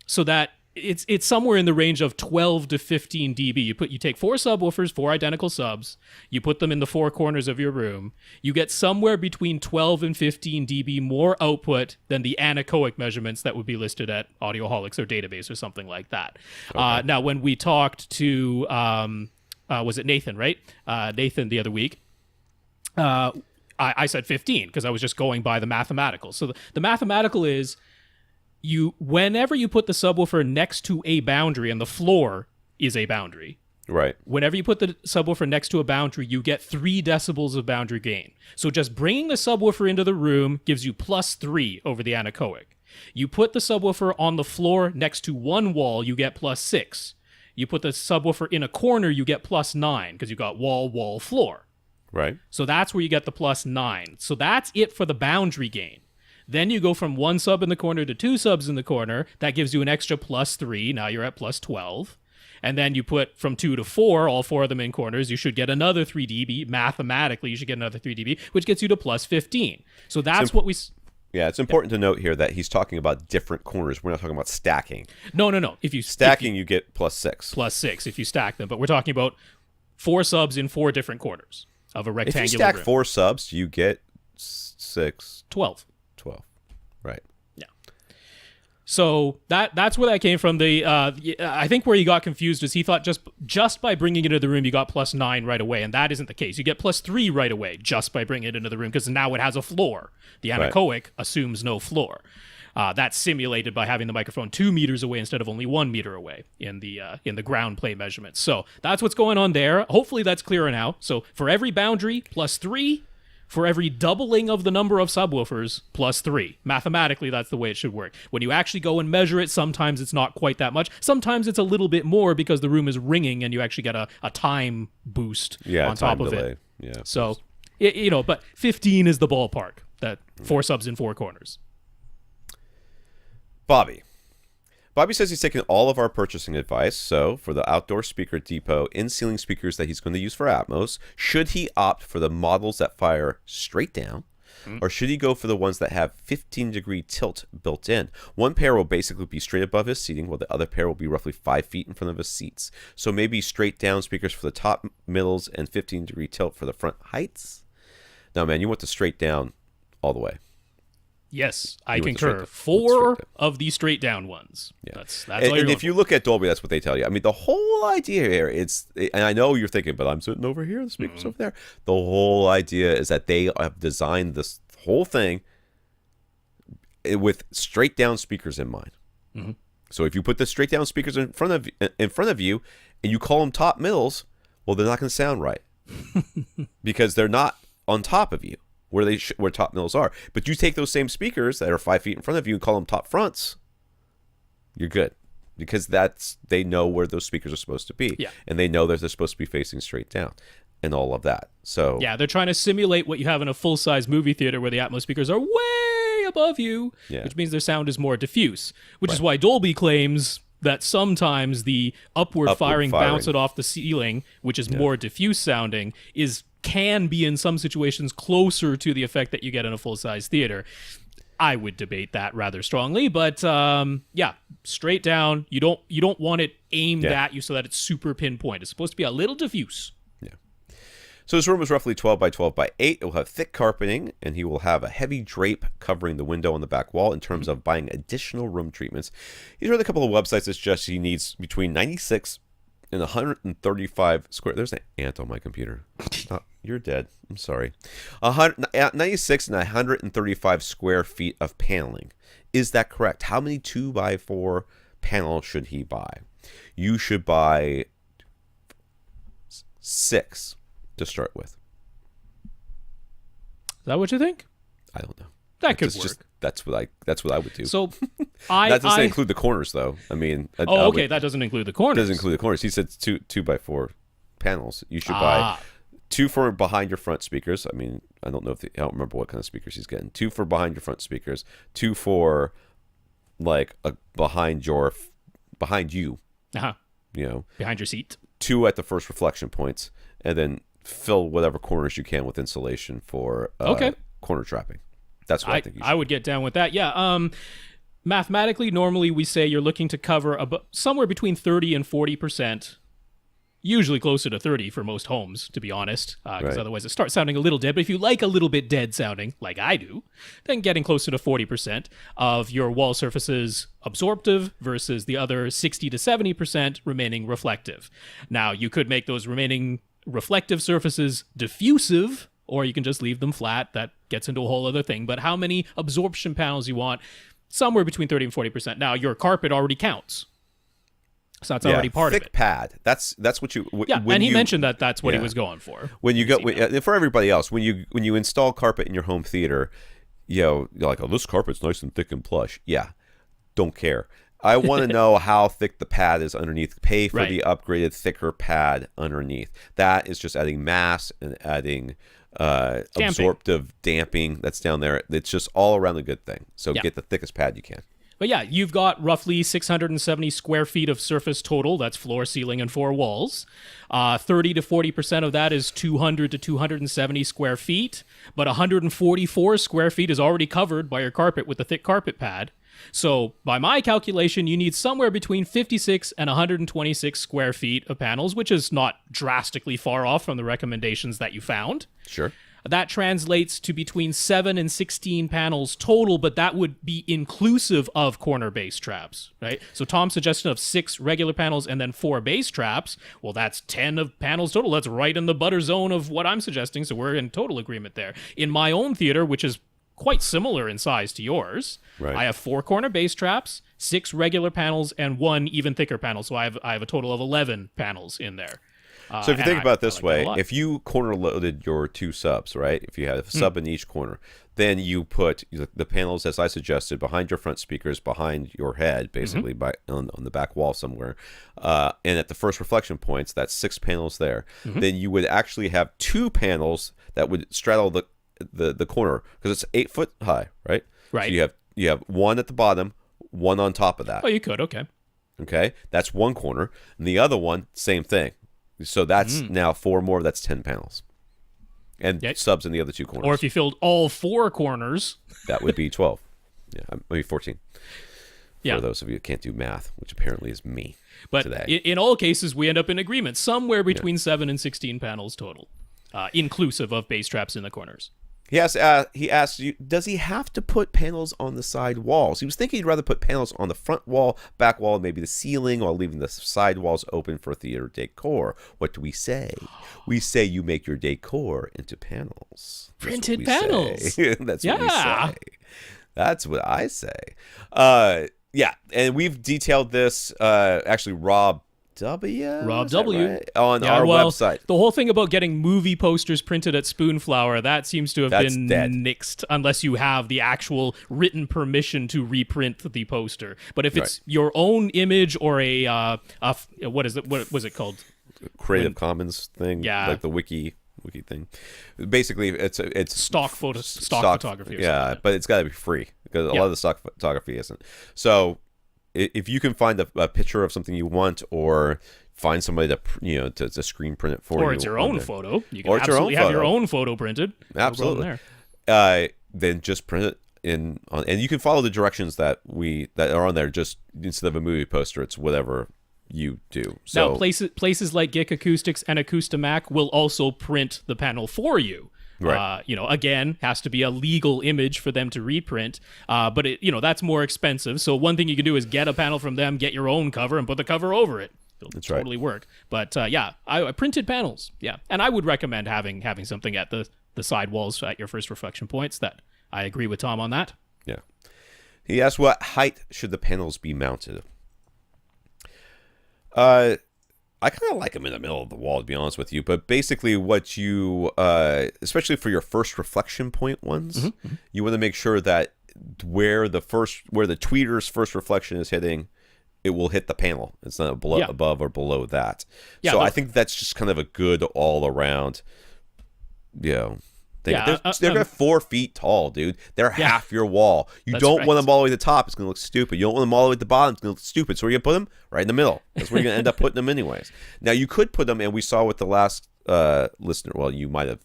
So that it's somewhere in the range of 12 to 15 dB. You take 4 subwoofers, 4 identical subs, you put them in the 4 corners of your room, you get somewhere between 12 and 15 dB more output than the anechoic measurements that would be listed at Audioholics or Database or something like that. Okay. Now, when we talked to... was it Nathan, right? Nathan the other week. I said 15 because I was just going by the mathematical. So the mathematical is whenever you put the subwoofer next to a boundary, and the floor is a boundary. Right. Whenever you put the subwoofer next to a boundary, you get 3 decibels of boundary gain. So just bringing the subwoofer into the room gives you plus 3 over the anechoic. You put the subwoofer on the floor next to one wall, you get plus 6. You put the subwoofer in a corner, you get plus 9 because you got wall, floor. Right. So that's where you get the plus 9. So that's it for the boundary gain. Then you go from 1 sub in the corner to 2 subs in the corner. That gives you an extra plus 3. Now you're at plus 12. And then you put from 2 to 4, all 4 of them in corners, you should get another 3 dB. Mathematically, you should get another 3 dB, which gets you to plus 15. So that's what we... Yeah, it's important to note here that he's talking about different corners. We're not talking about stacking. No. If you you get plus 6. Plus 6 if you stack them. But we're talking about 4 subs in 4 different corners of a rectangular If you stack room. 4 subs, you get 6. 12. Right. Yeah. So that's where that came from. I think where he got confused is he thought just by bringing it into the room, you got plus 9 right away, and that isn't the case. You get plus 3 right away just by bringing it into the room because now it has a floor. The anechoic assumes no floor. That's simulated by having the microphone 2 meters away instead of only 1 meter away in the ground plane measurements. So that's what's going on there. Hopefully that's clearer now. So for every boundary, plus 3. For every doubling of the number of subwoofers, plus 3. Mathematically, that's the way it should work. When you actually go and measure it, sometimes it's not quite that much. Sometimes it's a little bit more because the room is ringing and you actually get a time boost on top of delay. it. Yeah. So, but 15 is the ballpark. That 4 subs in 4 corners. Bobby says he's taken all of our purchasing advice. So for the outdoor speaker depot in-ceiling speakers that he's going to use for Atmos, should he opt for the models that fire straight down, or should he go for the ones that have 15-degree tilt built in? One pair will basically be straight above his seating, while the other pair will be roughly 5 feet in front of his seats. So maybe straight down speakers for the top middles and 15-degree tilt for the front heights? No, man, you want the straight down all the way. Yes, I concur. 4 of the straight down ones. Yeah. That's and if you look at Dolby, that's what they tell you. I mean, the whole idea here, and I know you're thinking, but I'm sitting over here, the speaker's over there. The whole idea is that they have designed this whole thing with straight down speakers in mind. Mm-hmm. So if you put the straight down speakers in front of you and you call them top middles, well, they're not going to sound right because they're not on top of you. Where top middles are. But you take those same speakers that are 5 feet in front of you and call them top fronts, you're good. Because they know where those speakers are supposed to be. Yeah. And they know that they're supposed to be facing straight down and all of that. So yeah, they're trying to simulate what you have in a full-size movie theater where the Atmos speakers are way above you, which means their sound is more diffuse, which is why Dolby claims that sometimes the upward firing bounce it off the ceiling, which is more diffuse sounding, can be in some situations closer to the effect that you get in a full-size theater. I would debate that rather strongly, but yeah, straight down. You don't want it aimed at you so that it's super pinpoint. It's supposed to be a little diffuse. Yeah. So his room is roughly 12 by 12 by 8. It will have thick carpeting, and he will have a heavy drape covering the window on the back wall. In terms of buying additional room treatments, he's read a couple of websites that suggest he needs between 96 and 135 square. There's an ant on my computer. Oh, you're dead. I'm sorry. 96 and 135 square feet of paneling. Is that correct? How many 2x4 panels should he buy? You should buy 6 to start with. Is that what you think? I don't know. That could work. That's what I would do. So, that doesn't include the corners, though. I mean, okay, that doesn't include the corners. Doesn't include the corners. He said 2x4 panels. You should buy 2 for behind your front speakers. I mean, I don't remember what kind of speakers he's getting. 2 for behind your front speakers. 2 for like behind you. You know, behind your seat. 2 at the first reflection points, and then fill whatever corners you can with insulation for corner trapping. That's what I think you should. I would get down with that. Yeah. Mathematically, normally we say you're looking to cover somewhere between 30 and 40%, usually closer to 30 for most homes, to be honest, because otherwise it starts sounding a little dead. But if you like a little bit dead sounding, like I do, then getting closer to 40% of your wall surfaces absorptive versus the other 60 to 70% remaining reflective. Now, you could make those remaining reflective surfaces diffusive, or you can just leave them flat. That gets into a whole other thing. But how many absorption panels you want? Somewhere between 30 and 40%. Now, your carpet already counts. So that's already part of it. Thick pad. That's what you... and he mentioned that's what he was going for. When you go... for everybody else, when you install carpet in your home theater, you're like, oh, this carpet's nice and thick and plush. Yeah. Don't care. I want to know how thick the pad is underneath. Pay for the upgraded, thicker pad underneath. That is just adding mass and adding absorptive damping that's down there. It's just all around a good thing. So get the thickest pad you can. But yeah, you've got roughly 670 square feet of surface total. That's floor, ceiling, and 4 walls. 30 to 40% of that is 200 to 270 square feet. But 144 square feet is already covered by your carpet with the thick carpet pad. So by my calculation, you need somewhere between 56 and 126 square feet of panels, which is not drastically far off from the recommendations that you found. Sure. That translates to between 7 and 16 panels total, but that would be inclusive of corner bass traps, right? So Tom's suggestion of 6 regular panels and then 4 bass traps, well, that's 10 of panels total. That's right in the butter zone of what I'm suggesting, so we're in total agreement there. In my own theater, which is quite similar in size to yours, I have 4 corner bass traps, 6 regular panels, and 1 even thicker panel. So I have a total of 11 panels in there. So if you think about it this way, if you corner loaded your 2 subs, right? If you have a sub in each corner, then you put the panels, as I suggested, behind your front speakers, behind your head, basically on the back wall somewhere, and at the first reflection points, that's 6 panels there. Then you would actually have 2 panels that would straddle the corner, because it's 8 foot high, right? Right. So you have 1 at the bottom, 1 on top of that. Oh, you could. Okay, that's 1 corner, and the other one, same thing. So that's now 4 more. That's 10 panels, and subs in the other 2 corners. Or if you filled all 4 corners, that would be 12. Yeah, maybe 14. For those of you who can't do math, which apparently is me. But today. In all cases, we end up in agreement. Somewhere between 7 and 16 panels total, inclusive of bass traps in the corners. He asked you, does he have to put panels on the side walls? He was thinking he'd rather put panels on the front wall, back wall, and maybe the ceiling, while leaving the side walls open for theater decor. What do we say? We say you make your decor into panels. Printed panels. That's what we say. That's what I say. And we've detailed this. Actually, Rob W. Right? On our website. The whole thing about getting movie posters printed at Spoonflower, that seems to have been nixed unless you have the actual written permission to reprint the poster. But if it's your own image or what was it called? Creative Commons thing, like the wiki thing. Basically, it's stock photography. Yeah, but it's got to be free because a lot of the stock photography isn't. So if you can find a picture of something you want, or find somebody to screen print it for you, or it's your own photo, you can absolutely have your own photo printed. Absolutely. Then just print it and you can follow the directions that are on there. Just instead of a movie poster, it's whatever you do. So now places like Gick Acoustics and Acoustimac will also print the panel for you. Right. Again, has to be a legal image for them to reprint, but that's more expensive. So one thing you can do is get a panel from them, get your own cover, and put the cover over it. It'll totally work. But I printed panels. Yeah, and I would recommend having something at the side walls at your first reflection points. That I agree with Tom on that. Yeah. He asked, what height should the panels be mounted? I kind of like them in the middle of the wall, to be honest with you. But basically what you, especially for your first reflection point ones, you want to make sure that where the tweeter's first reflection is hitting, it will hit the panel. It's not above or below that. Yeah, so I think that's just kind of a good all around, they're 4 feet tall, dude. They're half your wall. You don't want them all the way to the top. It's going to look stupid. You don't want them all the way to the bottom. It's going to look stupid. So where you put them? Right in the middle. That's where you're going to end up putting them anyways. Now, you could put them, and we saw with the last listener, well, you might have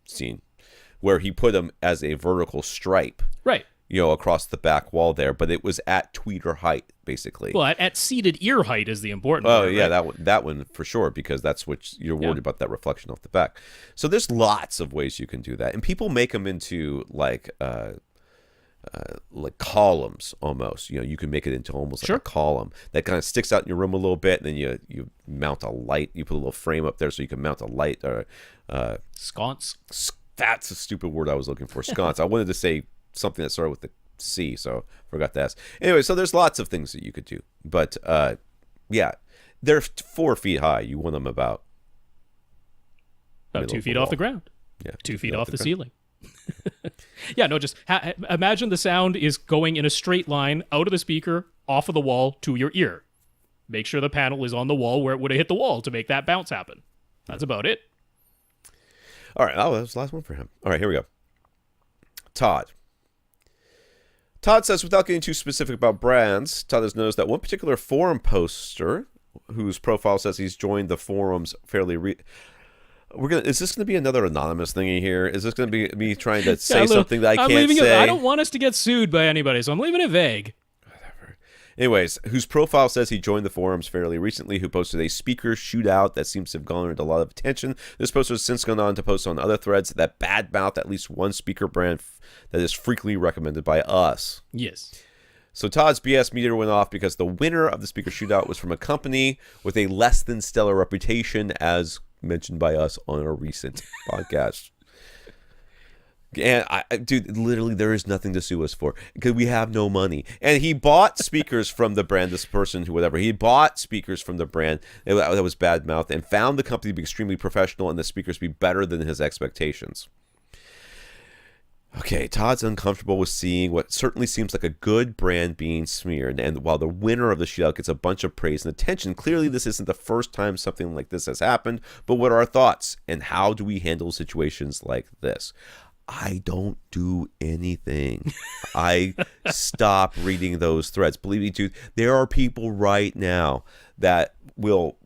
seen, where he put them as a vertical stripe. Right. Across the back wall there, but it was at tweeter height, basically. Well, at seated ear height is the important one. Oh, yeah, right? that one for sure, because that's what you're worried about, that reflection off the back. So there's lots of ways you can do that, and people make them into like columns almost. You can make it into almost like a column that kind of sticks out in your room a little bit, and then you mount a light. You put a little frame up there so you can mount a light or sconce. That's a stupid word I was looking for. Sconce. I wanted to say something that started with the C, so forgot to ask. Anyway, so there's lots of things that you could do, but they're 4 feet high. You want them about 2 feet off the ground. Yeah, 2 feet off the ceiling. Just imagine the sound is going in a straight line out of the speaker, off of the wall to your ear. Make sure the panel is on the wall where it would have hit the wall to make that bounce happen. That's about it. All right, that was the last one for him. All right, here we go. Todd says, without getting too specific about brands, Todd has noticed that one particular forum poster, whose profile says he's joined the forums fairly is this going to be another anonymous thingy here? Is this going to be me trying to say something that I can't say? I don't want us to get sued by anybody, so I'm leaving it vague. Whatever. Anyways, whose profile says he joined the forums fairly recently, who posted a speaker shootout that seems to have garnered a lot of attention. This poster has since gone on to post on other threads that badmouth at least one speaker brand that is frequently recommended by us. Yes. So Todd's BS meter went off because the winner of the speaker shootout was from a company with a less than stellar reputation, as mentioned by us on a recent podcast. And dude, literally, there is nothing to sue us for because we have no money. And he bought speakers from the brand. This person, he bought speakers from the brand that was badmouth, and found the company to be extremely professional and the speakers to be better than his expectations. Okay, Todd's uncomfortable with seeing what certainly seems like a good brand being smeared, and while the winner of the shootout gets a bunch of praise and attention, clearly this isn't the first time something like this has happened. But what are our thoughts, and how do we handle situations like this? I don't do anything. I stop reading those threads. Believe me, dude, there are people right now that will,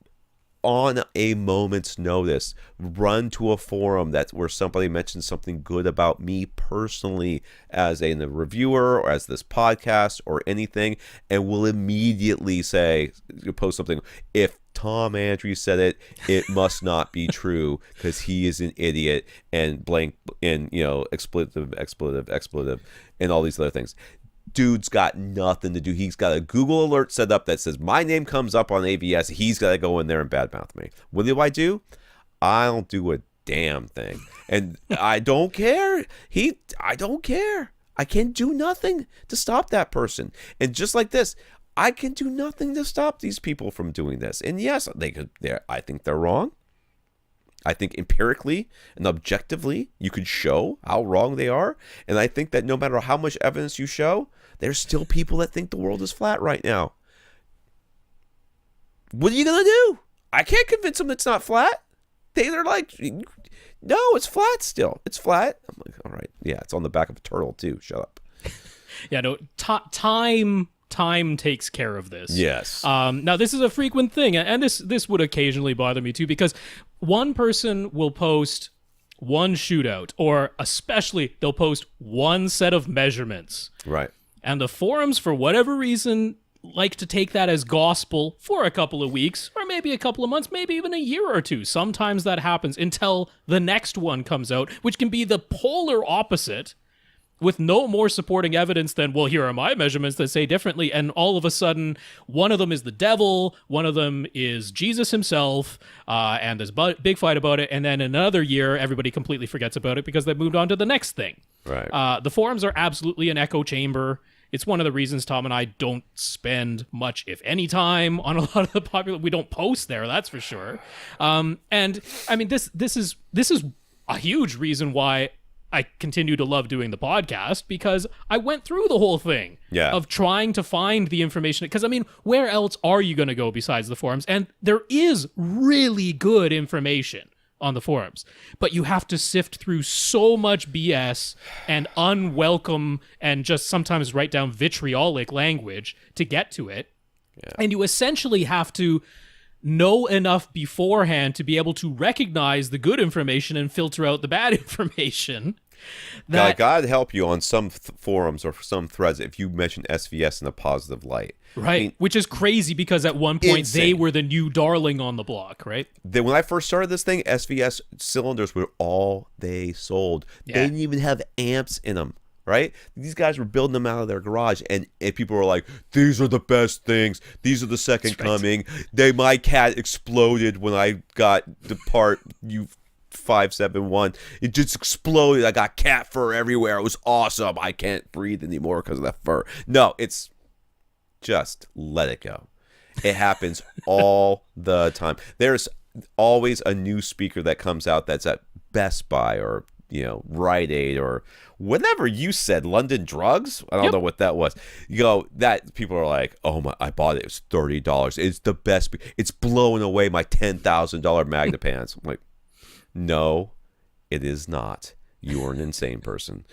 on a moment's notice, run to a forum where somebody mentions something good about me personally as a reviewer or as this podcast or anything, and will immediately post something. If Tom Andry said it, it must not be true because he is an idiot, and blank, and expletive, and all these other things. Dude's got nothing to do. He's got a Google alert set up that says my name comes up on AVS. He's got to go in there and badmouth me. What do? I don't do a damn thing. And I don't care. I don't care. I can do nothing to stop that person. And just like this, I can do nothing to stop these people from doing this. And yes, I think they're wrong. I think empirically and objectively, you could show how wrong they are. And I think that no matter how much evidence you show, there's still people that think the world is flat right now. What are you going to do? I can't convince them it's not flat. They're like, no, it's flat still. It's flat. I'm like, all right. Yeah, it's on the back of a turtle too. Shut up. Yeah, no, time takes care of this. Yes. Now, this is a frequent thing, and this would occasionally bother me too, because one person will post one shootout, or especially they'll post one set of measurements. Right. And the forums, for whatever reason, like to take that as gospel for a couple of weeks, or maybe a couple of months, maybe even a year or two. Sometimes that happens until the next one comes out, which can be the polar opposite, with no more supporting evidence than, well, here are my measurements that say differently, and all of a sudden, one of them is the devil, one of them is Jesus himself, and there's a big fight about it, and then in another year, everybody completely forgets about it because they've moved on to the next thing. Right. The forums are absolutely an echo chamber. It's one of the reasons Tom and I don't spend much, if any, time on a lot of the popular. We don't post there, that's for sure. And I mean, this is a huge reason why I continue to love doing the podcast, because I went through the whole thing of trying to find the information. Because, I mean, where else are you going to go besides the forums? And there is really good information on the forums, but you have to sift through so much BS and unwelcome and just sometimes write down vitriolic language to get to it. Yeah. And you essentially have to know enough beforehand to be able to recognize the good information and filter out the bad information. God help you on some forums or some threads if you mention SVS in a positive light. Right, I mean, which is crazy because at one point they were the new darling on the block, right? Then when I first started this thing, SVS cylinders were all they sold. Yeah. They didn't even have amps in them, right? These guys were building them out of their garage, and people were like, these are the best things. These are the second coming. My cat exploded when I got the part 571. It just exploded. I got cat fur everywhere. It was awesome. I can't breathe anymore because of that fur. No, it's just let it go. It happens all the time. There's always a new speaker that comes out that's at Best Buy or Rite Aid or whatever you said, London Drugs. I don't know what that was. That people are like, oh my, I bought it. It was $30. It's the best. It's blowing away my $10,000 Magnapans. I'm like, no, it is not. You are an insane person.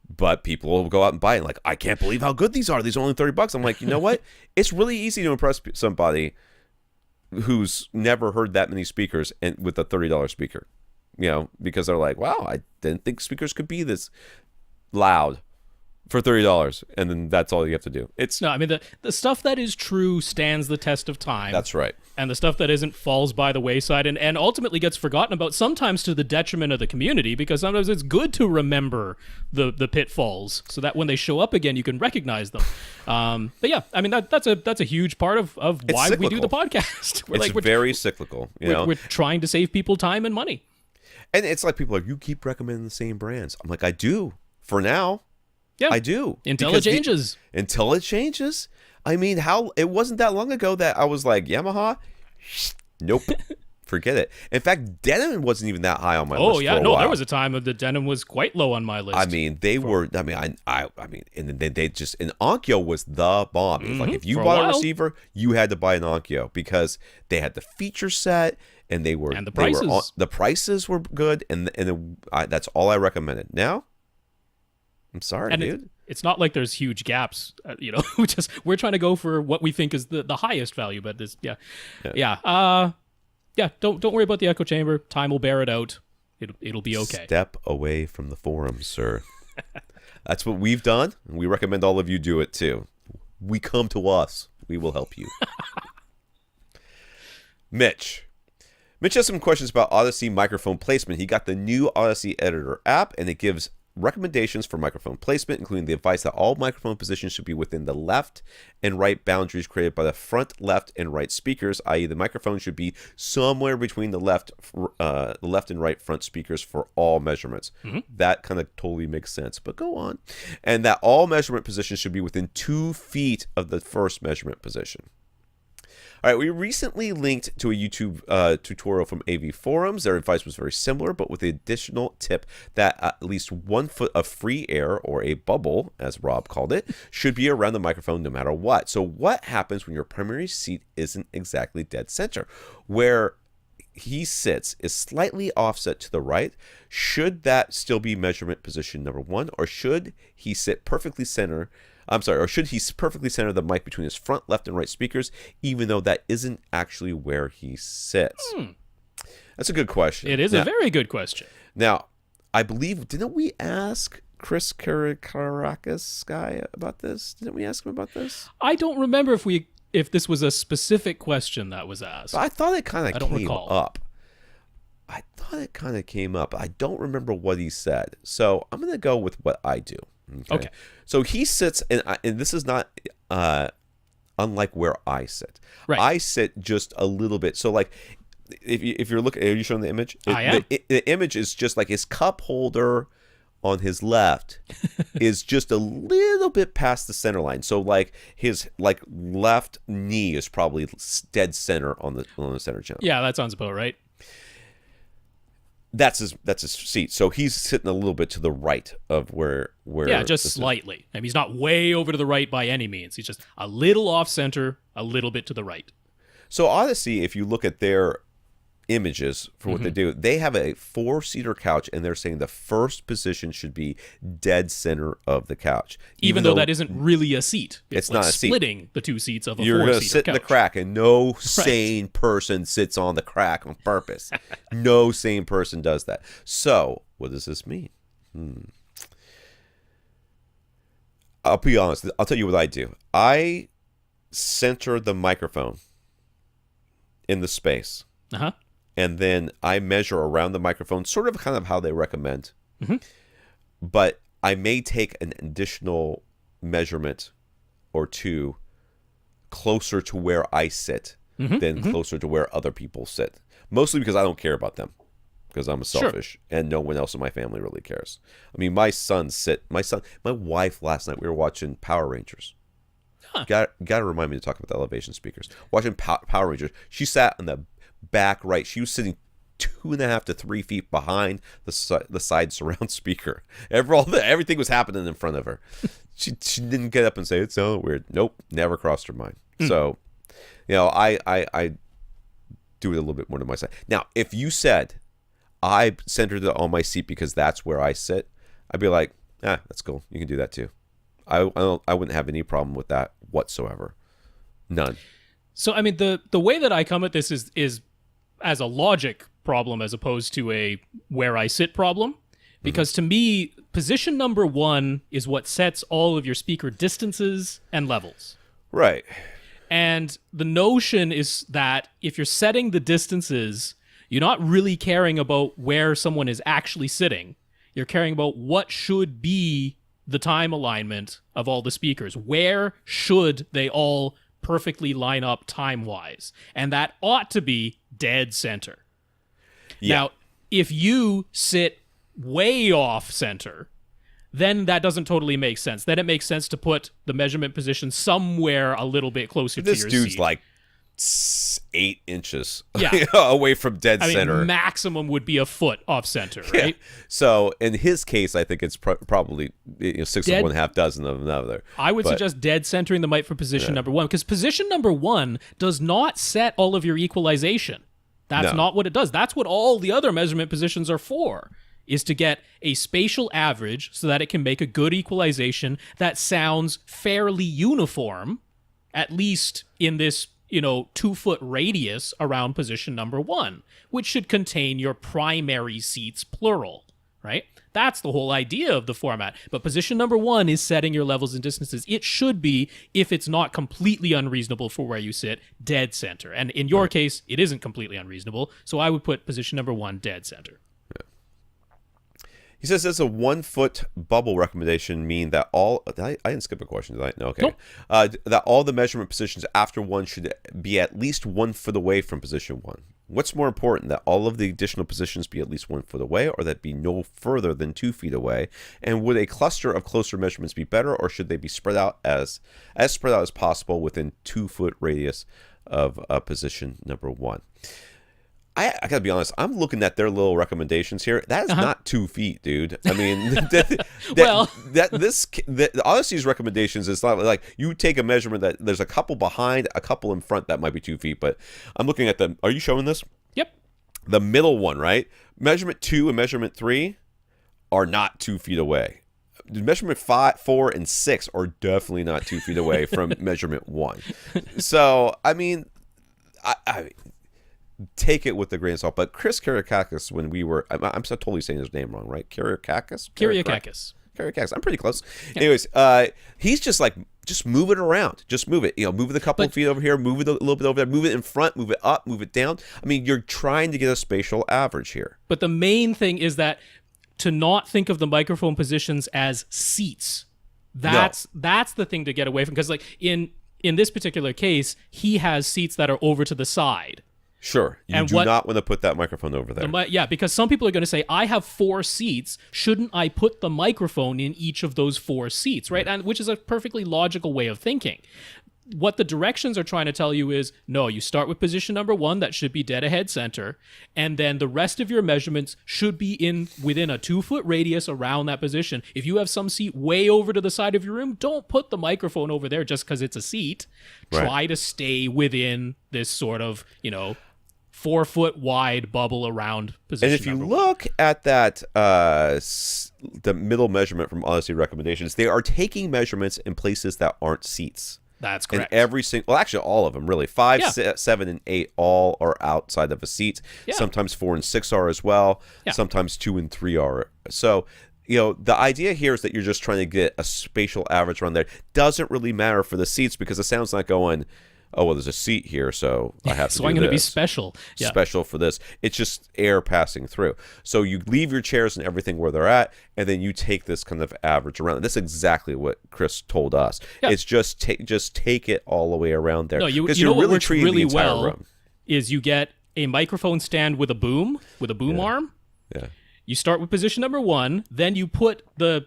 But people will go out and buy it. Like, I can't believe how good these are. These are only $30. I'm like, you know what? It's really easy to impress somebody who's never heard that many speakers and with a $30 speaker. Because they're like, wow, I didn't think speakers could be this loud for $30, and then that's all you have to do. I mean, the stuff that is true stands the test of time. That's right. And the stuff that isn't falls by the wayside and ultimately gets forgotten about, sometimes to the detriment of the community, because sometimes it's good to remember the pitfalls so that when they show up again, you can recognize them. But yeah, I mean, that's a huge part of why cyclical. We do the podcast. We're very cyclical. We're trying to save people time and money. And it's like people are like, you keep recommending the same brands. I'm like, I do. For now. Yeah, I do. Until it changes. Until it changes. I mean, it wasn't that long ago that I was like, Yamaha? Nope. Forget it. In fact, denim wasn't even that high on my list. Oh, yeah. No, there was a time that the denim was quite low on my list. I mean, they and they just, an Onkyo was the bomb. It was like, if you bought a receiver, you had to buy an Onkyo because they had the feature set and the prices. The prices were good, and that's all I recommended. Now, I'm sorry, dude. It's not like there's huge gaps, we're trying to go for what we think is the highest value, but this, don't worry about the echo chamber. Time will bear it out. It'll be okay. Step away from the forums, sir. That's what we've done, and we recommend all of you do it too. We come to us. We will help you. Mitch has some questions about Odyssey microphone placement. He got the new Odyssey Editor app, and it gives recommendations for microphone placement, including the advice that all microphone positions should be within the left and right boundaries created by the front, left, and right speakers, i.e. the microphone should be somewhere between the left and right front speakers for all measurements. Mm-hmm. That kind of totally makes sense, but go on. And that all measurement positions should be within 2 feet of the first measurement position. All right, we recently linked to a YouTube tutorial from AV Forums. Their advice was very similar, but with the additional tip that at least 1 foot of free air, or a bubble, as Rob called it, should be around the microphone no matter what. So what happens when your primary seat isn't exactly dead center? Where he sits is slightly offset to the right. Should that still be measurement position number 1, or should he sit perfectly center? Or should he perfectly center the mic between his front, left, and right speakers, even though that isn't actually where he sits? That's a good question. It is a very good question. Now, I believe, didn't we ask Chris Caracas guy about this? Didn't we ask him about this? I don't remember if this was a specific question that was asked. But I thought it kind of came recall. up. I don't remember what he said. So I'm going to go with what I do. Okay. So he sits, and this is not unlike where I sit. Right. I sit just a little bit. So like, if you're looking, are you showing the image? I am. The image is just like his cup holder on his left is just a little bit past the center line. So like his left knee is probably dead center on the center channel. Yeah, that sounds about right. That's his seat. So he's sitting a little bit to the right of where yeah, just slightly. I mean, he's not way over to the right by any means. He's just a little off center, a little bit to the right. So honestly, if you look at their images for what they do, they have a 4-seater couch, and they're saying the first position should be dead center of the couch. Even though that isn't really a seat. It's like not a seat. Splitting the two seats of a 4-seater couch. You're going to sit in the crack, and no sane person sits on the crack on purpose. No sane person does that. So what does this mean? I'll be honest. I'll tell you what I do. I center the microphone in the space. Uh-huh. And then I measure around the microphone, sort of kind of how they recommend. But I may take an additional measurement or two closer to where I sit than closer to where other people sit. Mostly because I don't care about them, because I'm selfish, and no one else in my family really cares. I mean, my wife last night, we were watching Power Rangers. Got to remind me to talk about the elevation speakers. Watching Power Rangers. She sat on the back right. She was sitting 2.5 to 3 feet behind the side surround speaker. Everything was happening in front of her. She didn't get up and say it sounded weird. Nope, never crossed her mind. So, I do it a little bit more to my side. Now, if you said I centered it on my seat because that's where I sit, I'd be like, that's cool. You can do that too. I wouldn't have any problem with that whatsoever. None. So, I mean, the way that I come at this is as a logic problem as opposed to a where I sit problem. Because to me, position number 1 is what sets all of your speaker distances and levels. Right. And the notion is that if you're setting the distances, you're not really caring about where someone is actually sitting. You're caring about what should be the time alignment of all the speakers. Where should they all perfectly line up time-wise? And that ought to be dead center. Yeah. Now, if you sit way off center, then that doesn't totally make sense. Then it makes sense to put the measurement position somewhere a little bit closer to your seat. This dude's like 8 inches away from dead center. Mean, maximum would be a foot off center, right? Yeah. So in his case, I think it's probably 6 of 1/2 dozen of another. I would suggest dead centering the mic for position number 1, because position number 1 does not set all of your equalization. That's not what it does. That's what all the other measurement positions are for, is to get a spatial average so that it can make a good equalization that sounds fairly uniform, at least in this 2-foot radius around position number 1, which should contain your primary seats, plural, right? That's the whole idea of the format. But position number 1 is setting your levels and distances. It should be, if it's not completely unreasonable for where you sit, dead center. And in your case, it isn't completely unreasonable. So I would put position number 1 dead center. He says, does a 1-foot bubble recommendation mean that all... I didn't skip a question, did I? No, okay. Nope. That all the measurement positions after 1 should be at least 1 foot away from position 1. What's more important, that all of the additional positions be at least 1 foot away, or that be no further than 2 feet away? And would a cluster of closer measurements be better, or should they be spread out as spread out as possible within 2-foot radius of position number 1? I gotta be honest, I'm looking at their little recommendations here. That is not 2 feet, dude. I mean, the Odyssey's recommendations is not like you take a measurement that there's a couple behind, a couple in front that might be 2 feet. But I'm looking at are you showing this? Yep. The middle one, right? Measurement 2 and measurement 3 are not 2 feet away. Measurement 5, 4, and 6 are definitely not 2 feet away from measurement 1. So, I mean, take it with a grain of salt. But Chris Kyriakakis, when we were, I'm so totally saying his name wrong, right? Kyriakakis. Kyriakakis. I'm pretty close. Yeah. Anyways, he's just like, just move it around. Just move it. Move it a couple of feet over here, move it a little bit over there, move it in front, move it up, move it down. I mean, you're trying to get a spatial average here. But the main thing is that to not think of the microphone positions as seats. That's the thing to get away from. Because like in this particular case, he has seats that are over to the side. Sure. You do not want to put that microphone over there. Because some people are going to say, I have 4 seats. Shouldn't I put the microphone in each of those 4 seats, right? And which is a perfectly logical way of thinking. What the directions are trying to tell you is, no, you start with position number 1, that should be dead ahead center, and then the rest of your measurements should be within a 2-foot radius around that position. If you have some seat way over to the side of your room, don't put the microphone over there just because it's a seat. Right. Try to stay within this sort of, 4-foot wide bubble around position. And if you look at that, the middle measurement from Odyssey recommendations, they are taking measurements in places that aren't seats. That's correct. And every single, well, actually all of them really. 5, 7, and 8 all are outside of a seat. Yeah. Sometimes 4 and 6 are as well. Yeah. Sometimes 2 and 3 are. So, the idea here is that you're just trying to get a spatial average around there. Doesn't really matter for the seats because the sound's not going, oh, well, there's a seat here, so I have to so do I'm going to be special. Yeah. Special for this. It's just air passing through. So you leave your chairs and everything where they're at, and then you take this kind of average around. That's exactly what Chris told us. Yeah. It's just take it all the way around there. No, you know what works really well is you get a microphone stand with a boom arm. Yeah. You start with position number 1, then you put the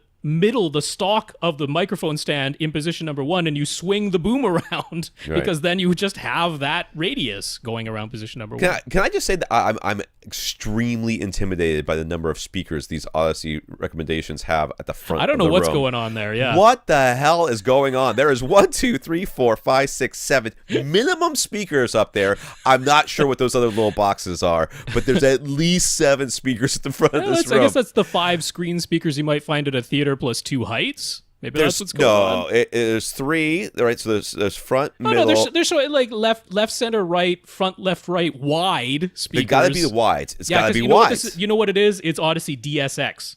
stock of the microphone stand in position number 1, and you swing the boom around because then you just have that radius going around position number 1. Can I just say that I'm extremely intimidated by the number of speakers these Odyssey recommendations have at the front. I don't know what's going on there. Yeah. What the hell is going on? There is 1, 2, 3, 4, 5, 6, 7 minimum speakers up there. I'm not sure what those other little boxes are, but there's at least 7 speakers at the front of this room. I guess that's the 5 screen speakers you might find at a theater plus 2 heights. Maybe that's what's going on. No, there's 3. Right, so there's front, middle. No, they're showing like left, center, right, front, left, right, wide speakers. They got to be the wides. It's got to be wides. You know what it is? It's Odyssey DSX.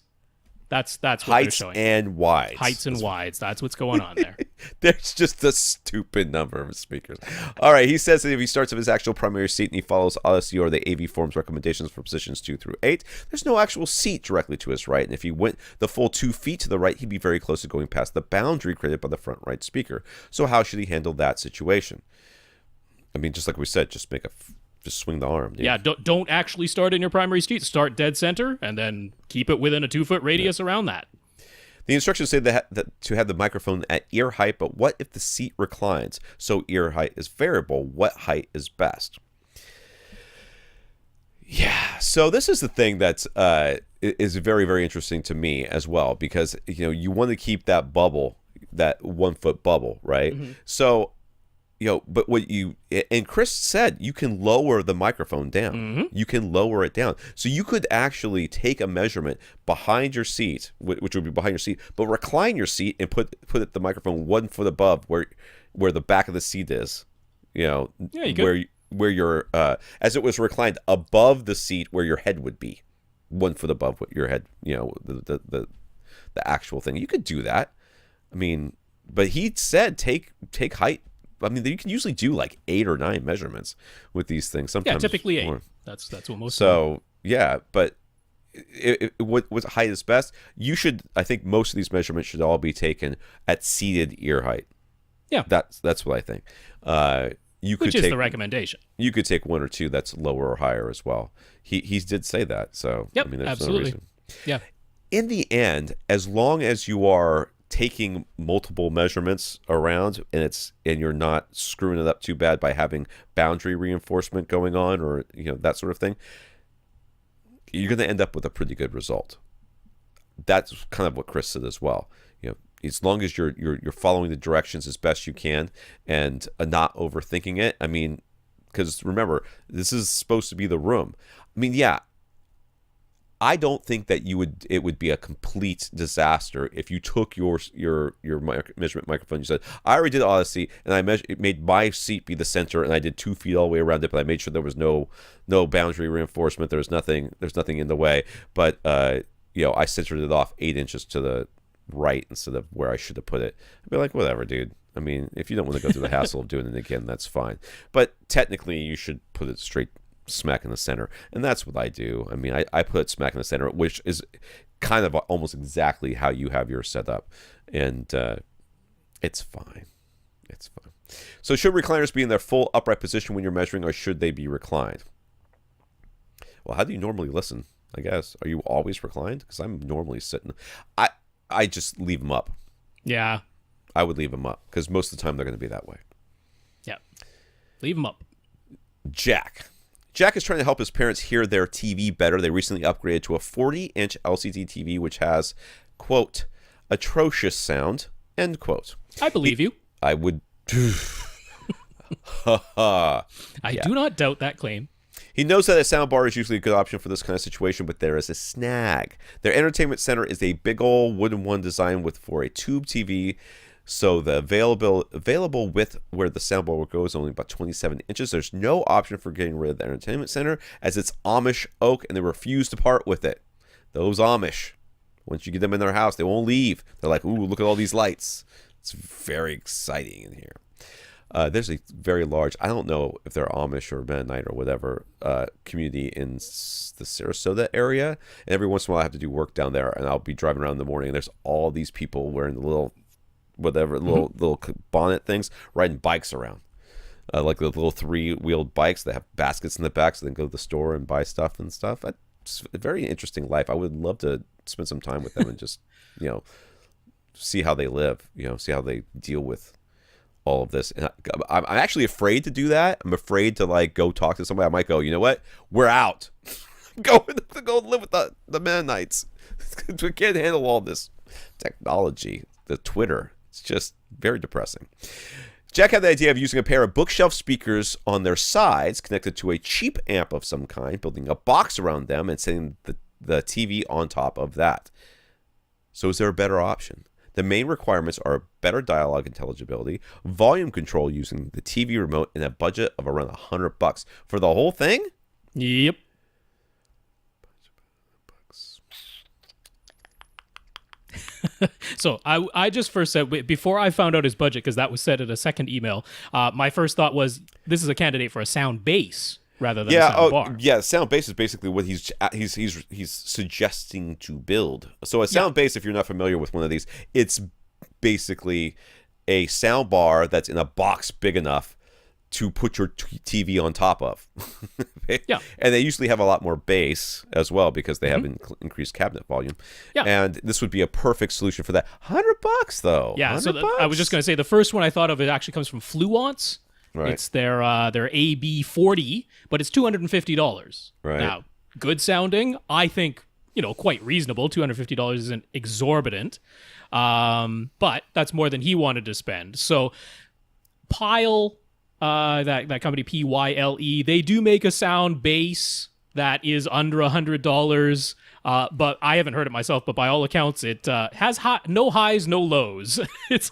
That's what they're showing. Heights and wides. Heights and wides. That's what's going on there. There's just a stupid number of speakers. All right, he says that if he starts with his actual primary seat and he follows Odyssey or the AV Forum's recommendations for positions 2 through 8, there's no actual seat directly to his right. And if he went the full 2 feet to the right, he'd be very close to going past the boundary created by the front right speaker. So how should he handle that situation? I mean, just like we said, just swing the arm. Dude. Yeah, don't actually start in your primary seat. Start dead center and then keep it within a 2-foot radius around that. The instructions say that to have the microphone at ear height, but what if the seat reclines? So ear height is variable. What height is best? Yeah, so this is the thing that's is very, very interesting to me as well, because you want to keep that bubble, that 1-foot bubble, right? Mm-hmm. So but and Chris said you can lower the microphone down. Mm-hmm. You can lower it down. So you could actually take a measurement behind your seat, which would be behind your seat, but recline your seat and put the microphone 1 foot above where the back of the seat is. You could. Where you're, as it was reclined above the seat where your head would be, 1 foot above what your head, the actual thing. You could do that. I mean, but he said take height. I mean, you can usually do like 8 or 9 measurements with these things. Sometimes typically 8. More. That's what most. So yeah, but what height is best? I think most of these measurements should all be taken at seated ear height. Yeah, that's what I think. Which is the recommendation. You could take 1 or 2 that's lower or higher as well. He did say that. So yep, I mean, there's absolutely. no reason. Yeah. In the end, as long as you are taking multiple measurements around and you're not screwing it up too bad by having boundary reinforcement going on or that sort of thing, you're going to end up with a pretty good result. That's kind of what Chris said as well. As long as you're following the directions as best you can and not overthinking it. I mean, because remember, this is supposed to be the room. I mean, yeah, I don't think that it would be a complete disaster if you took your measurement microphone. You said, I already did Odyssey, and I made my seat be the center, and I did 2 feet all the way around it, but I made sure there was no boundary reinforcement. There's nothing in the way. But I centered it off 8 inches to the right instead of where I should have put it. I'd be like, whatever, dude. I mean, if you don't want to go through the hassle of doing it again, that's fine. But technically, you should put it straight smack in the center, and that's what I do. I mean, I put it smack in the center, which is kind of almost exactly how you have yours set up, and it's fine. It's fine. So should recliners be in their full upright position when you're measuring, or should they be reclined? Well, how do you normally listen? I guess, are you always reclined? Because I'm normally sitting. I just leave them up. Yeah, I would leave them up because most of the time they're going to be that way. Yeah, leave them up. Jack is trying to help his parents hear their TV better. They recently upgraded to a 40-inch LCD TV, which has, quote, atrocious sound, end quote. I believe you. I would. I do not doubt that claim. He knows that a soundbar is usually a good option for this kind of situation, but there is a snag. Their entertainment center is a big old wooden one designed for a tube TV. So the available width where the soundbar will go is only about 27 inches. There's no option for getting rid of the entertainment center as it's Amish oak, and they refuse to part with it. Those Amish, once you get them in their house, they won't leave. They're like, ooh, look at all these lights. It's very exciting in here. There's a very large, I don't know if they're Amish or Mennonite or whatever, community in the Sarasota area. And every once in a while I have to do work down there, and I'll be driving around in the morning, and there's all these people wearing the little bonnet things, riding bikes around, like the little 3-wheeled bikes that have baskets in the back, so they can go to the store and buy stuff and stuff. It's a very interesting life. I would love to spend some time with them and just see how they live, see how they deal with all of this. And I'm actually afraid to do that. I'm afraid to go talk to somebody. I might go, you know what, we're out. go live with the Mennonites. We can't handle all this technology, the Twitter. It's just very depressing. Jack had the idea of using a pair of bookshelf speakers on their sides connected to a cheap amp of some kind, building a box around them and setting the TV on top of that. So is there a better option? The main requirements are better dialogue intelligibility, volume control using the TV remote, and a budget of around $100 for the whole thing? Yep. So I just first said, before I found out his budget, because that was said in a second email, my first thought was this is a candidate for a sound bass rather than a sound bar. Yeah, sound bass is basically what he's suggesting to build. So a sound bass, if you're not familiar with one of these, it's basically a sound bar that's in a box big enough to put your TV on top of. Yeah. And they usually have a lot more bass as well because they have increased cabinet volume. Yeah. And this would be a perfect solution for that. $100 though. Yeah. So I was just going to say the first one I thought of, it actually comes from Fluence. Right. It's their AB40, but it's $250. Right. Now, good sounding. I think, quite reasonable. $250 isn't exorbitant. But that's more than he wanted to spend. So Pyle, that company Pyle, they do make a sound bass that is under $100. But I haven't heard it myself, but by all accounts, it has no highs, no lows. it's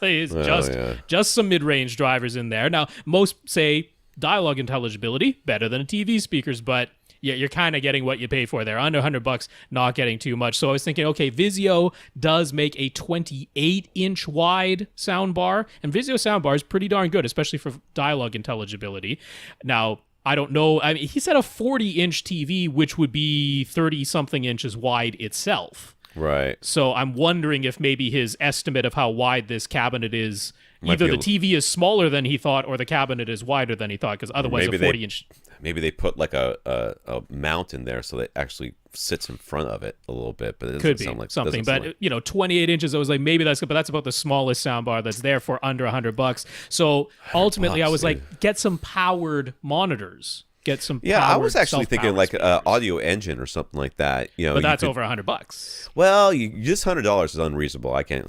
just some mid-range drivers in there. Now, most say dialogue intelligibility, better than a TV speakers, but yeah, you're kind of getting what you pay for there. Under $100, not getting too much. So I was thinking, okay, Vizio does make a 28-inch wide soundbar, and Vizio soundbar is pretty darn good, especially for dialogue intelligibility. Now, I don't know. I mean, he said a 40-inch TV, which would be 30-something inches wide itself. Right. So I'm wondering if maybe his estimate of how wide this cabinet is, either the TV is smaller than he thought or the cabinet is wider than he thought, because otherwise a 40-inch... Maybe they put like a mount in there so that it actually sits in front of it a little bit, but it doesn't sound like something. But 28 inches, I was like, maybe that's good, but that's about the smallest soundbar that's there for under $100. So ultimately, I was like, get some powered monitors. Get some. Yeah, I was actually thinking like an audio engine or something like that. But that's over $100. Well, just $100 is unreasonable. I can't.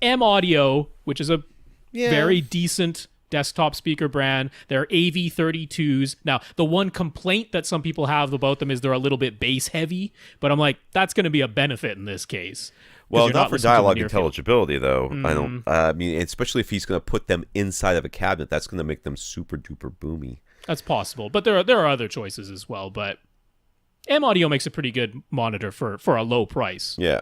M Audio, which is a very decent desktop speaker brand. They're AV32s. Now, the one complaint that some people have about them is they're a little bit bass heavy, but I'm like, that's going to be a benefit in this case. Well, not for dialogue intelligibility, though. I don't. I mean, especially if he's going to put them inside of a cabinet, that's going to make them super duper boomy. That's possible, but there are other choices as well. But M Audio makes a pretty good monitor for a low price. Yeah.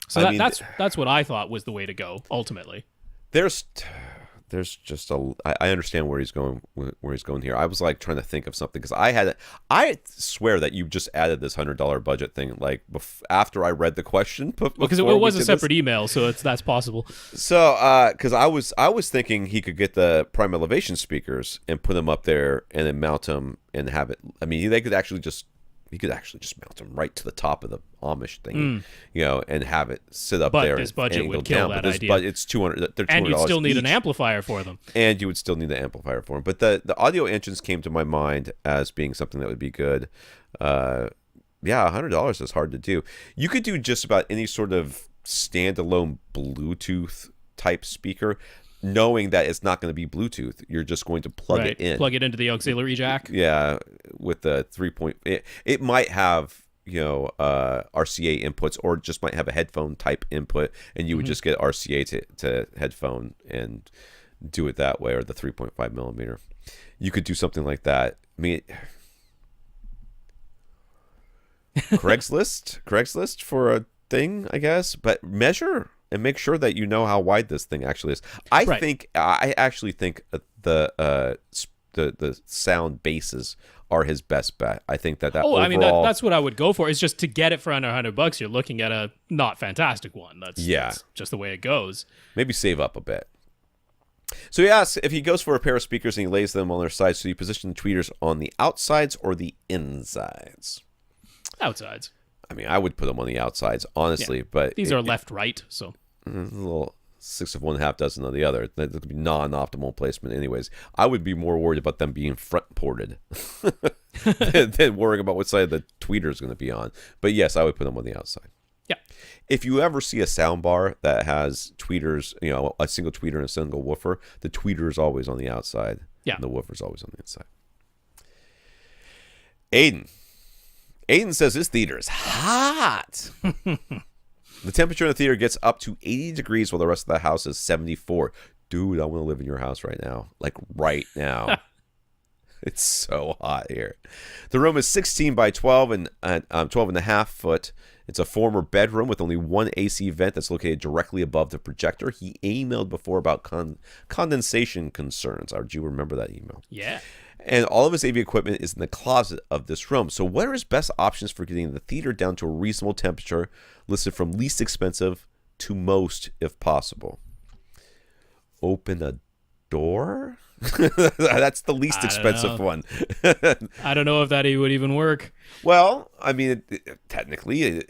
So that's what I thought was the way to go ultimately. There's just I understand where he's going here. I was like trying to think of something because I swear that you just added this $100 budget thing like after I read the question. Because it was a separate email, so that's possible. So because I was thinking he could get the prime elevation speakers and put them up there and then mount them and have it. I mean, he could actually just mount them right to the top of the Amish thing, and have it sit up there. But this budget would kill that idea. But it's $200. They're $200 and you'd still need each. an amplifier for them. And you would still need an amplifier for them. But the audio engines came to my mind as being something that would be good. $100 is hard to do. You could do just about any sort of standalone Bluetooth type speaker, knowing that it's not going to be Bluetooth. You're just going to plug it in. Plug it into the auxiliary jack. Yeah, with the 3. It might have RCA inputs, or just might have a headphone type input, and you would just get RCA to headphone and do it that way, or the 3.5 millimeter. You could do something like that. I mean, Craigslist for a thing, I guess, but measure and make sure that you know how wide this thing actually is. I actually think the sound bases are his best bet. I think that overall... I mean, that's what I would go for. Is just to get it for under $100, you're looking at a not fantastic one. That's just the way it goes. Maybe save up a bit. So he asks if he goes for a pair of speakers and he lays them on their sides, so you position the tweeters on the outsides or the insides? Outsides. I mean, I would put them on the outsides, honestly, but... These are left-right, so... A little 6 of one, half dozen of the other. That would be non-optimal placement anyways. I would be more worried about them being front-ported than worrying about what side the tweeter is going to be on. But yes, I would put them on the outside. Yeah. If you ever see a sound bar that has tweeters, a single tweeter and a single woofer, the tweeter is always on the outside. Yeah. And the woofer is always on the inside. Aiden says this theater is hot. The temperature in the theater gets up to 80 degrees while the rest of the house is 74. Dude, I want to live in your house right now. Like right now. It's so hot here. The room is 16 by 12 and 12 and a half foot. It's a former bedroom with only one AC vent that's located directly above the projector. He emailed before about condensation concerns. Do you remember that email? Yeah. And all of his AV equipment is in the closet of this room. So what are his best options for getting the theater down to a reasonable temperature, listed from least expensive to most, if possible? Open a door? That's the least expensive one. I don't know if that would even work. Well, I mean, technically,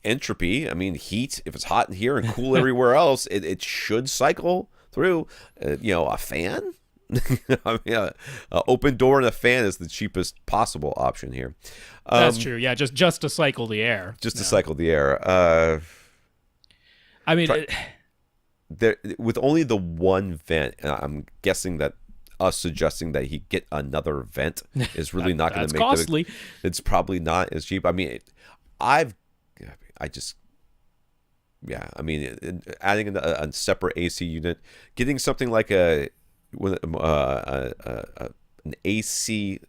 entropy, heat, if it's hot in here and cool everywhere else, it should cycle through, a fan? Open door and a fan is the cheapest possible option here. That's true. Yeah, just to cycle the air. To cycle the air. With only the one vent, I'm guessing that us suggesting that he get another vent is really not going to make costly. It's probably not as cheap. Adding a separate AC unit, getting something like an AC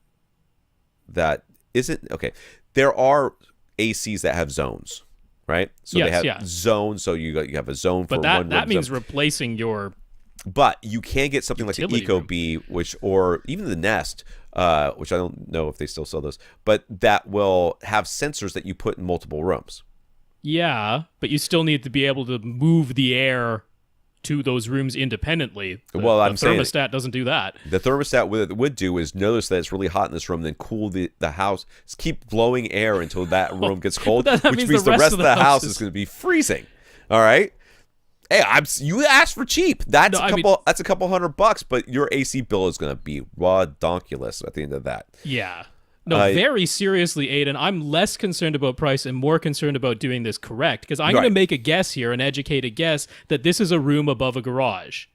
that isn't okay. There are ACs that have zones, right? So they have zones. So you have a zone for one. But that means replacing your. But you can get something like the Ecobee, or even the Nest, which I don't know if they still sell those, but that will have sensors that you put in multiple rooms. Yeah, but you still need to be able to move the air to those rooms independently. The thermostat doesn't do that. The thermostat would do is notice that it's really hot in this room, then cool the house. Just keep blowing air until that room gets cold, which means the rest of the house is going to be freezing. All right. Hey, you asked for cheap. That's a couple $100, but your AC bill is going to be redonkulous at the end of that. Yeah. No, very seriously, Aiden, I'm less concerned about price and more concerned about doing this correct, because I'm going to make a guess here, an educated guess, that this is a room above a garage.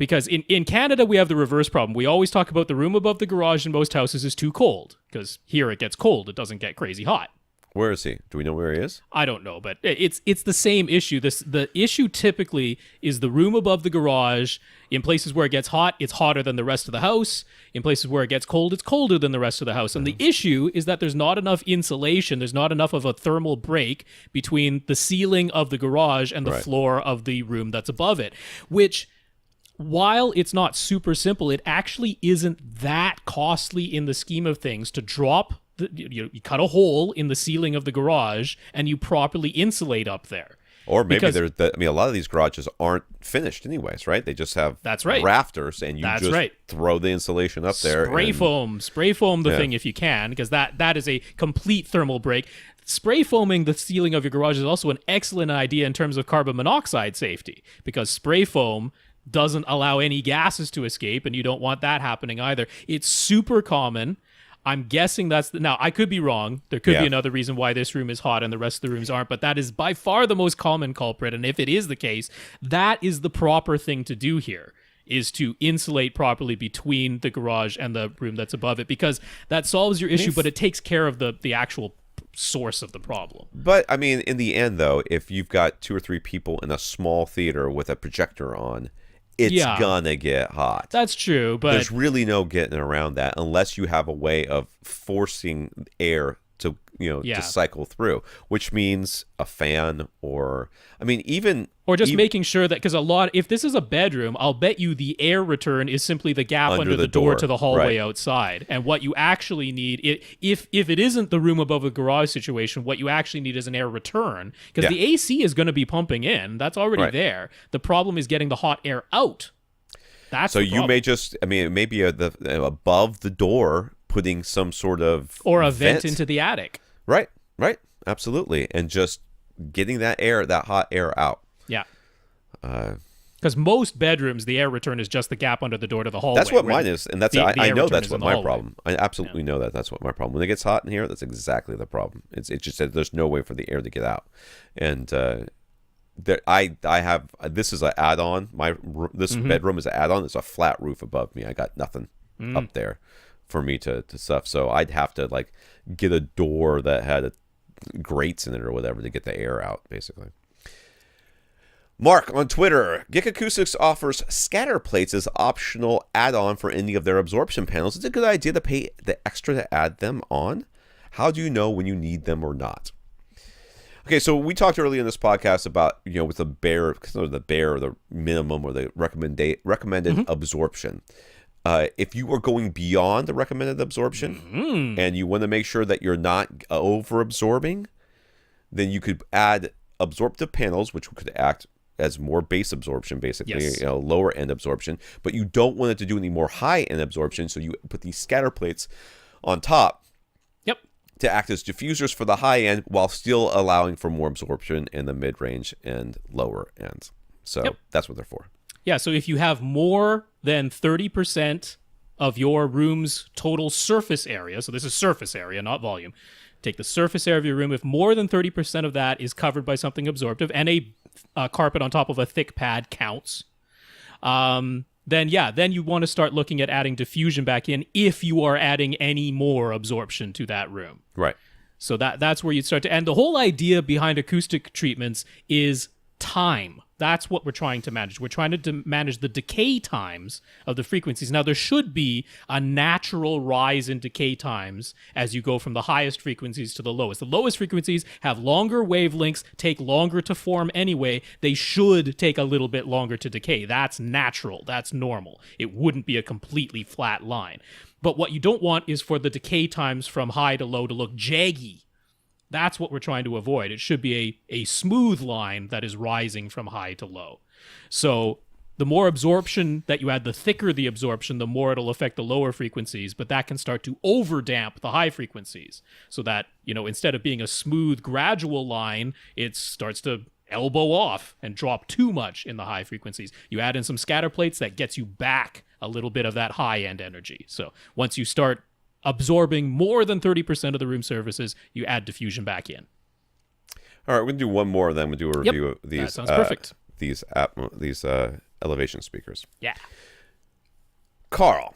Because in Canada, we have the reverse problem. We always talk about the room above the garage in most houses is too cold, because here it gets cold. It doesn't get crazy hot. Where is he? Do we know where he is? I don't know, but it's the same issue. The issue typically is the room above the garage. In places where it gets hot, it's hotter than the rest of the house. In places where it gets cold, it's colder than the rest of the house. And the issue is that there's not enough insulation. There's not enough of a thermal break between the ceiling of the garage and the floor of the room that's above it, which, while it's not super simple, it actually isn't that costly in the scheme of things to drop. You cut a hole in the ceiling of the garage and you properly insulate up there. Or maybe a lot of these garages aren't finished anyways, right? They just have rafters, and you throw the insulation up there. Spray foam the thing if you can, because that is a complete thermal break. Spray foaming the ceiling of your garage is also an excellent idea in terms of carbon monoxide safety, because spray foam doesn't allow any gases to escape, and you don't want that happening either. It's super common. I'm guessing now I could be wrong. There could be another reason why this room is hot and the rest of the rooms aren't, but that is by far the most common culprit. And if it is the case, that is the proper thing to do here, is to insulate properly between the garage and the room that's above it, because that solves your issue, but it takes care of the actual source of the problem. But I mean, in the end though, if you've got 2 or 3 people in a small theater with a projector on, it's gonna get hot. That's true, but there's really no getting around that unless you have a way of forcing air to to cycle through, which means a fan, or just making sure that, because if this is a bedroom, I'll bet you the air return is simply the gap under the door to the hallway outside. And what you actually need, if it isn't the room above the garage situation, what you actually need is an air return, because the AC is going to be pumping in. That's already there. The problem is getting the hot air out. That's you may just, it may be above the door, putting some sort of or a vent into the attic. Right, absolutely, and just getting that hot air out. Yeah. Because most bedrooms, the air return is just the gap under the door to the hallway. That's what mine is, and I know that's what my problem. I absolutely know that's what my problem. When it gets hot in here, that's exactly the problem. It's just that there's no way for the air to get out, and I have this is an add-on. This bedroom is an add-on. It's a flat roof above me. I got nothing up there for me to stuff, so I'd have to get a door that had grates in it or whatever to get the air out, basically. Mark on Twitter, Gick Acoustics offers scatter plates as optional add-on for any of their absorption panels. Is it a good idea to pay the extra to add them on? How do you know when you need them or not? Okay, so we talked earlier in this podcast about, with the the minimum or the recommended absorption. If you are going beyond the recommended absorption and you want to make sure that you're not over-absorbing, then you could add absorptive panels, which could act as more base absorption, basically, lower end absorption. But you don't want it to do any more high end absorption, so you put these scatter plates on top to act as diffusers for the high end while still allowing for more absorption in the mid-range and lower ends. So that's what they're for. Yeah, so if you have more than 30% of your room's total surface area, so this is surface area, not volume, take the surface area of your room. If more than 30% of that is covered by something absorptive, and a carpet on top of a thick pad counts, then you want to start looking at adding diffusion back in if you are adding any more absorption to that room. Right. So that's where you'd start to, and the whole idea behind acoustic treatments is time. That's what we're trying to manage. We're trying to manage the decay times of the frequencies. Now, there should be a natural rise in decay times as you go from the highest frequencies to the lowest. The lowest frequencies have longer wavelengths, take longer to form anyway. They should take a little bit longer to decay. That's natural. That's normal. It wouldn't be a completely flat line. But what you don't want is for the decay times from high to low to look jaggy. That's what we're trying to avoid. It should be a smooth line that is rising from high to low. So the more absorption that you add, the thicker the absorption, the more it'll affect the lower frequencies, but that can start to overdamp the high frequencies so that, instead of being a smooth, gradual line, it starts to elbow off and drop too much in the high frequencies. You add in some scatter plates, that gets you back a little bit of that high-end energy. So once you start absorbing more than 30% of the room surfaces, you add diffusion back in. All right, we're going to do one more, then we'll do a review of these. That sounds perfect. These elevation speakers. Yeah. Carl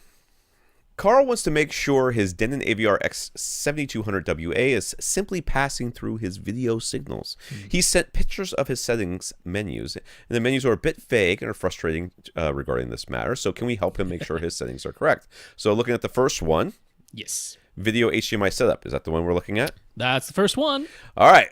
wants to make sure his Denon AVR X7200WA is simply passing through his video signals. He sent pictures of his settings menus, and the menus are a bit vague and are frustrating regarding this matter. So can we help him make sure his settings are correct? So looking at the first one. Yes. Video HDMI setup. Is that the one we're looking at? That's the first one. All right.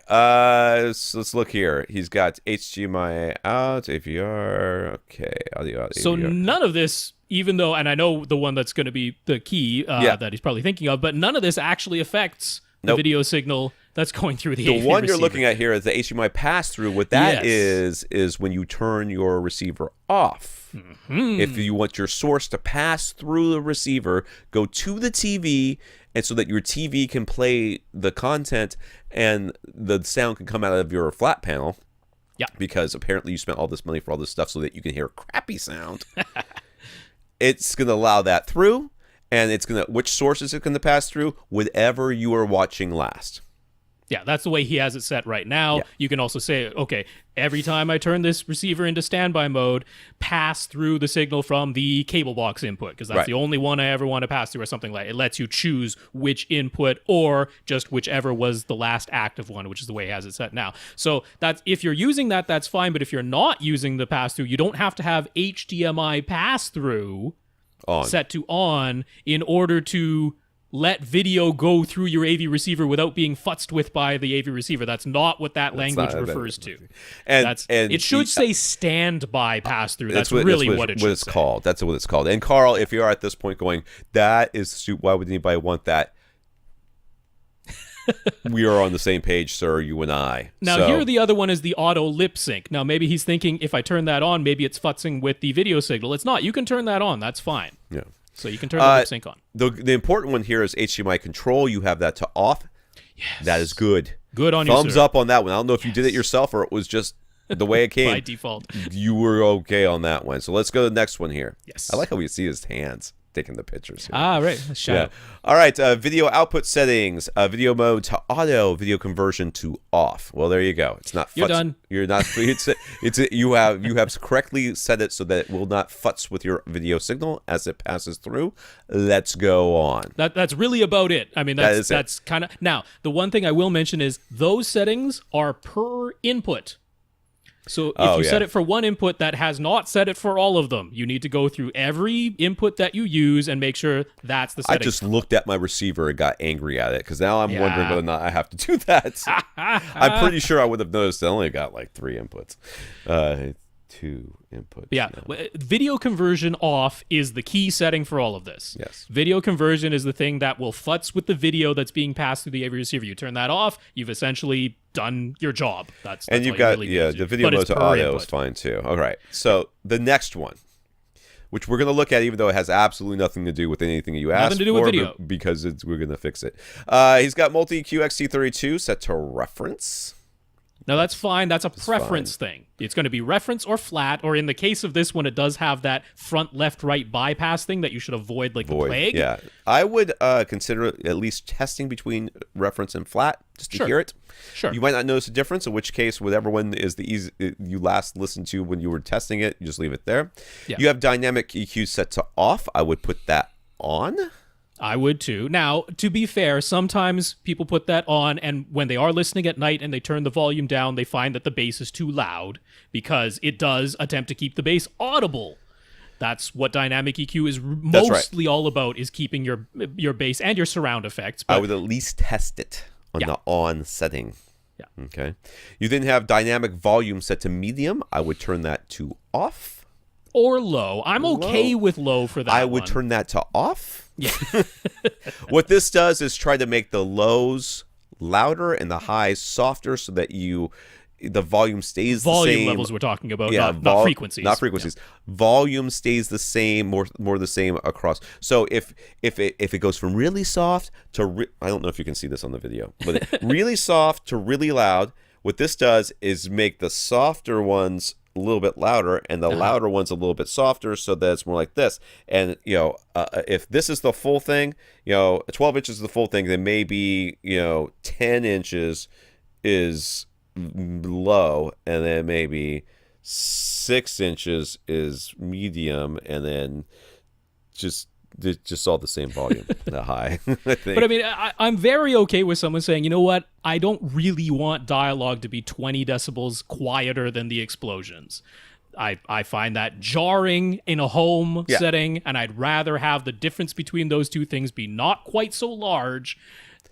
So let's look here. He's got HDMI out, AVR. Okay. Audio out, So AVR. none of this, even though, and I know the one that's going to be the key that he's probably thinking of, but none of this actually affects the video signal that's going through the AV one receiver. You're looking at here is the HDMI pass-through. What that is when you turn your receiver off. If you want your source to pass through the receiver, go to the TV, and so that your TV can play the content and the sound can come out of your flat panel. Yeah. Because apparently you spent all this money for all this stuff so that you can hear crappy sound. It's going to allow that through, and it's going to, which source is it going to pass through? Whatever you were watching last. Yeah, that's the way he has it set right now. Yeah. You can also say, okay, every time I turn this receiver into standby mode, pass through the signal from the cable box input, because that's the only one I ever want to pass through, or something like that. It lets you choose which input, or just whichever was the last active one, which is the way he has it set now. So that's, if you're using that, that's fine. But if you're not using the pass through, you don't have to have HDMI pass through set to on in order to let video go through your AV receiver without being futzed with by the AV receiver. That's not what that language refers to. And it should say standby pass through. That's what it should it's say. called. That's what it's called. And Carl, if you're at this point going, that is, why would anybody want that? We are on the same page, sir, you and I. Now, here the other one is the auto lip sync. Now, maybe he's thinking, if I turn that on, maybe it's futzing with the video signal. It's not. You can turn that on. That's fine. Yeah. So you can turn the lip sync on. The important one here is HDMI control. You have that to off. Yes. That is good. Good on you, Thumbs up on that one. I don't know if you did it yourself or it was just the way it came. By default. You were okay on that one. So let's go to the next one here. Yes. I like how we see his hands taking the pictures here. Right. Shadow. All right. Video output settings. Video mode to auto. Video conversion to off. Well, there you go. It's not. You're done. You're not. You have correctly set it so that it will not futz with your video signal as it passes through. Let's go on. That's really about it. I mean, that's kind of. Now, the one thing I will mention is those settings are per input. So if you set it for one input that has not set it for all of them, you need to go through every input that you use and make sure that's the setting. I just looked at my receiver and got angry at it because now I'm wondering whether or not I have to do that. I'm pretty sure I would have noticed I only got like 3 inputs. 2 inputs. Yeah. Video conversion off is the key setting for all of this. Yes. Video conversion is the thing that will futz with the video that's being passed through the AV receiver. You turn that off, you've essentially done your job. That's and you've got, the video mode to audio is fine too. All right. So the next one, which we're going to look at, even though it has absolutely nothing to do with anything you asked nothing to do with video. Because we're going to fix it. He's got multi-EQ XT32 set to reference. Now, that's fine. That's a preference thing. It's going to be reference or flat, or in the case of this one, it does have that front, left, right bypass thing that you should avoid like the plague. Yeah. I would consider at least testing between reference and flat just to hear it. Sure. You might not notice a difference, in which case, whatever one is the easy you last listened to when you were testing it, you just leave it there. Yeah. You have dynamic EQ set to off. I would put that on. I would too. Now, to be fair, sometimes people put that on, and when they are listening at night and they turn the volume down, they find that the bass is too loud because it does attempt to keep the bass audible. That's what dynamic EQ is mostly all about, is keeping your bass and your surround effects. But I would at least test it on the on setting. Yeah. Okay. You then have dynamic volume set to medium. I would turn that to off. Or low. I'm okay with low for that I would turn that to off. Yeah. What this does is try to make the lows louder and the highs softer so that the volume stays the same. Volume levels we're talking about, not frequencies. Not frequencies. Yeah. Volume stays the same, more the same across. So if it goes from really soft to I don't know if you can see this on the video, but really soft to really loud, what this does is make the softer ones a little bit louder and the louder ones a little bit softer, so that it's more like this. And if this is the full thing, 12 inches is the full thing, then maybe 10 inches is low, and then maybe 6 inches is medium, and then just all the same volume, the high. I think. But I mean, I'm very okay with someone saying, you know what, I don't really want dialogue to be 20 decibels quieter than the explosions. I find that jarring in a home setting, and I'd rather have the difference between those two things be not quite so large.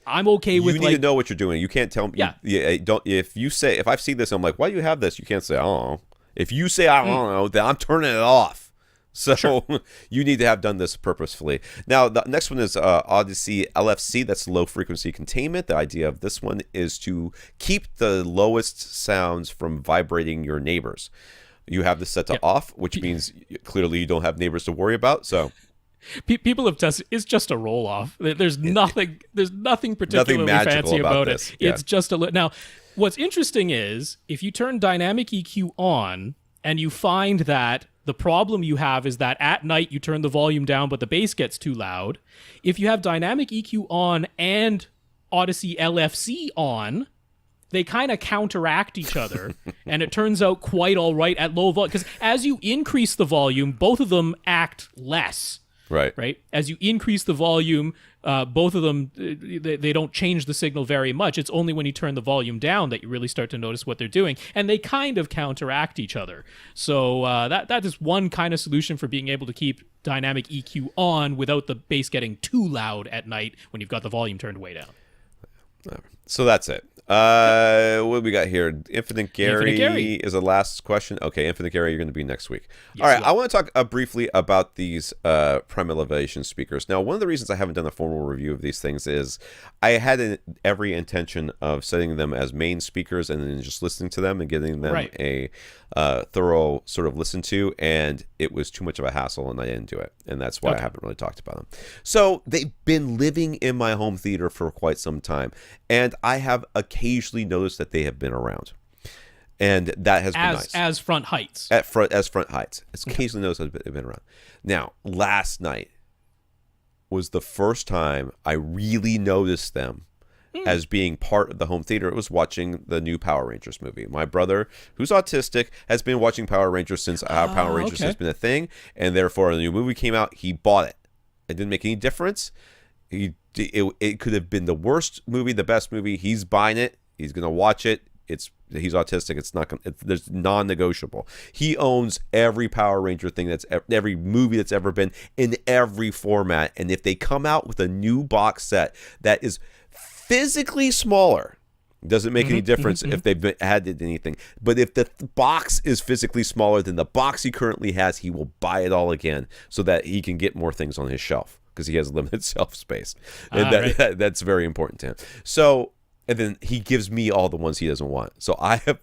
I'm okay with. You need to know what you're doing. You can't tell me. Don't. If I've seen this, I'm like, why do you have this? You can't say, I don't know. If you say I don't know, then I'm turning it off. So you need to have done this purposefully. Now, the next one is Odyssey LFC. That's low frequency containment. The idea of this one is to keep the lowest sounds from vibrating your neighbors. You have this set to off, which means clearly you don't have neighbors to worry about. So people have tested. It's just a roll off. There's nothing. There's nothing particularly fancy about it. Yeah. It's just a now. What's interesting is if you turn dynamic EQ on and you find that the problem you have is that at night you turn the volume down, but the bass gets too loud. If you have dynamic EQ on and Odyssey LFC on, they kind of counteract each other, and it turns out quite all right at low volume. Because as you increase the volume, both of them act less. Right. As you increase the volume, both of them, they don't change the signal very much. It's only when you turn the volume down that you really start to notice what they're doing, and they kind of counteract each other. So that is one kind of solution for being able to keep dynamic EQ on without the bass getting too loud at night when you've got the volume turned way down. So that's it. What do we got here? Infinite Gary is the last question. Okay, Infinite Gary, you're going to be next week. Yes, all right, I want to talk briefly about these prime elevation speakers. Now, one of the reasons I haven't done a formal review of these things is I had every intention of setting them as main speakers and then just listening to them and getting them a thorough sort of listen to, and it was too much of a hassle and I didn't do it, and that's why I haven't really talked about them. So they've been living in my home theater for quite some time, and I have occasionally noticed that they have been around, and that has been nice. As front heights. As front heights. It's occasionally noticed that they've been around. Now, last night was the first time I really noticed them as being part of the home theater. It was watching the new Power Rangers movie. My brother, who's autistic, has been watching Power Rangers since Power Rangers has been a thing, and therefore the new movie came out, he bought it. It didn't make any difference. It could have been the worst movie, the best movie. He's buying it. He's going to watch it. He's autistic. It's not. There's non-negotiable. He owns every Power Ranger thing every movie that's ever been in every format. And if they come out with a new box set that is physically smaller, doesn't make any difference if they've added anything. But if the box is physically smaller than the box he currently has, he will buy it all again so that he can get more things on his shelf because he has limited shelf space. And that's very important to him. So, and then he gives me all the ones he doesn't want. So I've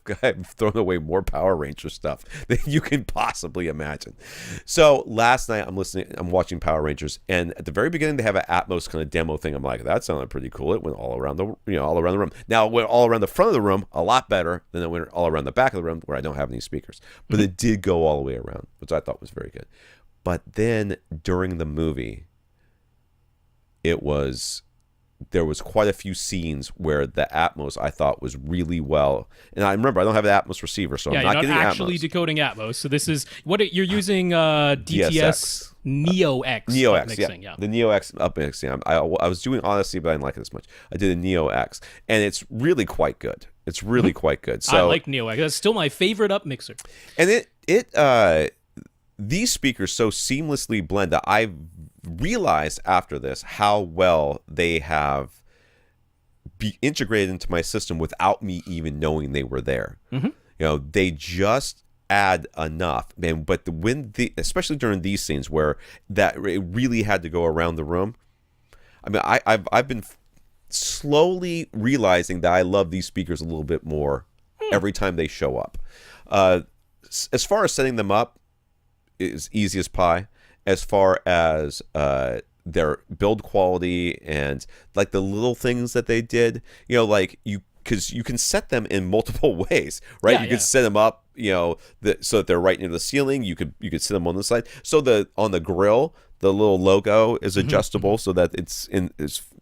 thrown away more Power Ranger stuff than you can possibly imagine. So last night I'm watching Power Rangers, and at the very beginning they have an Atmos kind of demo thing. I'm like, that sounded pretty cool. It went all around the room. Now it went all around the front of the room a lot better than it went all around the back of the room where I don't have any speakers. But it did go all the way around, which I thought was very good. But then during the movie, there was quite a few scenes where the Atmos I thought was really well. And I remember I don't have an Atmos receiver, so I'm not getting actually Atmos. Decoding Atmos. So this is what you're using DTS Neo X. Neo X, mixing, the Neo X up mixing. I was doing Odyssey, but I didn't like it as much. I did a Neo X, and it's really quite good. It's really quite good. So I like Neo X. That's still my favorite up mixer. And these speakers so seamlessly blend that I realized after this how well they have integrated into my system without me even knowing they were there. They just add enough, man. But especially during these scenes where that it really had to go around the room. I mean, I've been slowly realizing that I love these speakers a little bit more every time they show up. As far as setting them up, is easy as pie. As far as their build quality and like the little things that they did, because you can set them in multiple ways, right? You could set them up, so that they're right near the ceiling. You could set them on the side. So on the grill, the little logo is adjustable so that it's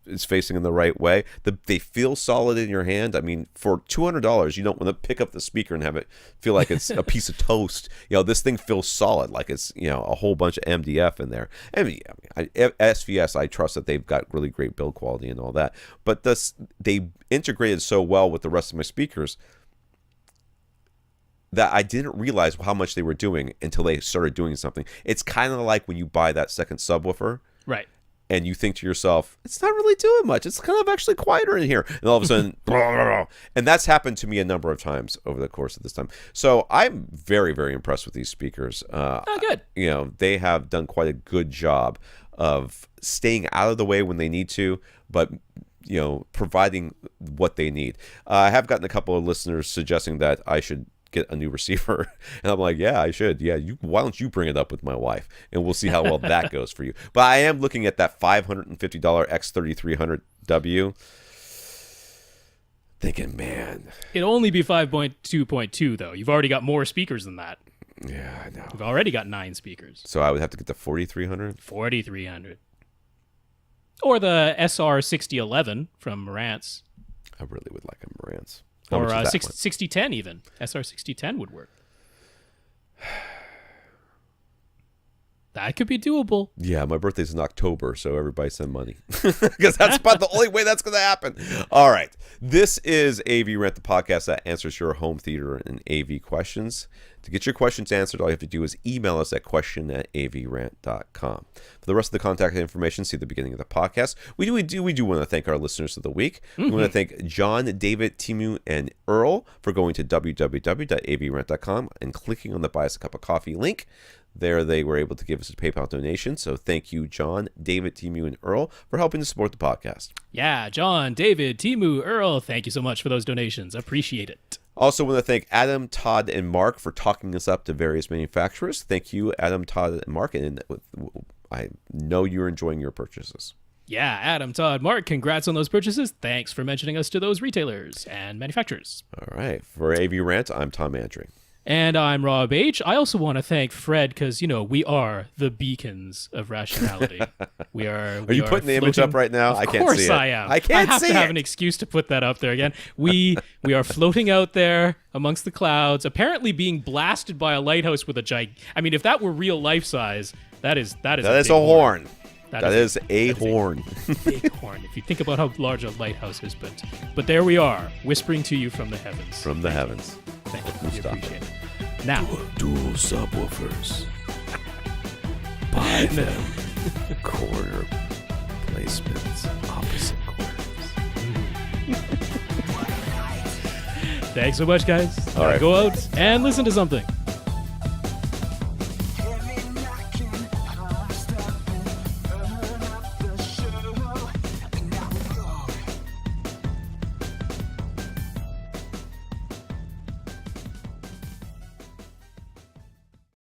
is facing in the right way. They feel solid in your hand. I mean, for $200, you don't want to pick up the speaker and have it feel like it's a piece of toast. This thing feels solid, like it's a whole bunch of MDF in there. And SVS, I trust that they've got really great build quality and all that. But they integrated so well with the rest of my speakers that I didn't realize how much they were doing until they started doing something. It's kind of like when you buy that second subwoofer. Right. And you think to yourself, it's not really doing much. It's kind of actually quieter in here. And all of a sudden, blah, blah, blah. And that's happened to me a number of times over the course of this time. So I'm very, very impressed with these speakers. Good. They have done quite a good job of staying out of the way when they need to, but providing what they need. I have gotten a couple of listeners suggesting that I should get a new receiver, and I'm like, yeah, I should. Yeah, why don't you bring it up with my wife, and we'll see how well that goes for you. But I am looking at that $550 X3300W, thinking, man, it'll only be 5.2.2 though. You've already got more speakers than that. Yeah, I know. You've already got 9 speakers. So I would have to get the 4300. 4300, or the SR6011 from Marantz. I really would like a Marantz. Or 6010 even. SR6010 would work. That could be doable. Yeah, my birthday's in October, so everybody send money. Because that's about the only way that's going to happen. All right. This is AVRant, the podcast that answers your home theater and AV questions. To get your questions answered, all you have to do is email us at question@avrant.com. For the rest of the contact information, see the beginning of the podcast. We do want to thank our listeners of the week. We want to thank John, David, Timu, and Earl for going to www.avrant.com and clicking on the Buy Us a Cup of Coffee link. There they were able to give us a PayPal donation. So thank you, John, David, Timu, and Earl, for helping to support the podcast. Yeah, John, David, Timu, Earl, thank you so much for those donations. Appreciate it. Also want to thank Adam, Todd, and Mark for talking us up to various manufacturers. Thank you, Adam, Todd, and Mark. And I know you're enjoying your purchases. Yeah, Adam, Todd, Mark, congrats on those purchases. Thanks for mentioning us to those retailers and manufacturers. All right. For AVRant, I'm Tom Andry. And I'm Rob H. I also want to thank Fred because, we are the beacons of rationality. Are you putting the image up right now? Of I can't see it. Of course I am. I can't see it. I have to have an excuse to put that up there again. We are floating out there amongst the clouds, apparently being blasted by a lighthouse with a if that were real life size, that is a horn. That is a horn. Big horn. If you think about how large a lighthouse is, but there we are, whispering to you from the heavens. From the heavens. Thank you. We appreciate it. Now, dual subwoofers. Buy them. Corner placements. Opposite corners. Thanks so much, guys. All right. Go out and listen to something.